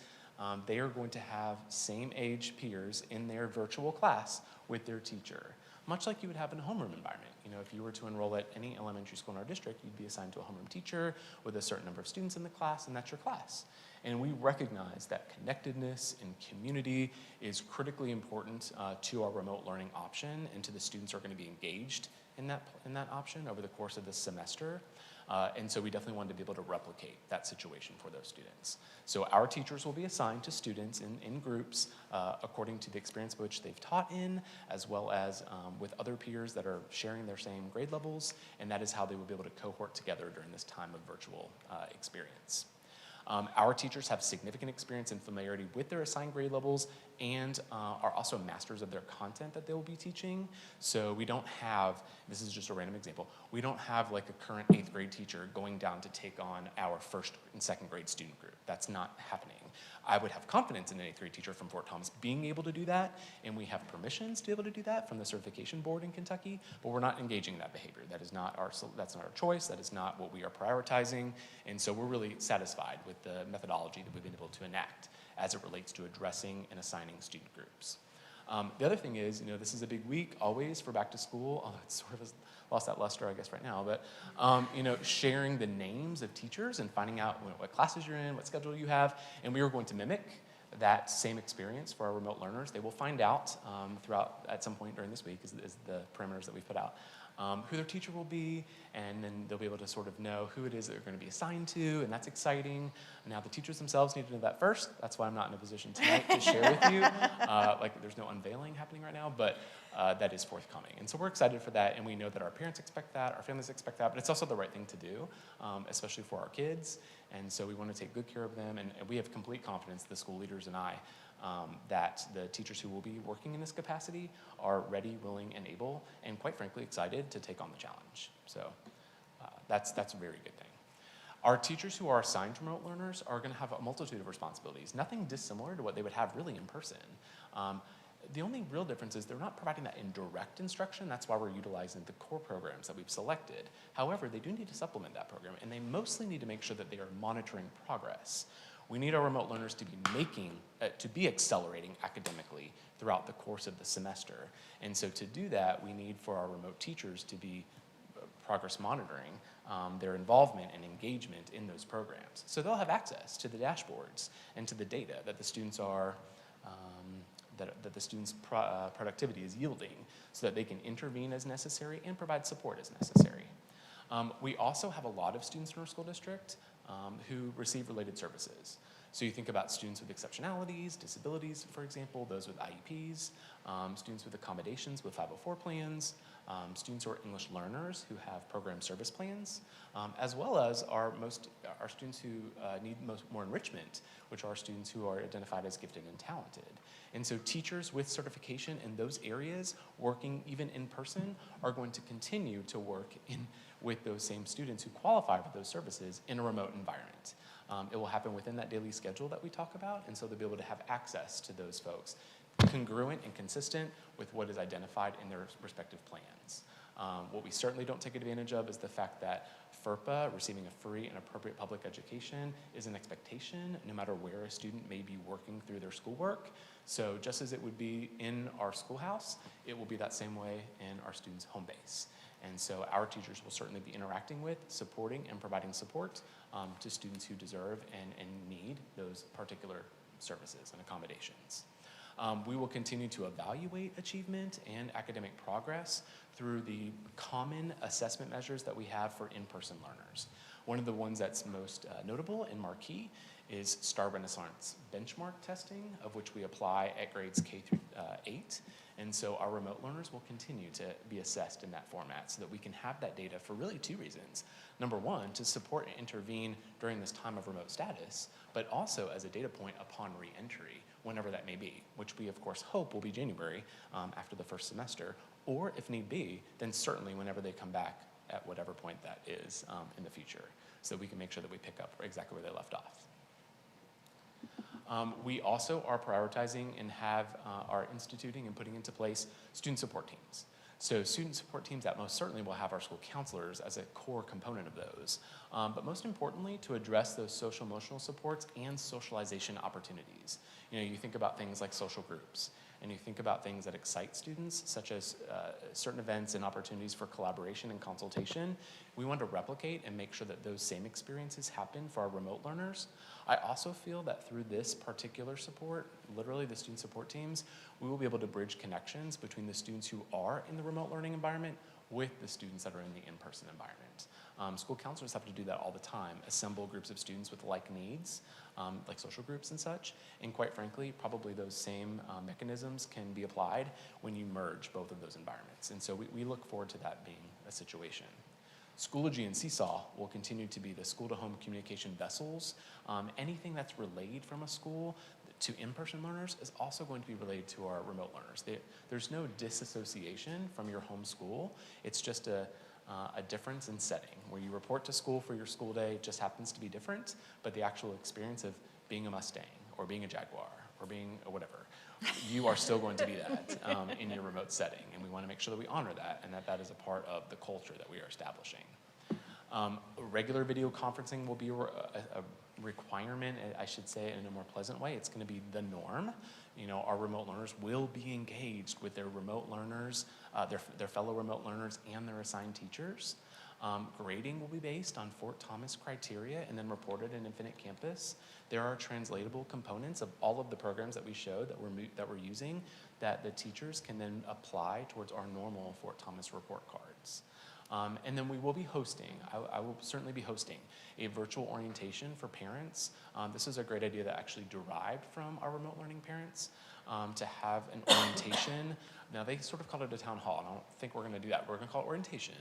they are going to have same-age peers in their virtual class with their teacher, much like you would have in a homeroom environment. If you were to enroll at any elementary school in our district, you'd be assigned to a homeroom teacher with a certain number of students in the class, and that's your class. And we recognize that connectedness and community is critically important to our remote learning option and to the students who are going to be engaged in that option over the course of this semester. And so we definitely wanted to be able to replicate that situation for those students. So our teachers will be assigned to students in groups according to the experience which they've taught in, as well as with other peers that are sharing their same grade levels, and that is how they will be able to cohort together during this time of virtual experience. Our teachers have significant experience and familiarity with their assigned grade levels and are also masters of their content that they will be teaching. So we don't have, this is just a random example, we don't have like a current 8th grade teacher going down to take on our 1st and 2nd grade student group. That's not happening. I would have confidence in an 8th grade teacher from Fort Thomas being able to do that, and we have permissions to be able to do that from the certification board in Kentucky, but we're not engaging in that behavior. That's not our choice, that is not what we are prioritizing, and so we're really satisfied with the methodology that we've been able to enact as it relates to addressing and assigning student groups. The other thing is, this is a big week always for back to school, although it's sort of lost that luster, I guess, right now, but, sharing the names of teachers and finding out what classes you're in, what schedule you have, and we are going to mimic that same experience for our remote learners. They will find out at some point during this week is the parameters that we've put out, who their teacher will be, and then they'll be able to sort of know who it is that they're going to be assigned to, and that's exciting. Now, the teachers themselves need to know that first. That's why I'm not in a position tonight to share with you. There's no unveiling happening right now, but that is forthcoming. And so we're excited for that, and we know that our parents expect that, our families expect that, but it's also the right thing to do, especially for our kids. And so we want to take good care of them, and we have complete confidence, the school leaders and I, that the teachers who will be working in this capacity are ready, willing, and able, and quite frankly excited to take on the challenge. So that's a very good thing. Our teachers who are assigned to remote learners are going to have a multitude of responsibilities, nothing dissimilar to what they would have really in person. The only real difference is they're not providing that in direct instruction. That's why we're utilizing the core programs that we've selected. However, they do need to supplement that program, and they mostly need to make sure that they are monitoring progress. We need our remote learners to be accelerating academically throughout the course of the semester. And so to do that, we need for our remote teachers to be progress monitoring their involvement and engagement in those programs. So they'll have access to the dashboards and to the data that the students are, that the students' productivity is yielding, so that they can intervene as necessary and provide support as necessary. We also have a lot of students in our school district who receive related services. So you think about students with exceptionalities, disabilities, for example, those with IEPs, students with accommodations with 504 plans, students who are English learners who have program service plans, as well as our students who need more enrichment, which are students who are identified as gifted and talented. And so teachers with certification in those areas, working even in person, are going to continue to work with those same students who qualify for those services in a remote environment. It will happen within that daily schedule that we talk about, and so they'll be able to have access to those folks, congruent and consistent with what is identified in their respective plans. What we certainly don't take advantage of is the fact that FERPA, receiving a free and appropriate public education, is an expectation no matter where a student may be working through their schoolwork. So just as it would be in our schoolhouse, it will be that same way in our students' home base. And so our teachers will certainly be interacting with, supporting, and providing support to students who deserve and need those particular services and accommodations. We will continue to evaluate achievement and academic progress through the common assessment measures that we have for in-person learners. One of the ones that's most notable and marquee is Star Renaissance benchmark testing, of which we apply at grades K through 8. And so our remote learners will continue to be assessed in that format so that we can have that data for really two reasons. Number one, to support and intervene during this time of remote status, but also as a data point upon reentry, whenever that may be, which we of course hope will be January after the first semester, or if need be, then certainly whenever they come back at whatever point that is in the future, so we can make sure that we pick up exactly where they left off. We also are prioritizing and are instituting and putting into place student support teams. So student support teams that most certainly will have our school counselors as a core component of those. But most importantly, to address those social emotional supports and socialization opportunities. You know, you think about things like social groups, and you think about things that excite students, such as certain events and opportunities for collaboration and consultation. We want to replicate and make sure that those same experiences happen for our remote learners. I also feel that through this particular support, literally the student support teams, we will be able to bridge connections between the students who are in the remote learning environment with the students that are in the in-person environment. School counselors have to do that all the time, assemble groups of students with like needs, like social groups and such, and quite frankly, probably those same mechanisms can be applied when you merge both of those environments. And so we look forward to that being a situation. Schoology and Seesaw will continue to be the school-to-home communication vessels. Anything that's relayed from a school to in-person learners is also going to be relayed to our remote learners. There's no disassociation from your home school. It's just a difference in setting. Where you report to school for your school day just happens to be different, but the actual experience of being a Mustang or being a Jaguar or being a whatever, you are still going to be that in your remote setting, and we want to make sure that we honor that and that that is a part of the culture that we are establishing. Regular video conferencing will be a requirement, I should say, in a more pleasant way. It's going to be the norm. You know, our remote learners will be engaged with their remote learners, their fellow remote learners, and their assigned teachers. Grading will be based on Fort Thomas criteria and then reported in Infinite Campus. There are translatable components of all of the programs that we showed that we're using that the teachers can then apply towards our normal Fort Thomas report cards. And then we will be hosting, I will certainly be hosting a virtual orientation for parents. This is a great idea that actually derived from our remote learning parents to have an orientation. Now they sort of call it a town hall, and I don't think we're gonna do that. We're gonna call it orientation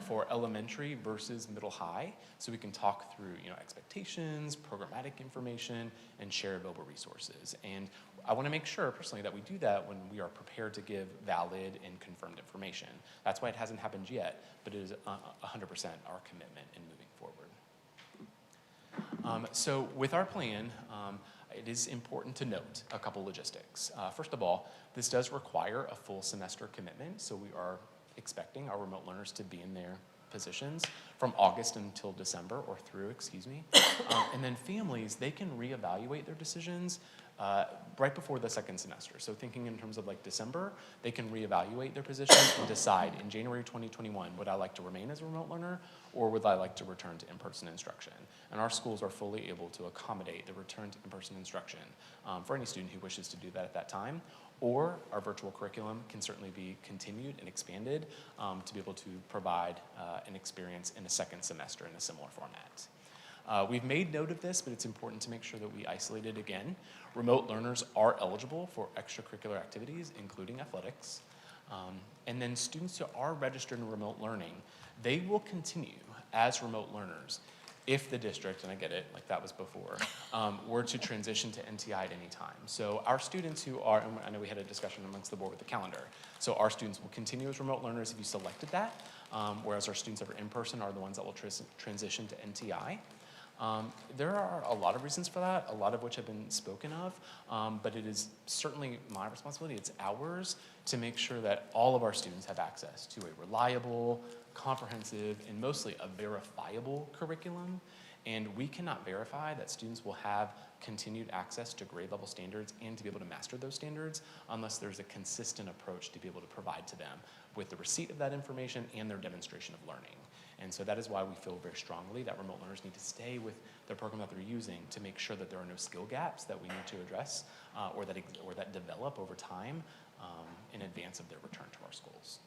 for elementary versus middle high, so we can talk through, you know, expectations, programmatic information, and share available resources. And I want to make sure personally that we do that when we are prepared to give valid and confirmed information. That's why it hasn't happened yet, but it is 100% our commitment in moving forward. So with our plan, it is important to note a couple logistics. First of all, this does require a full semester commitment, so we are expecting our remote learners to be in their positions from August until December, or through, excuse me. And then families, they can reevaluate their decisions right before the second semester. So thinking in terms of like December, they can reevaluate their positions and decide in January 2021, would I like to remain as a remote learner, or would I like to return to in-person instruction? And our schools are fully able to accommodate the return to in-person instruction for any student who wishes to do that at that time. Or our virtual curriculum can certainly be continued and expanded to be able to provide an experience in a second semester in a similar format. We've made note of this, but it's important to make sure that we isolate it again. Remote learners are eligible for extracurricular activities, including athletics. And then students who are registered in remote learning, they will continue as remote learners if the district, and I get it, like that was before, were to transition to NTI at any time. So our students who are, and I know we had a discussion amongst the board with the calendar, so our students will continue as remote learners if you selected that, whereas our students that are in person are the ones that will transition to NTI. There are a lot of reasons for that, a lot of which have been spoken of, but it is certainly my responsibility, it's ours, to make sure that all of our students have access to a reliable, comprehensive, and mostly a verifiable curriculum. And we cannot verify that students will have continued access to grade level standards and to be able to master those standards unless there's a consistent approach to be able to provide to them with the receipt of that information and their demonstration of learning. And so that is why we feel very strongly that remote learners need to stay with the program that they're using to make sure that there are no skill gaps that we need to address or that develop over time in advance of their return to our schools.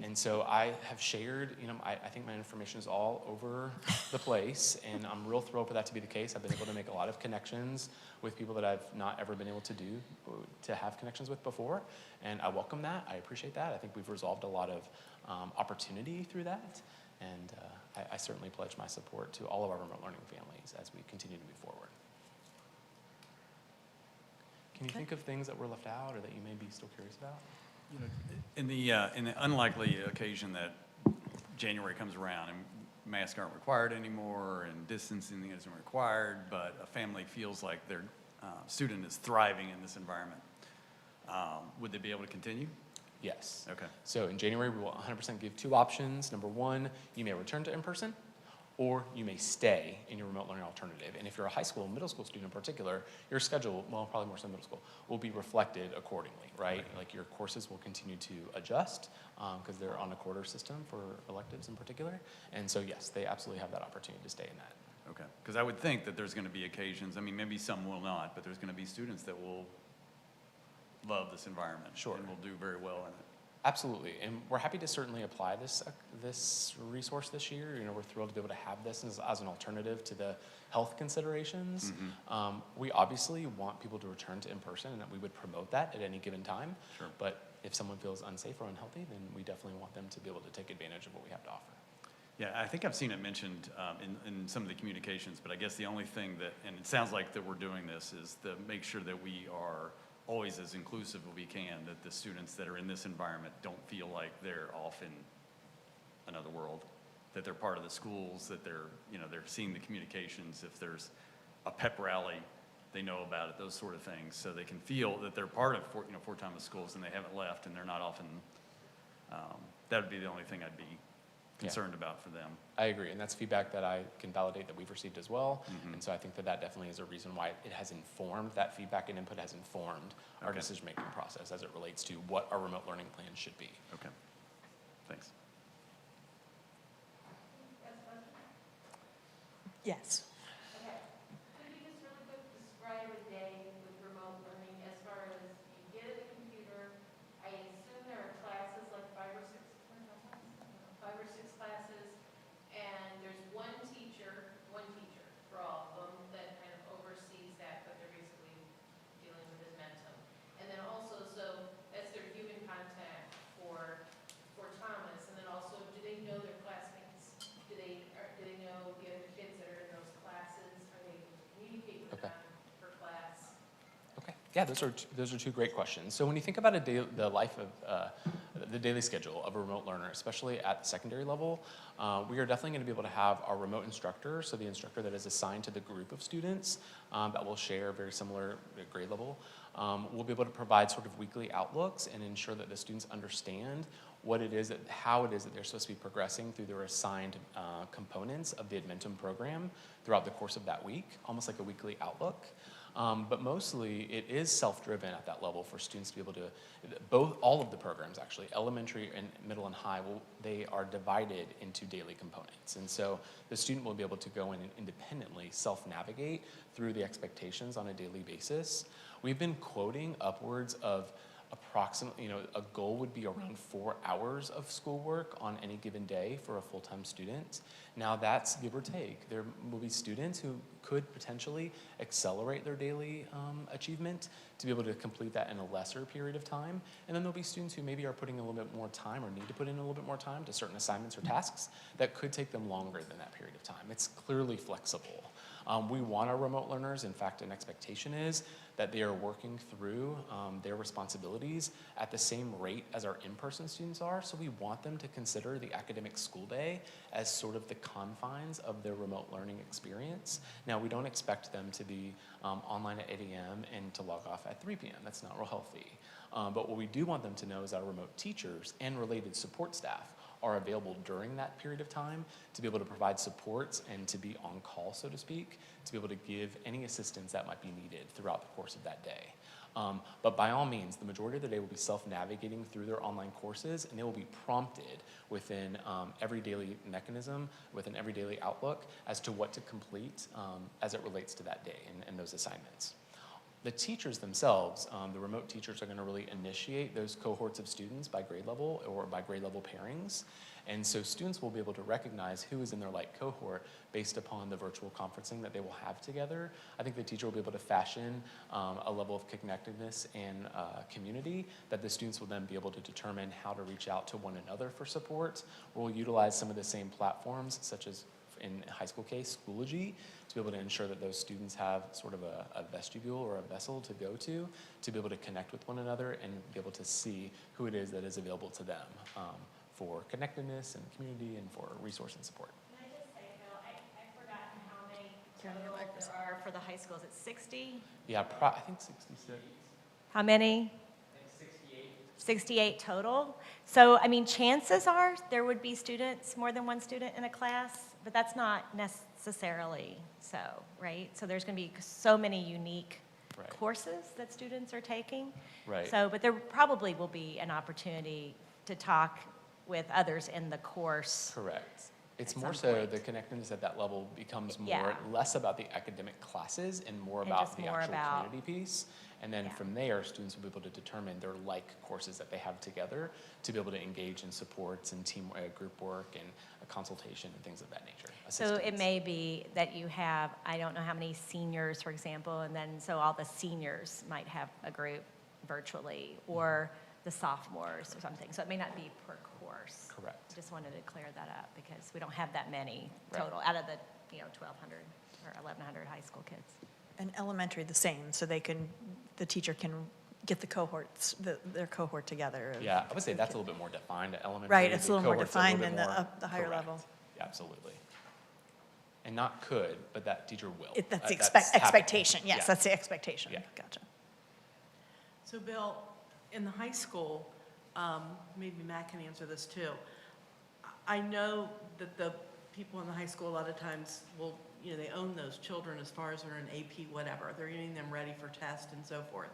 And so I have shared, I think my information is all over the place, and I'm real thrilled for that to be the case. I've been able to make a lot of connections with people that I've not ever been able to have connections with before, and I welcome that. I appreciate that. I think we've resolved a lot of opportunity through that, and I certainly pledge my support to all of our remote learning families as we continue to move forward. Can you think of things that were left out or that you may be still curious about? In the unlikely occasion that January comes around and masks aren't required anymore and distancing isn't required, but a family feels like their student is thriving in this environment, would they be able to continue? Yes. Okay. So in January, we will 100% give two options. Number one, you may return to in-person, or you may stay in your remote learning alternative. And if you're a high school, middle school student in particular, your schedule, well, probably more so middle school, will be reflected accordingly, right? Like your courses will continue to adjust because they're on a quarter system for electives in particular. And so yes, they absolutely have that opportunity to stay in that. Okay, because I would think that there's going to be occasions, I mean, maybe some will not, but there's going to be students that will love this environment. Sure. And will do very well in it. Absolutely, and we're happy to certainly apply this resource this year. We're thrilled to be able to have this as an alternative to the health considerations. Mm-hmm. We obviously want people to return to in-person, and we would promote that at any given time. Sure. But if someone feels unsafe or unhealthy, then we definitely want them to be able to take advantage of what we have to offer. Yeah, I think I've seen it mentioned in some of the communications, but I guess the only thing that, and it sounds like that we're doing this, is to make sure that we are always as inclusive as we can, that the students that are in this environment don't feel like they're off in another world, that they're part of the schools, that they're seeing the communications. If there's a pep rally, they know about it, those sort of things, so they can feel that they're part of Fort Thomas schools and they haven't left and they're not often, that would be the only thing I'd be concerned about for them. I agree, and that's feedback that I can validate that we've received as well. Mm-hmm. And so I think that definitely is a reason why it has informed, that feedback and input has informed our decision-making process as it relates to what our remote learning plan should be. Okay, thanks. Yes. Okay. Could you just really quick describe a day with remote learning as far as you get a computer? I assume there are classes, like 5 or 6 classes, and there's one teacher for all of them that kind of oversees that, but they're basically dealing with his mentum. And then also, so that's their human contact for Thomas, and then also, do they know their classmates? Do they know the other kids that are in those classes? Are they communicating with them for class? Okay. Yeah, those are two great questions. So when you think about the life of the daily schedule of a remote learner, especially at the secondary level, we are definitely going to be able to have our remote instructor, so the instructor that is assigned to the group of students that will share very similar grade level, will be able to provide sort of weekly outlooks and ensure that the students understand what it is how it is that they're supposed to be progressing through their assigned components of the Admentum program throughout the course of that week, almost like a weekly outlook. But mostly it is self-driven at that level for students to be able to, all of the programs actually, elementary and middle and high, they are divided into daily components. And so the student will be able to go in and independently self-navigate through the expectations on a daily basis. We've been quoting upwards of approximately, a goal would be around 4 hours of schoolwork on any given day for a full-time student. Now that's give or take. There will be students who could potentially accelerate their daily achievement to be able to complete that in a lesser period of time. And then there'll be students who maybe are putting a little bit more time or need to put in a little bit more time to certain assignments or tasks that could take them longer than that period of time. It's clearly flexible. We want our remote learners, in fact, an expectation is that they are working through their responsibilities at the same rate as our in-person students are. So we want them to consider the academic school day as sort of the confines of their remote learning experience. Now, we don't expect them to be online at 8 a.m. and to log off at 3 p.m. That's not real healthy. But what we do want them to know is our remote teachers and related support staff are available during that period of time to be able to provide supports and to be on call, so to speak, to be able to give any assistance that might be needed throughout the course of that day. But by all means, the majority of the day will be self-navigating through their online courses, and they will be prompted within every daily mechanism, within every daily outlook, as to what to complete as it relates to that day and those assignments. The teachers themselves, the remote teachers, are going to really initiate those cohorts of students by grade level or by grade level pairings. And so students will be able to recognize who is in their like cohort based upon the virtual conferencing that they will have together. I think the teacher will be able to fashion a level of connectedness and community that the students will then be able to determine how to reach out to one another for support. We'll utilize some of the same platforms, such as in high school case, Schoology, to be able to ensure that those students have sort of a vestibule or a vessel to go to be able to connect with one another and be able to see who it is that is available to them for connectedness and community and for resource and support. Can I just say, Phil, I've forgotten how many total there are for the high schools. It's 60? Yeah, I think 66. How many? 68 total. So, I mean, chances are there would be students, more than one student in a class, but that's not necessarily so, right? So there's going to be so many unique courses that students are taking. Right. So, but there probably will be an opportunity to talk with others in the course. Correct. It's at more some so point. the connectedness at that level becomes Yeah. less about the academic classes and more And about just the more actual about- community piece. And then Yeah. from there, students will be able to determine their like courses that they have together to be able to engage in supports and team group work and a consultation and things of that nature. So it Assistance. may be that you have, I don't know how many seniors, for example, and then so all the seniors might have a group virtually, or the sophomores or something. So it may not be per course. Correct. Just wanted to clear that up because we don't have that many Right. total out of the 1,200 or 1,100 high school kids. And elementary the same, so the teacher can get the cohorts, their cohort together. Yeah, I would say that's a little bit more defined at elementary. Right, it's a the little more cohort's defined bit than more the higher correct. level. Yeah, absolutely. And not could, but that teacher will. That's the happening. expectation, yes, Yeah. that's the expectation. Yeah. Gotcha. So Bill, in the high school, maybe Matt can answer this too. I know that the people in the high school a lot of times will, they own those children as far as they're in AP whatever. They're getting them ready for test and so forth.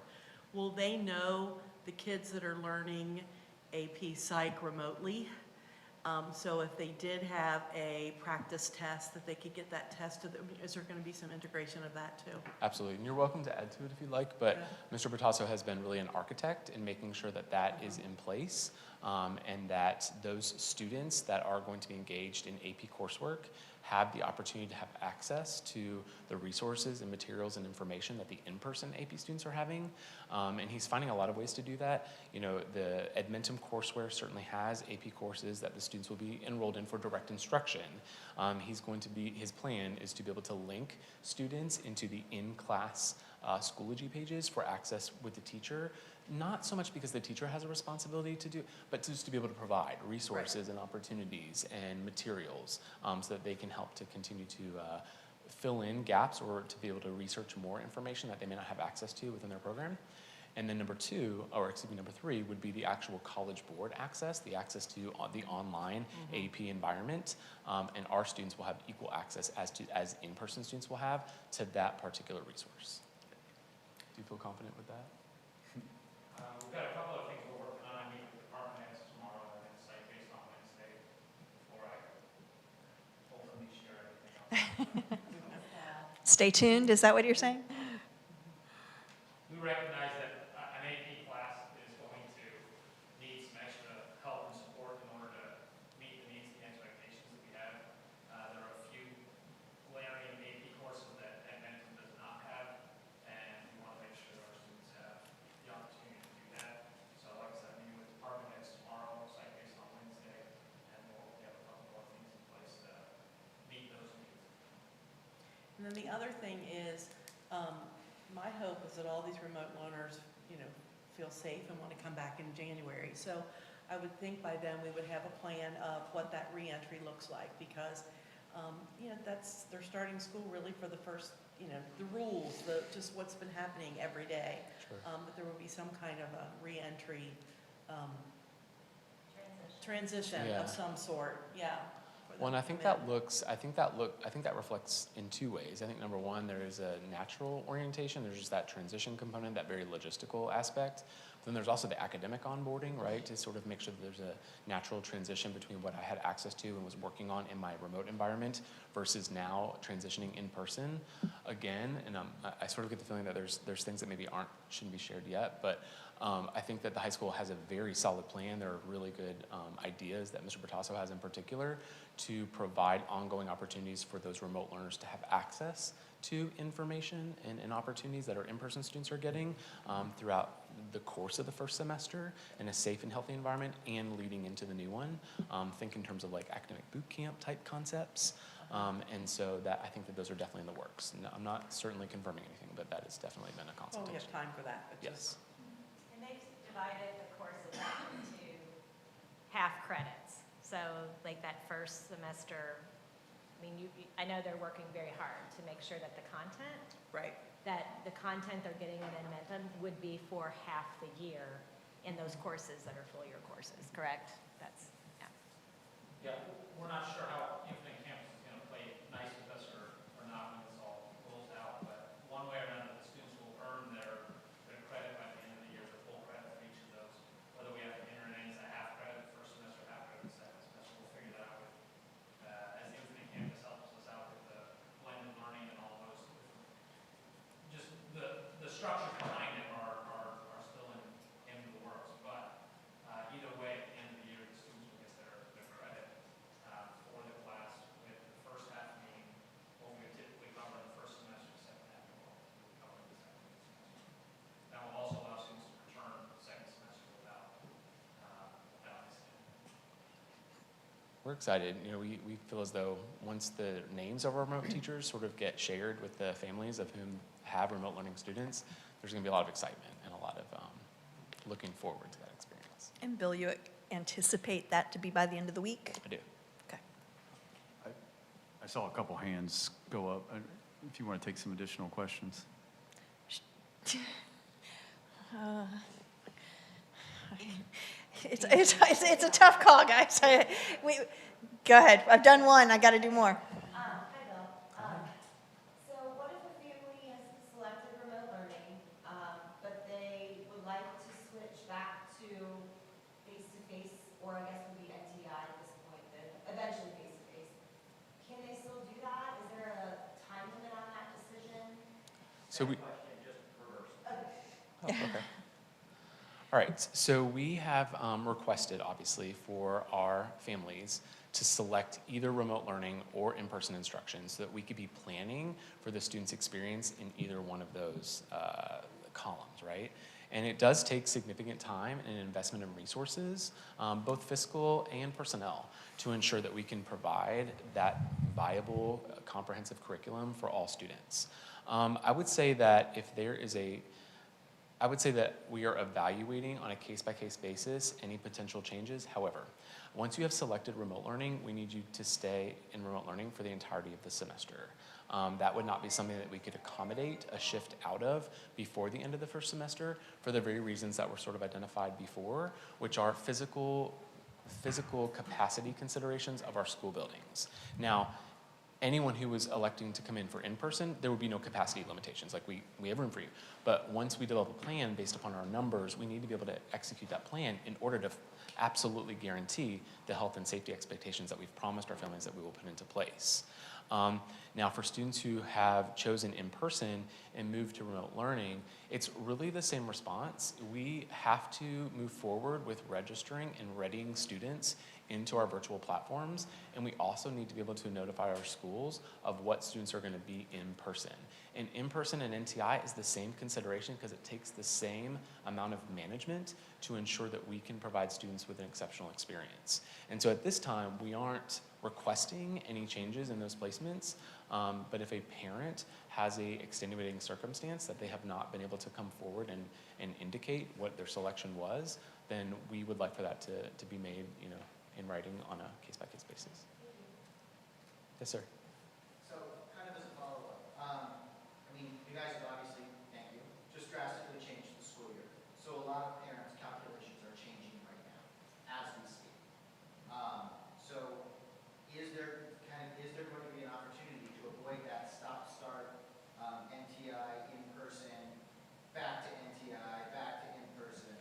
Will they know the kids that are learning AP Psych remotely? So if they did have a practice test, that they could get that test, is there going to be some integration of that too? Absolutely, and you're welcome to add to it if you'd like, but Mr. Bertasso has been really an architect in making sure that that is in place, and that those students that are going to be engaged in AP coursework have the opportunity to have access to the resources and materials and information that the in-person AP students are having. And he's finding a lot of ways to do that. The Admentum courseware certainly has AP courses that the students will be enrolled in for direct instruction. His plan is to be able to link students into the in-class Schoology pages for access with the teacher Not so much because the teacher has a responsibility to do, but just to be able to provide resources and opportunities and materials so that they can help to continue to fill in gaps or to be able to research more information that they may not have access to within their program. And then number three would be the actual College Board access, the access to the online AP environment. And our students will have equal access as in-person students will have to that particular resource. Do you feel confident with that? We've got a couple of things we're working on. I meet with department heads tomorrow and then site based on Wednesday before I openly share everything else. Stay tuned, is that what you're saying? We recognize that an AP class is going to need some extra help and support in order to meet the needs and expectations that we have. There are a few glaring AP courses that Adventum does not have, and we want to make sure our students have the opportunity to do that. So like I said, I'm meeting with department heads tomorrow, site based on Wednesday, and we'll have a couple more things in place to meet those needs. And then the other thing is, my hope is that all these remote learners, feel safe and want to come back in January. So I would think by then we would have a plan of what that reentry looks like, because, they're starting school really for the first, the rules, just what's been happening every day. Sure. But there will be some kind of a reentry transition Yeah. of some sort, yeah. for Well, and them I to think come in. I think that reflects in two ways. I think number one, there is a natural orientation. There's just that transition component, that very logistical aspect. Then there's also the academic onboarding, right, to sort of make sure that there's a natural transition between what I had access to and was working on in my remote environment versus now transitioning in person again. And I sort of get the feeling that there's things that maybe shouldn't be shared yet, but I think that the high school has a very solid plan. There are really good ideas that Mr. Bertasso has in particular to provide ongoing opportunities for those remote learners to have access to information and opportunities that our in-person students are getting throughout the course of the first semester in a safe and healthy environment and leading into the new one. Think in terms of like academic boot camp type concepts. And so I think that those are definitely in the works. No, I'm not certainly confirming anything, but that has definitely been a Well, we consultation. have time for that, but Yes. And they've divided the courses up into half credits. So like that first semester, I know they're working very hard to make sure that the content they're getting in Adventum would be for half the year in those courses that are full year courses, correct? Yeah, we're not sure how Infinite Campus is going to play nice with us or not when this all rolls out, but one way or another, the students will earn their credit by the end of the year, the full credit for each of those. Whether we have to enter it in as a half credit the first semester, half credit the second semester, we'll figure that out as Infinite Campus helps us out with the blended learning and all those. Just the structures behind it are still in the works, but either way, at the end of the year, the students will get their credit for the class, with the first half being what we would typically cover in the first semester, the second half will be covered in the second semester. That will also allow students to return the second semester without missing it. We're excited. We feel as though once the names of our remote teachers sort of get shared with the families of whom have remote learning students, there's going to be a lot of excitement and a lot of looking forward to that experience. And Bill, you anticipate that to be by the end of the week? I do. Okay. I saw a couple hands go up. If you want to take some additional questions. It's a tough call, guys. Go ahead. I've done one. I got to do more. Hi, Bill. So what if a family has selected remote learning, but they would like to switch back to face-to-face, or I guess would be NTI at this point, then eventually face-to-face? Can they still do that? Is there a time limit on that decision? So we. Okay. Oh, okay. All right, so we have requested, obviously, for our families to select either remote learning or in-person instruction so that we could be planning for the student's experience in either one of those columns, right? And it does take significant time and investment in resources, both fiscal and personnel, to ensure that we can provide that viable, comprehensive curriculum for all students. I would say that if there is I would say that we are evaluating on a case-by-case basis any potential changes. However, once you have selected remote learning, we need you to stay in remote learning for the entirety of the semester. That would not be something that we could accommodate a shift out of before the end of the first semester for the very reasons that were sort of identified before, which are physical capacity considerations of our school buildings. Now, anyone who was electing to come in for in-person, there would be no capacity limitations, like we have room for you. But once we develop a plan based upon our numbers, we need to be able to execute that plan in order to absolutely guarantee the health and safety expectations that we've promised our families that we will put into place. Now, for students who have chosen in-person and moved to remote learning, it's really the same response. We have to move forward with registering and readying students into our virtual platforms, and we also need to be able to notify our schools of what students are going to be in person. And in-person and NTI is the same consideration because it takes the same amount of management to ensure that we can provide students with an exceptional experience. And so at this time, we aren't requesting any changes in those placements, but if a parent has a extenuating circumstance that they have not been able to come forward and indicate what their selection was, then we would like for that to be made, in writing on a case-by-case basis. Yes, sir. So, kind of as a follow-up, you guys have obviously, thank you, just drastically changed the school year. So a lot of parents' calculations are changing right now, as we speak. So, is there going to be an opportunity to avoid that stop-start NTI in-person, back to NTI, back to in-person?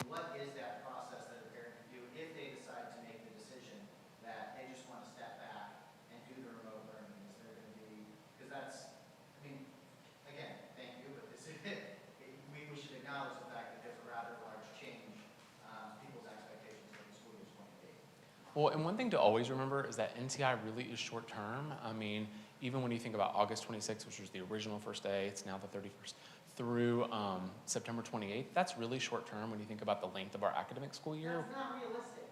What is that process that a parent can do if they decide to make the decision that they just want to step back and do the remote learning? Is there going to be, because that's, again, thank you, but we should acknowledge the fact that there's a rather large change to people's expectations of what the school year is going to be. Well, and one thing to always remember is that NTI really is short term. Even when you think about August 26th, which was the original first day, it's now the 31st, through September 28th, that's really short term when you think about the length of our academic school year. That's not realistic.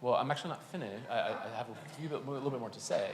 Well, I'm actually not finished. I have a little bit more to say.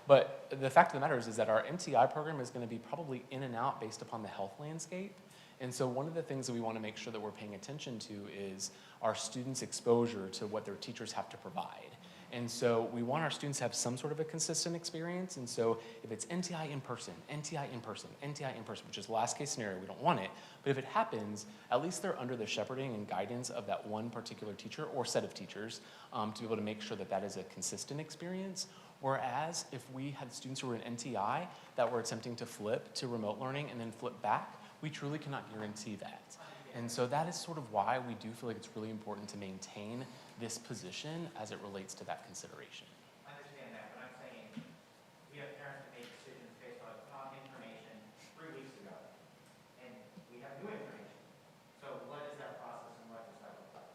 But the fact of the matter is that our MTI program is going to be probably in and out based upon the health landscape. And so one of the things that we want to make sure that we're paying attention to is our students' exposure to what their teachers have to provide. And so we want our students to have some sort of a consistent experience. And so if it's NTI in person, NTI in person, NTI in person, which is the last case scenario, we don't want it. But if it happens, at least they're under the shepherding and guidance of that one particular teacher or set of teachers to be able to make sure that that is a consistent experience. Whereas if we had students who were in NTI that were attempting to flip to remote learning and then flip back, we truly cannot guarantee that. And so that is sort of why we do feel like it's really important to maintain this position as it relates to that consideration. I understand that, but I'm saying we have parents that make decisions based on information 3 weeks ago, and we have new information. So what is that process and what does that look like?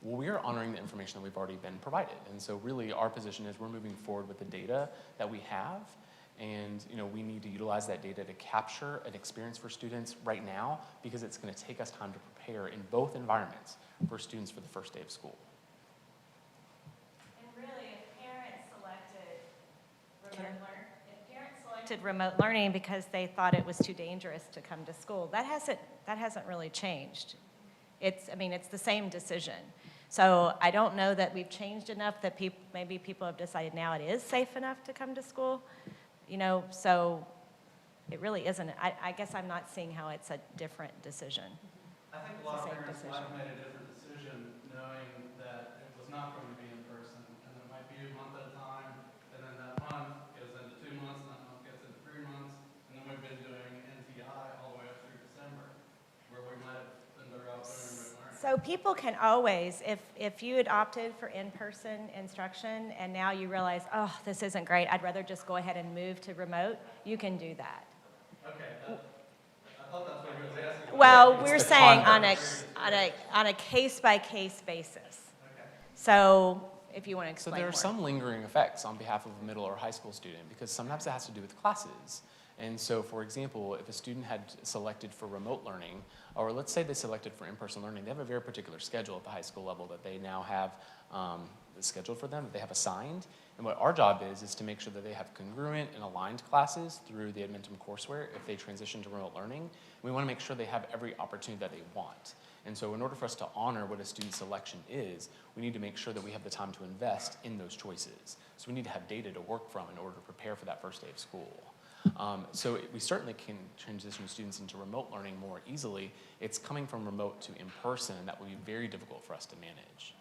Well, we are honoring the information that we've already been provided. And so really our position is we're moving forward with the data that we have. And we need to utilize that data to capture an experience for students right now because it's going to take us time to prepare in both environments for students for the first day of school. And really, if parents selected remote learning because they thought it was too dangerous to come to school, that hasn't really changed. It's the same decision. So I don't know that we've changed enough that maybe people have decided now it is safe enough to come to school. So it really isn't. I guess I'm not seeing how it's a different decision. I think a lot of parents might have made a different decision knowing that it was not going to be in person, and it might be a month at a time, and then that month goes into 2 months, and that month gets into 3 months, and then we've been doing NTI all the way up through December, where we might have been better out doing remote learning. So people can always, if you had opted for in-person instruction and now you realize, oh, this isn't great, I'd rather just go ahead and move to remote, you can do that. Okay, I thought that's what he was asking. Well, we're saying on a case-by-case basis. Okay. So if you want to explain So there are more. some lingering effects on behalf of a middle or high school student because sometimes it has to do with classes. And so, for example, if a student had selected for remote learning, or let's say they selected for in-person learning, they have a very particular schedule at the high school level that they now have scheduled for them, that they have assigned. And what our job is to make sure that they have congruent and aligned classes through the Admentum courseware if they transition to remote learning. We want to make sure they have every opportunity that they want. And so in order for us to honor what a student's selection is, we need to make sure that we have the time to invest in those choices. So we need to have data to work from in order to prepare for that first day of school. We certainly can transition students into remote learning more easily. It's coming from remote to in-person that will be very difficult for us to manage.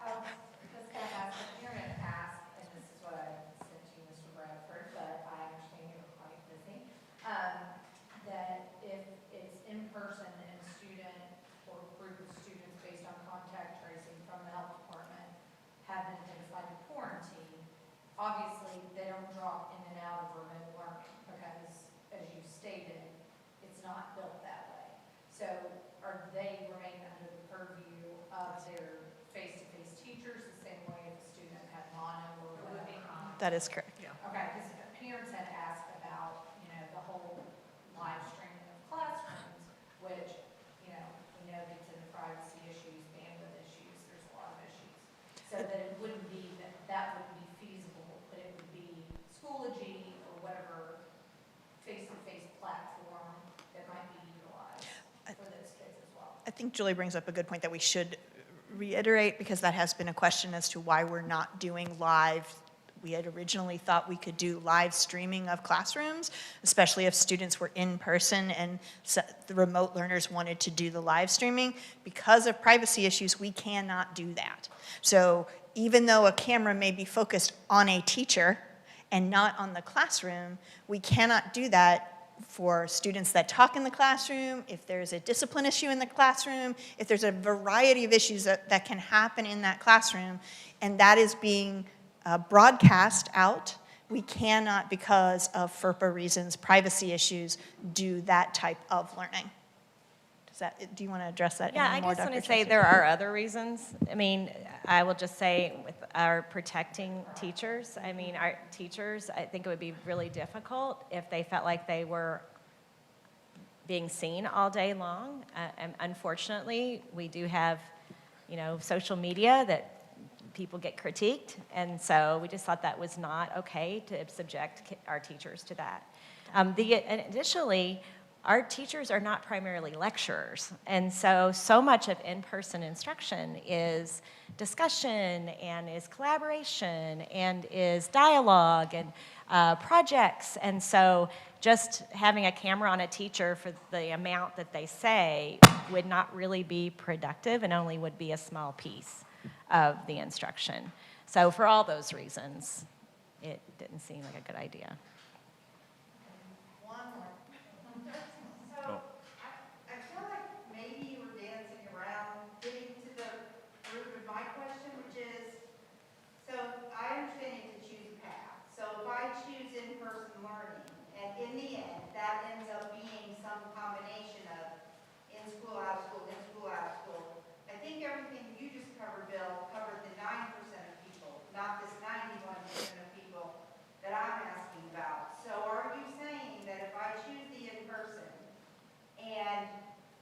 I was just going to ask, a parent asked, and this is what I sent to you, Mr. Bradford, but I understand you're quite busy, that if it's in person and a student or group of students based on contact tracing from the health department have been identified in quarantine, obviously they don't drop in and out of remote learning because, as you stated, it's not built that way. So are they remain under the purview of their face-to-face teachers the same way if a student had mono or whatever? That is correct. Okay, because parents had asked about, the whole live streaming of classrooms, which, we know gets into privacy issues, bandwidth issues, there's a lot of issues. So that it wouldn't be, that wouldn't be feasible, but it would be Schoology or whatever face-to-face platform that might be utilized for those kids as well. I think Julie brings up a good point that we should reiterate, because that has been a question as to why we're not doing live. We had originally thought we could do live streaming of classrooms, especially if students were in person and the remote learners wanted to do the live streaming. Because of privacy issues, we cannot do that. So even though a camera may be focused on a teacher and not on the classroom, we cannot do that for students that talk in the classroom, if there's a discipline issue in the classroom, if there's a variety of issues that can happen in that classroom, and that is being broadcast out, we cannot, because of FERPA reasons, privacy issues, do that type of learning. Do you want to address that Yeah, any I more, just want Dr. to say Chester? there are other reasons. I mean, I will just say with our protecting teachers, our teachers, I think it would be really difficult if they felt like they were being seen all day long. And unfortunately, we do have, social media that people get critiqued, and so we just thought that was not okay to subject our teachers to that. Additionally, our teachers are not primarily lecturers, and so much of in-person instruction is discussion and is collaboration and is dialogue and projects, and so just having a camera on a teacher for the amount that they say would not really be productive and only would be a small piece of the instruction. So for all those reasons, it didn't seem like a good idea. So I feel like maybe you were dancing around getting to the root of my question, which is, so I understand you have to choose a path. So if I choose in-person learning, and in the end, that ends up being some combination of in-school, out-of-school, in-school, out-of-school, I think everything you just covered, Bill, covered the 9% of people, not this 91% of people that I'm asking about. So are you saying that if I choose the in-person and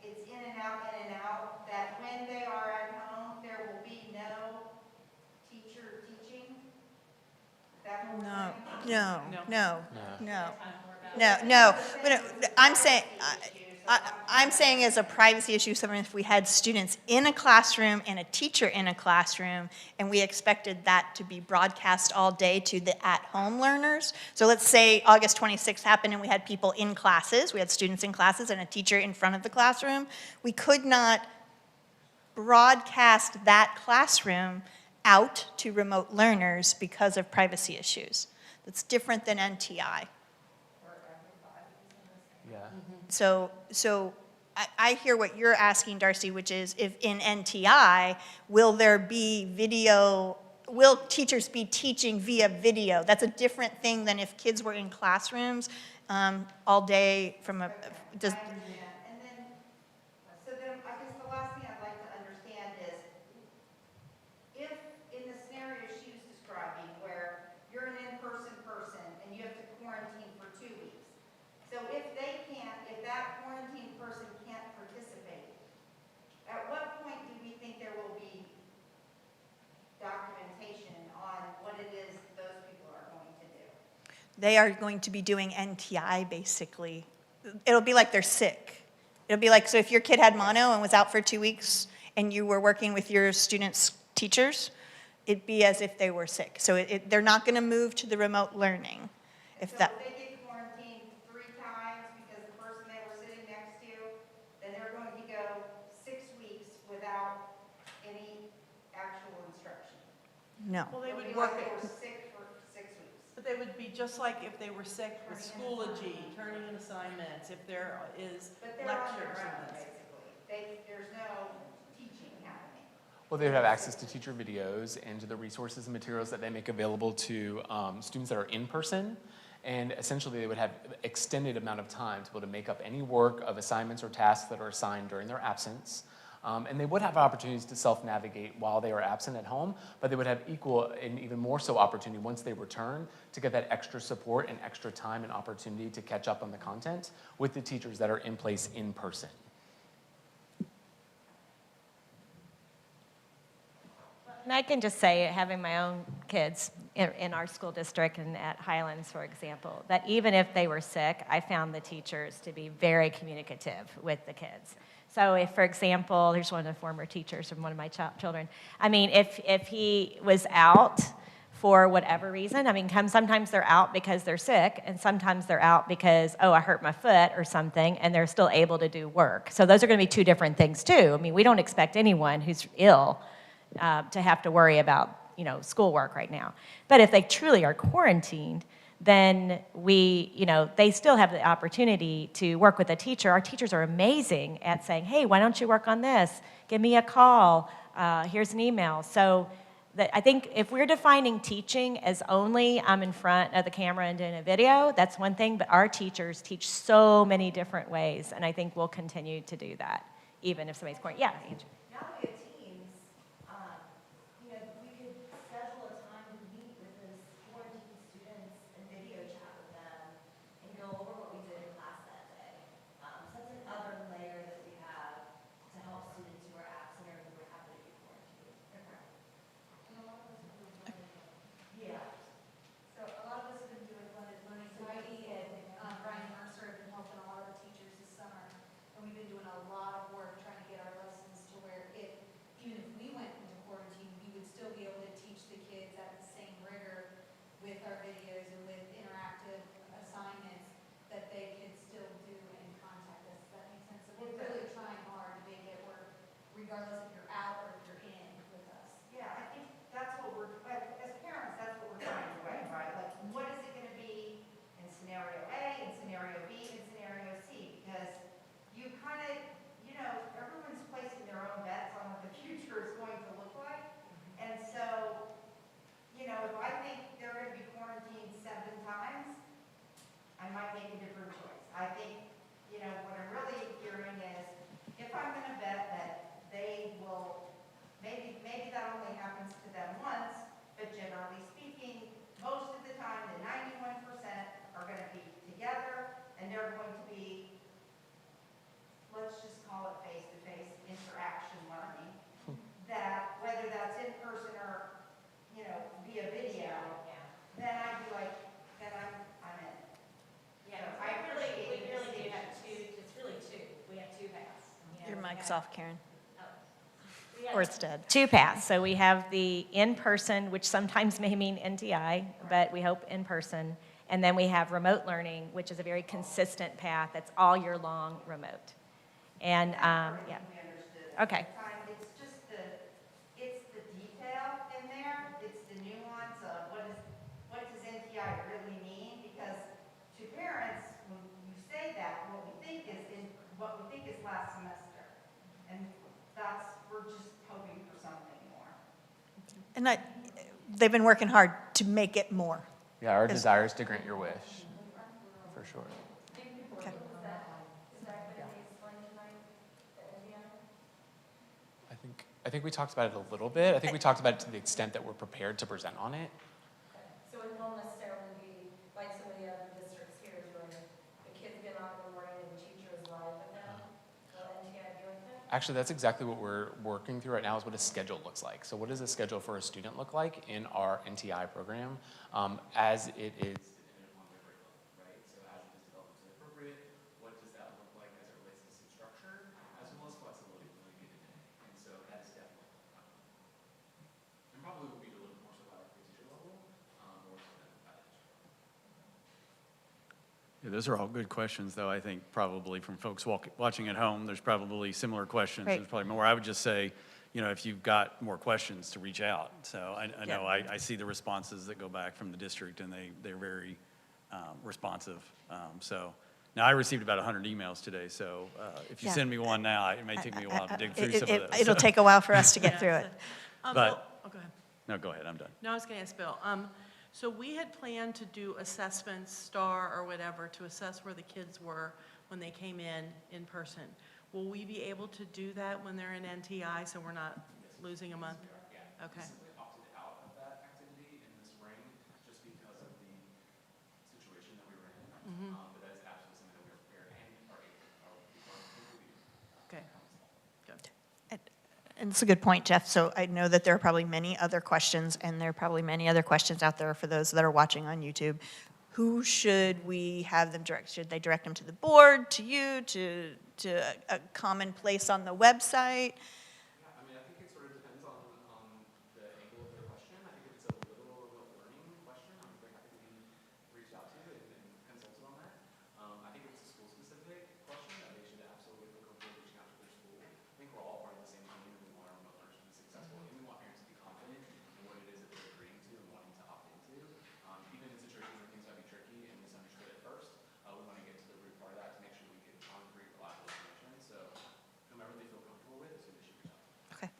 it's in and out, that when they are at home, there will be no teacher teaching? Is that what we're saying? No. I'm saying as a privacy issue, something if we had students in a classroom and a teacher in a classroom, and we expected that to be broadcast all day to the at-home learners. So let's say August 26th happened and we had people in classes, we had students in classes and a teacher in front of the classroom. We could not broadcast that classroom out to remote learners because of privacy issues. That's different than NTI. Yeah. So I hear what you're asking, Darcy, which is if in NTI, will there be video, will teachers be teaching via video? That's a different thing than if kids were in classrooms all day from a, does, And then, so then I guess the last thing I'd like to understand is, if in the scenario she was describing where you're an in-person They are going to be doing NTI, basically. It'll be like they're sick. It'll be like, so if your kid had mono and was out for 2 weeks, and you were working with your students' teachers, it'd be as if they were sick. So they're not going to move to the remote learning. If that. So if they get quarantined 3 times because the person they were sitting next to, then they're going to go 6 weeks without any actual instruction. No. Well, they It'll would be work like they it, were sick for 6 weeks. but they would be just like if they were sick with Schoology, turning in assignments, if there is But they're on their lectures own, and this. basically. There's no teaching happening. Well, they would have access to teacher videos and to the resources and materials that they make available to students that are in person. And essentially, they would have extended amount of time to be able to make up any work of assignments or tasks that are assigned during their absence. And they would have opportunities to self-navigate while they are absent at home, but they would have equal and even more so opportunity once they return to get that extra support and extra time and opportunity to catch up on the content with the teachers that are in place in person. And I can just say, having my own kids in our school district and at Highlands, for example, that even if they were sick, I found the teachers to be very communicative with the kids. So if, for example, there's one of the former teachers from one of my children. I mean, if he was out for whatever reason, I mean, sometimes they're out because they're sick, and sometimes they're out because, oh, I hurt my foot or something, and they're still able to do work. So those are going to be 2 different things, too. I mean, we don't expect anyone who's ill to have to worry about, schoolwork right now. But if they truly are quarantined, then they still have the opportunity to work with a teacher. Our teachers are amazing at saying, hey, why don't you work on this? Give me a call. Here's an email. So I think if we're defining teaching as only I'm in front of the camera and doing a video, that's one thing, but our teachers teach so many different ways, and I think we'll continue to do that, even if somebody's quarantined. Yeah, Andrew. Now we have teams, we could schedule a time to meet with those quarantined students and video chat with them and go over what we did in class that day. So that's another layer that we have to help students who are absent or who happen to be quarantined. Yeah. So a lot of us have been doing blended learning. So Heidi and Brian Mercer have been helping a lot of the teachers this summer. And we've been doing a lot of work trying to get our lessons to where even if we went into quarantine, we would still be able to teach the kids at the same rigor with our videos and with interactive assignments that they could still do and contact us. Does that make sense? So we're really trying hard to make it work regardless if you're out or if you're in with us. Yeah, I think that's what as parents, that's what we're trying to weigh, right? Like, what is it gonna be in scenario A, in scenario B, in scenario C? Because you kind of, everyone's placing their own bets on what the future is going to look like. And so, if I think they're gonna be quarantined 7 times, I might make a different choice. I think, what I'm really hearing is, if I'm gonna bet that they will, maybe that only happens to them once, but generally speaking, most of the time, the 91% are gonna be together, and they're going to be, let's just call it face-to-face interaction learning, that whether that's in person or, via video, then I'd be like, then I'm in. Yeah, So we really appreciate do the have decisions. it's really 2. We have 2 paths. Your mic's off, Karen. We have Or it's dead. 2 paths. So we have the in-person, which sometimes may mean NTI, but we hope in person. And then we have remote learning, which is a very consistent path that's all year long remote. And, yeah. We understood. Okay. It's just it's the detail in there, it's the nuance of what does NTI really mean? Because to parents, when you say that, what we think is last semester. And we're just hoping for something more. And they've been working hard to make it more. Yeah, our desire is to grant your wish, for sure. Okay. I think we talked about it a little bit. I think we talked about it to the extent that we're prepared to present on it. So it won't necessarily be like some of the other districts here doing it. The kids get on in the morning and the teacher is live with them. Will NTI be like that? Actually, that's exactly what we're working through right now is what a schedule looks like. So what does a schedule for a student look like in our NTI program as it is Yeah, those are all good questions, though. I think probably from folks watching at home, there's probably similar questions. Right. There's probably more. I would just say, you know, if you've got more questions, to reach out. So I know I see the responses that go back from the district, and they're very responsive. So now I received about 100 emails today, so if you Yeah. send me one now, it may take me a while to dig through some of those. It'll take a while for us to get through it. But- Bill, oh, go ahead. No, go ahead, I'm done. No, I was going to ask Bill. So we had planned to do assessments, STAR or whatever, to assess where the kids were when they came in person. Will we be able to do that when they're in NTI, so we're not losing a month? Okay. Simply opted out of that activity in the spring just because of the situation that we were in. But that is absolutely something that we are prepared and are Okay. Good. And it's a good point, Jeff. So I know that there are probably many other questions, and there are probably many other questions out there for those that are watching on YouTube. Who should we have them direct? Should they direct them to the board, to you, to a common place on the website? Yeah, I mean, I think it sort of depends on the angle of their question. I think if it's a literal remote learning question, I'm very happy to be reached out to and consulted on that. I think if it's a school-specific question, that they should absolutely feel comfortable reaching out to their school. I think we're all part of the same team, and we want our remote learners to be successful, and we want parents to be confident in what it is that they're agreeing to and wanting to opt into. Even in situations where things might be tricky and misunderstood at first, we want to get to the root part of that to make sure we get concrete, reliable information. So whomever they feel comfortable with is who they should reach out to. Okay.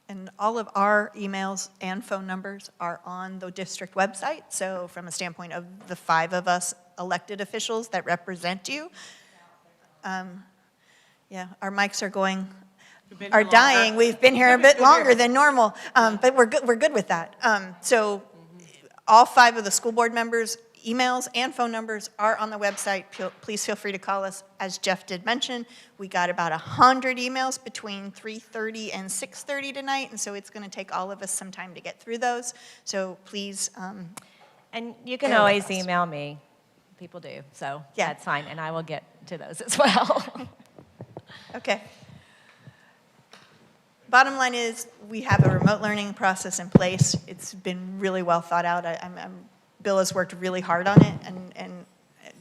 And all of our emails and phone numbers are on the district website. So from a standpoint of the 5 of us elected officials that represent you, yeah, our mics are going, are dying. We've been here a bit longer than normal, but we're good with that. So all 5 of the school board members' emails and phone numbers are on the website. Please feel free to call us. As Jeff did mention, we got about 100 emails between 3:30 and 6:30 tonight, and so it's going to take all of us some time to get through those. So please. And you can bear with always us. email me. People do, so Yeah. that's fine, and I will get to those as well. Okay. Bottom line is, we have a remote learning process in place. It's been really well thought out. Bill has worked really hard on it, and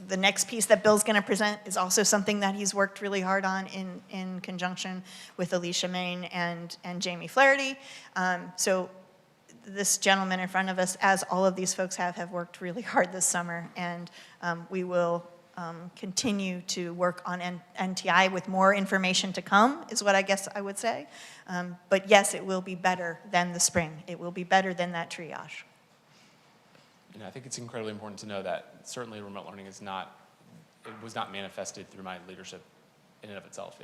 the next piece that Bill's going to present is also something that he's worked really hard on in conjunction with Alicia Main and Jamie Flaherty. So this gentleman in front of us, as all of these folks have worked really hard this summer, and we will continue to work on NTI with more information to come, is what I guess I would say. But yes, it will be better than the spring. It will be better than that triage. And I think it's incredibly important to know that certainly remote learning is not, it was not manifested through my leadership in and of itself.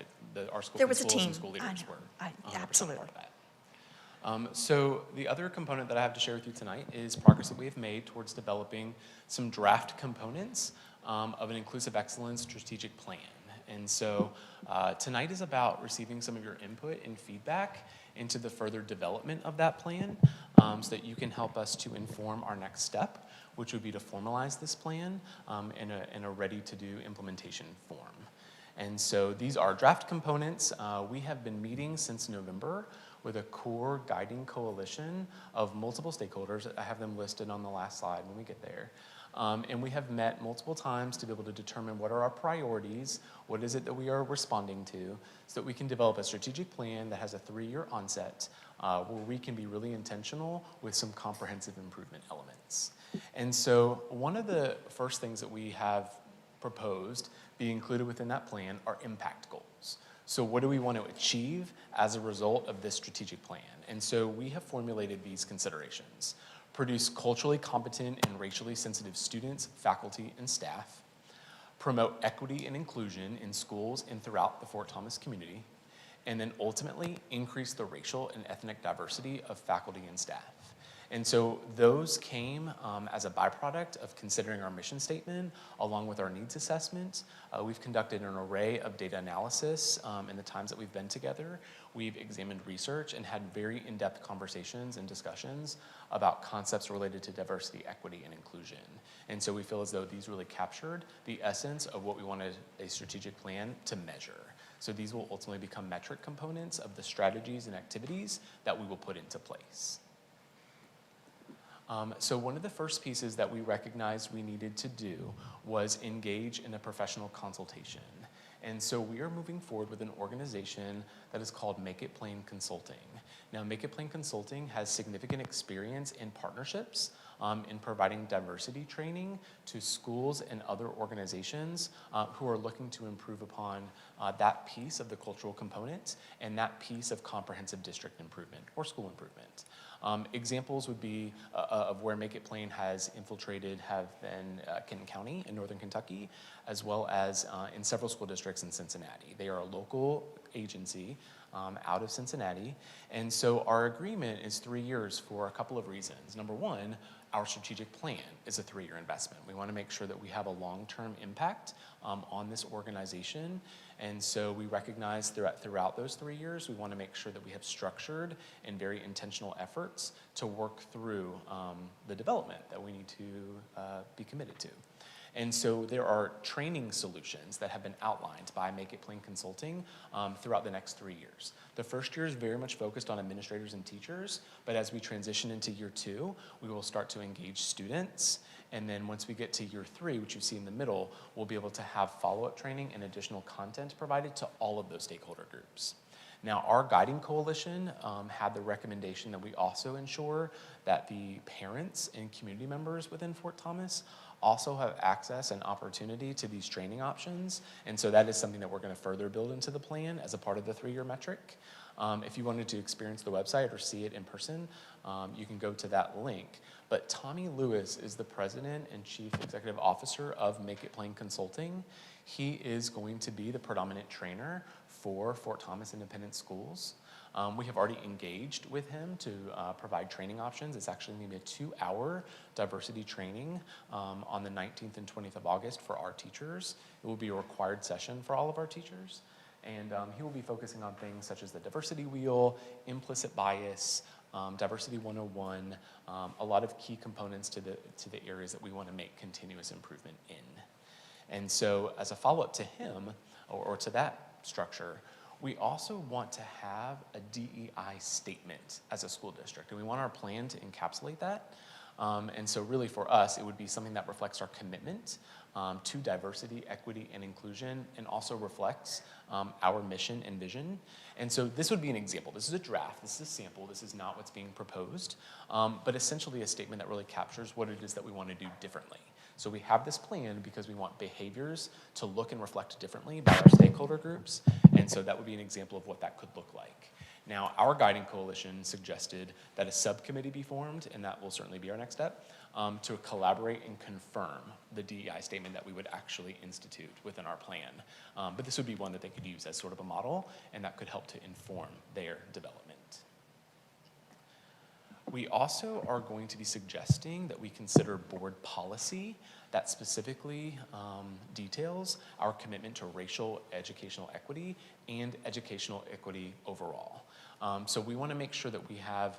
Our school There was a principals team. and school leaders were 100% Absolutely. part of that. So the other component that I have to share with you tonight is progress that we have made towards developing some draft components of an inclusive excellence strategic plan. And so tonight is about receiving some of your input and feedback into the further development of that plan so that you can help us to inform our next step, which would be to formalize this plan in a ready-to-do implementation form. And so these are draft components. We have been meeting since November with a core guiding coalition of multiple stakeholders. I have them listed on the last slide when we get there. And we have met multiple times to be able to determine what are our priorities, what is it that we are responding to, so that we can develop a strategic plan that has a 3-year onset where we can be really intentional with some comprehensive improvement elements. And so one of the first things that we have proposed be included within that plan are impact goals. So what do we want to achieve as a result of this strategic plan? And so we have formulated these considerations. Produce culturally competent and racially sensitive students, faculty, and staff. Promote equity and inclusion in schools and throughout the Fort Thomas community. And then ultimately increase the racial and ethnic diversity of faculty and staff. And so those came as a byproduct of considering our mission statement along with our needs assessment. We've conducted an array of data analysis in the times that we've been together. We've examined research and had very in-depth conversations and discussions about concepts related to diversity, equity, and inclusion. And so we feel as though these really captured the essence of what we wanted a strategic plan to measure. So these will ultimately become metric components of the strategies and activities that we will put into place. So one of the first pieces that we recognized we needed to do was engage in a professional consultation. And so we are moving forward with an organization that is called Make It Plain Consulting. Now, Make It Plain Consulting has significant experience in partnerships, in providing diversity training to schools and other organizations who are looking to improve upon that piece of the cultural component and that piece of comprehensive district improvement or school improvement. Examples would be of where Make It Plain has infiltrated have been Kenton County in northern Kentucky, as well as in several school districts in Cincinnati. They are a local agency out of Cincinnati, and so our agreement is 3 years for a couple of reasons. Number one, our strategic plan is a 3-year investment. We want to make sure that we have a long-term impact on this organization. And so we recognize throughout those 3 years, we want to make sure that we have structured and very intentional efforts to work through the development that we need to be committed to. And so there are training solutions that have been outlined by Make It Plain Consulting throughout the next 3 years. The first year is very much focused on administrators and teachers, but as we transition into year 2, we will start to engage students. And then once we get to year 3, which you see in the middle, we'll be able to have follow-up training and additional content provided to all of those stakeholder groups. Now, our guiding coalition had the recommendation that we also ensure that the parents and community members within Fort Thomas also have access and opportunity to these training options. And so that is something that we're going to further build into the plan as a part of the 3-year metric. If you wanted to experience the website or see it in person, you can go to that link. But Tommy Lewis is the president and chief executive officer of Make It Plain Consulting. He is going to be the predominant trainer for Fort Thomas Independent Schools. We have already engaged with him to provide training options. It's actually going to be a 2-hour diversity training on the 19th and 20th of August for our teachers. It will be a required session for all of our teachers. And he will be focusing on things such as the diversity wheel, implicit bias, Diversity 101, a lot of key components to the areas that we want to make continuous improvement in. And so as a follow-up to him, or to that structure, we also want to have a DEI statement as a school district, and we want our plan to encapsulate that. And so really for us, it would be something that reflects our commitment to diversity, equity, and inclusion, and also reflects our mission and vision. And so this would be an example. This is a draft, this is a sample, this is not what's being proposed, but essentially a statement that really captures what it is that we want to do differently. So we have this plan because we want behaviors to look and reflect differently by our stakeholder groups, and so that would be an example of what that could look like. Now, our guiding coalition suggested that a subcommittee be formed, and that will certainly be our next step, to collaborate and confirm the DEI statement that we would actually institute within our plan. But this would be one that they could use as sort of a model, and that could help to inform their development. We also are going to be suggesting that we consider board policy that specifically details our commitment to racial educational equity and educational equity overall. So we want to make sure that we have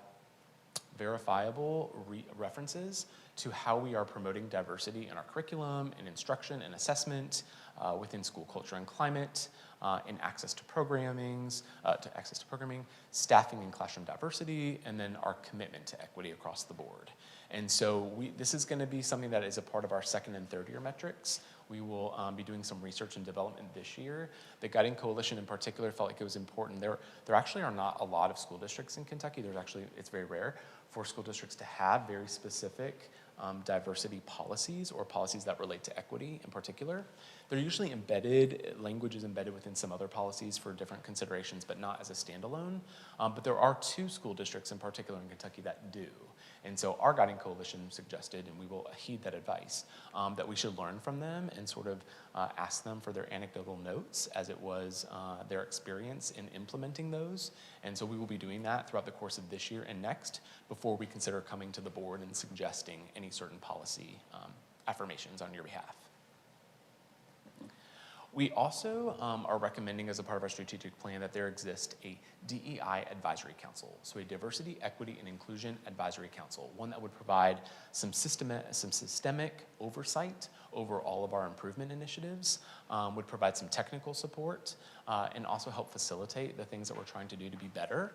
verifiable references to how we are promoting diversity in our curriculum and instruction and assessment within school culture and climate, in access to programming, staffing and classroom diversity, and then our commitment to equity across the board. And so this is going to be something that is a part of our 2nd and 3rd year metrics. We will be doing some research and development this year. The Guiding Coalition in particular felt like it was important. There actually are not a lot of school districts in Kentucky. It's very rare for school districts to have very specific diversity policies or policies that relate to equity in particular. They're usually embedded, language is embedded within some other policies for different considerations, but not as a standalone. But there are 2 school districts in particular in Kentucky that do. And so our Guiding Coalition suggested, and we will heed that advice, that we should learn from them and sort of ask them for their anecdotal notes as it was their experience in implementing those. And so we will be doing that throughout the course of this year and next before we consider coming to the board and suggesting any certain policy affirmations on your behalf. We also are recommending as a part of our strategic plan that there exist a DEI advisory council, so a diversity, equity, and inclusion advisory council, one that would provide some systemic oversight over all of our improvement initiatives, would provide some technical support, and also help facilitate the things that we're trying to do to be better.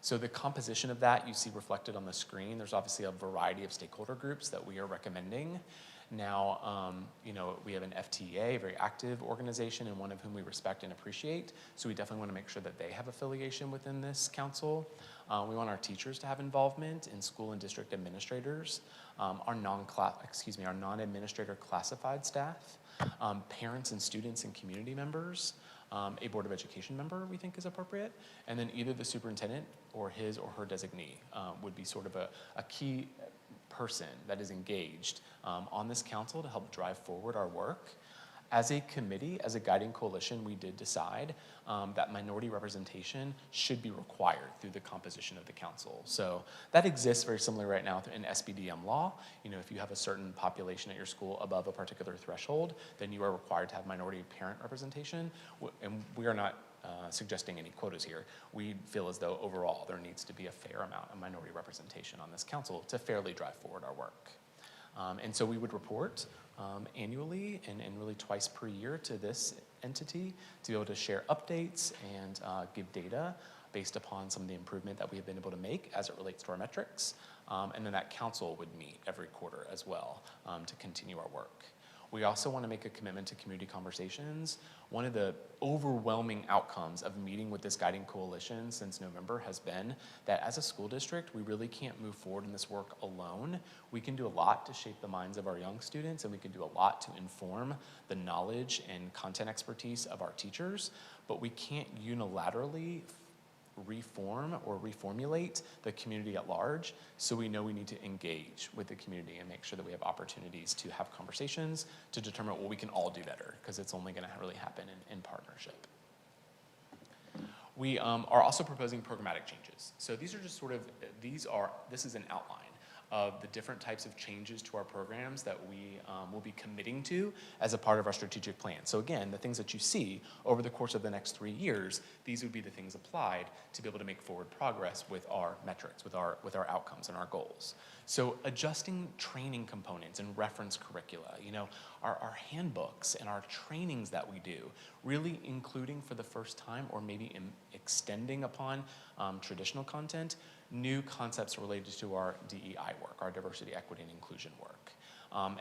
So the composition of that you see reflected on the screen. There's obviously a variety of stakeholder groups that we are recommending. Now, we have an FTA, a very active organization, and one of whom we respect and appreciate. So we definitely want to make sure that they have affiliation within this council. We want our teachers to have involvement, in school and district administrators, our non-administrator classified staff, parents and students and community members, a Board of Education member we think is appropriate, and then either the superintendent or his or her designee would be sort of a key person that is engaged on this council to help drive forward our work. As a committee, as a guiding coalition, we did decide that minority representation should be required through the composition of the council. So that exists very similarly right now in SBDM law. If you have a certain population at your school above a particular threshold, then you are required to have minority parent representation. And we are not suggesting any quotas here. We feel as though overall there needs to be a fair amount of minority representation on this council to fairly drive forward our work. And so we would report annually and really twice per year to this entity to be able to share updates and give data based upon some of the improvement that we have been able to make as it relates to our metrics. And then that council would meet every quarter as well to continue our work. We also want to make a commitment to community conversations. One of the overwhelming outcomes of meeting with this guiding coalition since November has been that as a school district, we really can't move forward in this work alone. We can do a lot to shape the minds of our young students, and we can do a lot to inform the knowledge and content expertise of our teachers, but we can't unilaterally reform or reformulate the community at large. So we know we need to engage with the community and make sure that we have opportunities to have conversations to determine what we can all do better, because it's only going to really happen in partnership. We are also proposing programmatic changes. So these are just this is an outline of the different types of changes to our programs that we will be committing to as a part of our strategic plan. So again, the things that you see over the course of the next 3 years, these would be the things applied to be able to make forward progress with our metrics, with our outcomes and our goals. So adjusting training components and reference curricula, our handbooks and our trainings that we do, really including for the first time or maybe extending upon traditional content, new concepts related to our DEI work, our diversity, equity, and inclusion work.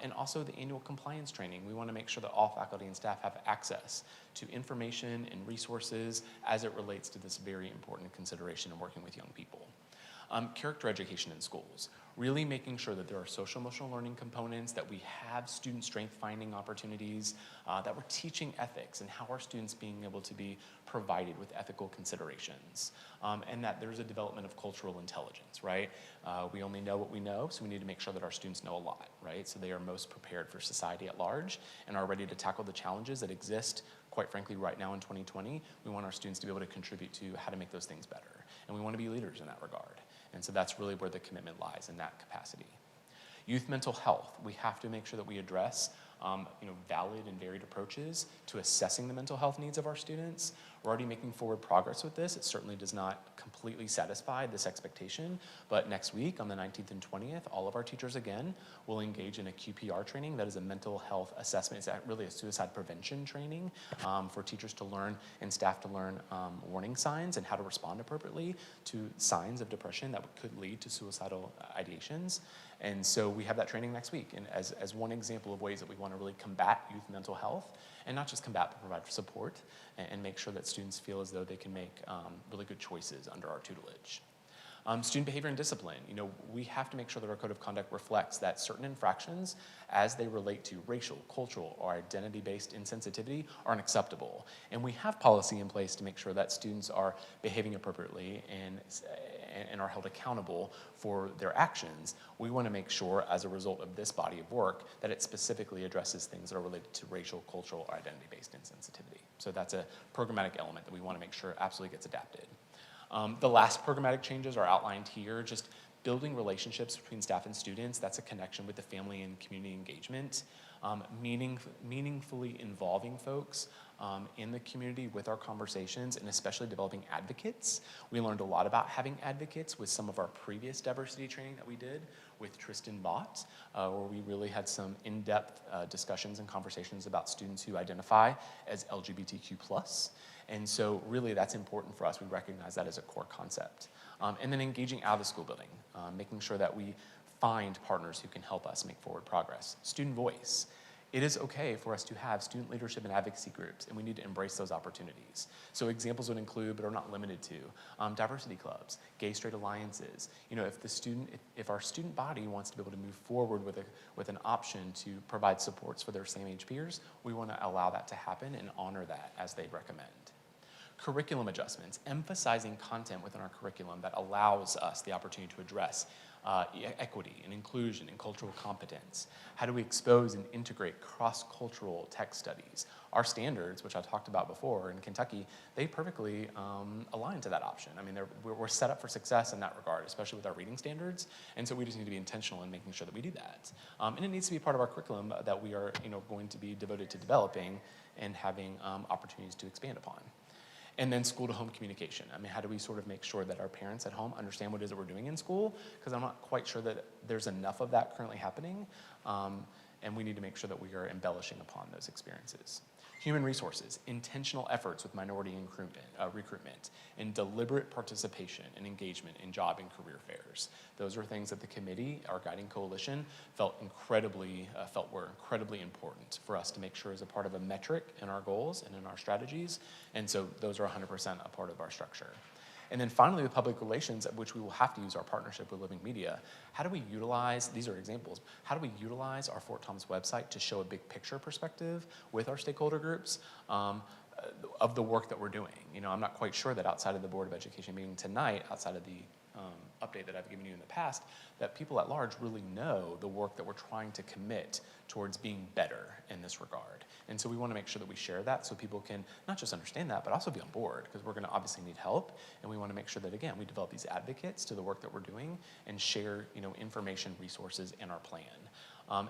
And also the annual compliance training. We want to make sure that all faculty and staff have access to information and resources as it relates to this very important consideration in working with young people. Character education in schools, really making sure that there are social emotional learning components, that we have student strength finding opportunities, that we're teaching ethics and how are students being able to be provided with ethical considerations, and that there's a development of cultural intelligence, right? We only know what we know, so we need to make sure that our students know a lot, right? So they are most prepared for society at large and are ready to tackle the challenges that exist, quite frankly, right now in 2020. We want our students to be able to contribute to how to make those things better, and we want to be leaders in that regard. And so that's really where the commitment lies, in that capacity. Youth mental health, we have to make sure that we address valid and varied approaches to assessing the mental health needs of our students. We're already making forward progress with this. It certainly does not completely satisfy this expectation, but next week on the 19th and 20th, all of our teachers again will engage in a QPR training. That is a mental health assessment. It's really a suicide prevention training for teachers to learn and staff to learn warning signs and how to respond appropriately to signs of depression that could lead to suicidal ideations. And so we have that training next week, and as one example of ways that we want to really combat youth mental health, and not just combat, but provide support and make sure that students feel as though they can make really good choices under our tutelage. Student behavior and discipline. We have to make sure that our code of conduct reflects that certain infractions as they relate to racial, cultural, or identity-based insensitivity are unacceptable. And we have policy in place to make sure that students are behaving appropriately and are held accountable for their actions. We want to make sure, as a result of this body of work, that it specifically addresses things that are related to racial, cultural, or identity-based insensitivity. So that's a programmatic element that we want to make sure absolutely gets adapted. The last programmatic changes are outlined here, just building relationships between staff and students. That's a connection with the family and community engagement. meaningfully involving folks in the community with our conversations, and especially developing advocates. We learned a lot about having advocates with some of our previous diversity training that we did with Tristan Bott, where we really had some in-depth discussions and conversations about students who identify as LGBTQ+. And so really that's important for us. We recognize that as a core concept. And then engaging out of the school building, making sure that we find partners who can help us make forward progress. Student voice. It is okay for us to have student leadership and advocacy groups, and we need to embrace those opportunities. So examples would include, but are not limited to, diversity clubs, gay-straight alliances. You know, if our student body wants to be able to move forward with an option to provide supports for their same-age peers, we want to allow that to happen and honor that as they recommend. Curriculum adjustments, emphasizing content within our curriculum that allows us the opportunity to address equity and inclusion and cultural competence. How do we expose and integrate cross-cultural tech studies? Our standards, which I talked about before in Kentucky, they perfectly align to that option. I mean, we're set up for success in that regard, especially with our reading standards, and so we just need to be intentional in making sure that we do that. And it needs to be part of our curriculum that we are going to be devoted to developing and having opportunities to expand upon. And then school-to-home communication. I mean, how do we sort of make sure that our parents at home understand what it is that we're doing in school? Because I'm not quite sure that there's enough of that currently happening, and we need to make sure that we are embellishing upon those experiences. Human resources, intentional efforts with minority recruitment, and deliberate participation and engagement in job and career fairs. Those are things that the committee, our guiding coalition, felt were incredibly important for us to make sure as a part of a metric in our goals and in our strategies. And so those are 100% a part of our structure. And then finally, with public relations, of which we will have to use our partnership with Living Media, how do we utilize, these are examples, how do we utilize our Fort Thomas website to show a big picture perspective with our stakeholder groups of the work that we're doing? You know, I'm not quite sure that outside of the Board of Education meeting tonight, outside of the update that I've given you in the past, that people at large really know the work that we're trying to commit towards being better in this regard. And so we want to make sure that we share that so people can not just understand that, but also be on board, because we're going to obviously need help, and we want to make sure that, again, we develop these advocates to the work that we're doing and share, information, resources in our plan.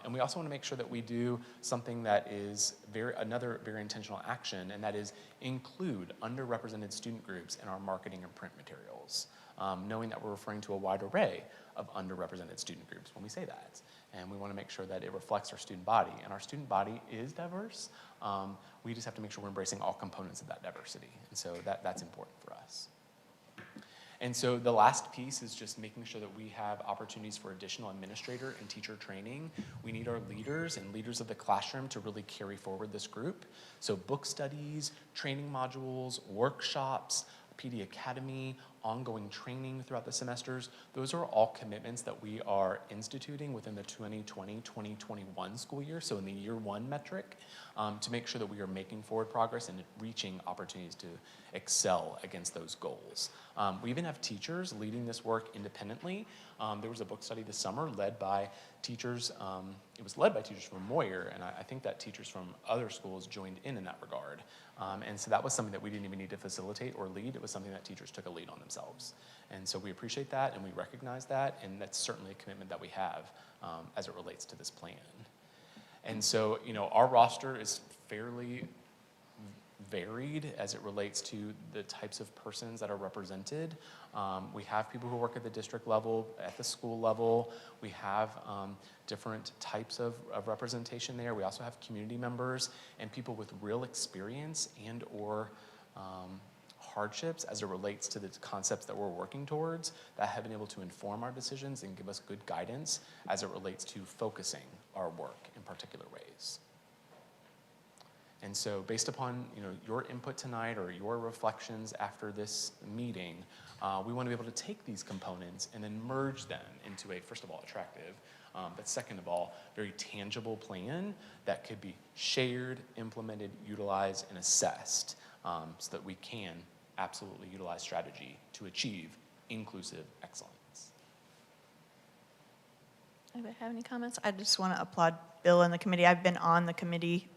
And we also want to make sure that we do something that is another very intentional action, and that is include underrepresented student groups in our marketing and print materials, knowing that we're referring to a wide array of underrepresented student groups when we say that. And we want to make sure that it reflects our student body, and our student body is diverse. We just have to make sure we're embracing all components of that diversity, and so that's important for us. And so the last piece is just making sure that we have opportunities for additional administrator and teacher training. We need our leaders and leaders of the classroom to really carry forward this group. So book studies, training modules, workshops, PD Academy, ongoing training throughout the semesters. Those are all commitments that we are instituting within the 2020-2021 school year, so in the year one metric, to make sure that we are making forward progress and reaching opportunities to excel against those goals. We even have teachers leading this work independently. There was a book study this summer led by teachers, it was led by teachers from Moyer, and I think that teachers from other schools joined in that regard. And so that was something that we didn't even need to facilitate or lead. It was something that teachers took a lead on themselves. And so we appreciate that and we recognize that, and that's certainly a commitment that we have as it relates to this plan. And so, our roster is fairly varied as it relates to the types of persons that are represented. We have people who work at the district level, at the school level. We have different types of representation there. We also have community members and people with real experience and or hardships as it relates to the concepts that we're working towards that have been able to inform our decisions and give us good guidance as it relates to focusing our work in particular ways. And so based upon your input tonight or your reflections after this meeting, we want to be able to take these components and then merge them into a, first of all, attractive, but second of all, very tangible plan that could be shared, implemented, utilized, and assessed so that we can absolutely utilize strategy to achieve inclusive excellence. Anybody have any comments? I just want to applaud Bill and the committee. I've been on the committee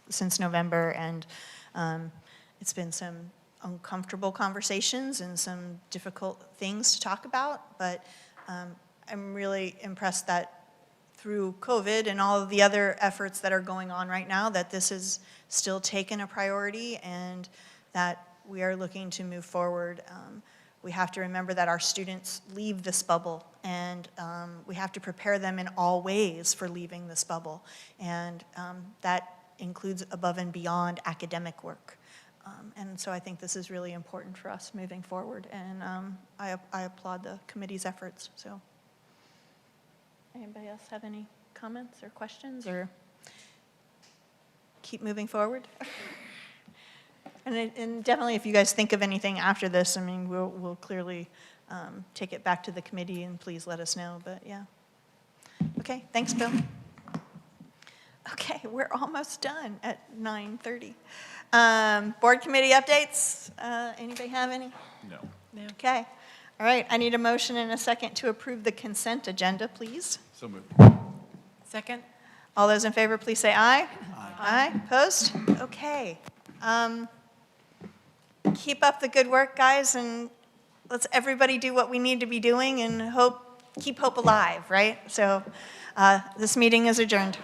since November, and it's been some uncomfortable conversations and some difficult things to talk about, but I'm really impressed that through COVID and all of the other efforts that are going on right now, that this is still taken a priority and that we are looking to move forward. We have to remember that our students leave this bubble, and we have to prepare them in all ways for leaving this bubble. And that includes above and beyond academic work. And so I think this is really important for us moving forward, and I applaud the committee's efforts. So, anybody else have any comments or questions, or keep moving forward? And definitely, if you guys think of anything after this, I mean, we'll clearly take it back to the committee, and please let us know. But yeah, okay. Thanks, Bill. Okay, we're almost done at 9:30. Board committee updates. Anybody have any? No. Okay. All right. I need a motion and a second to approve the consent agenda, please. So moved. Second? All those in favor, please say aye. Aye. Opposed? Okay. Keep up the good work, guys, and let's everybody do what we need to be doing and keep hope alive, right? So this meeting is adjourned.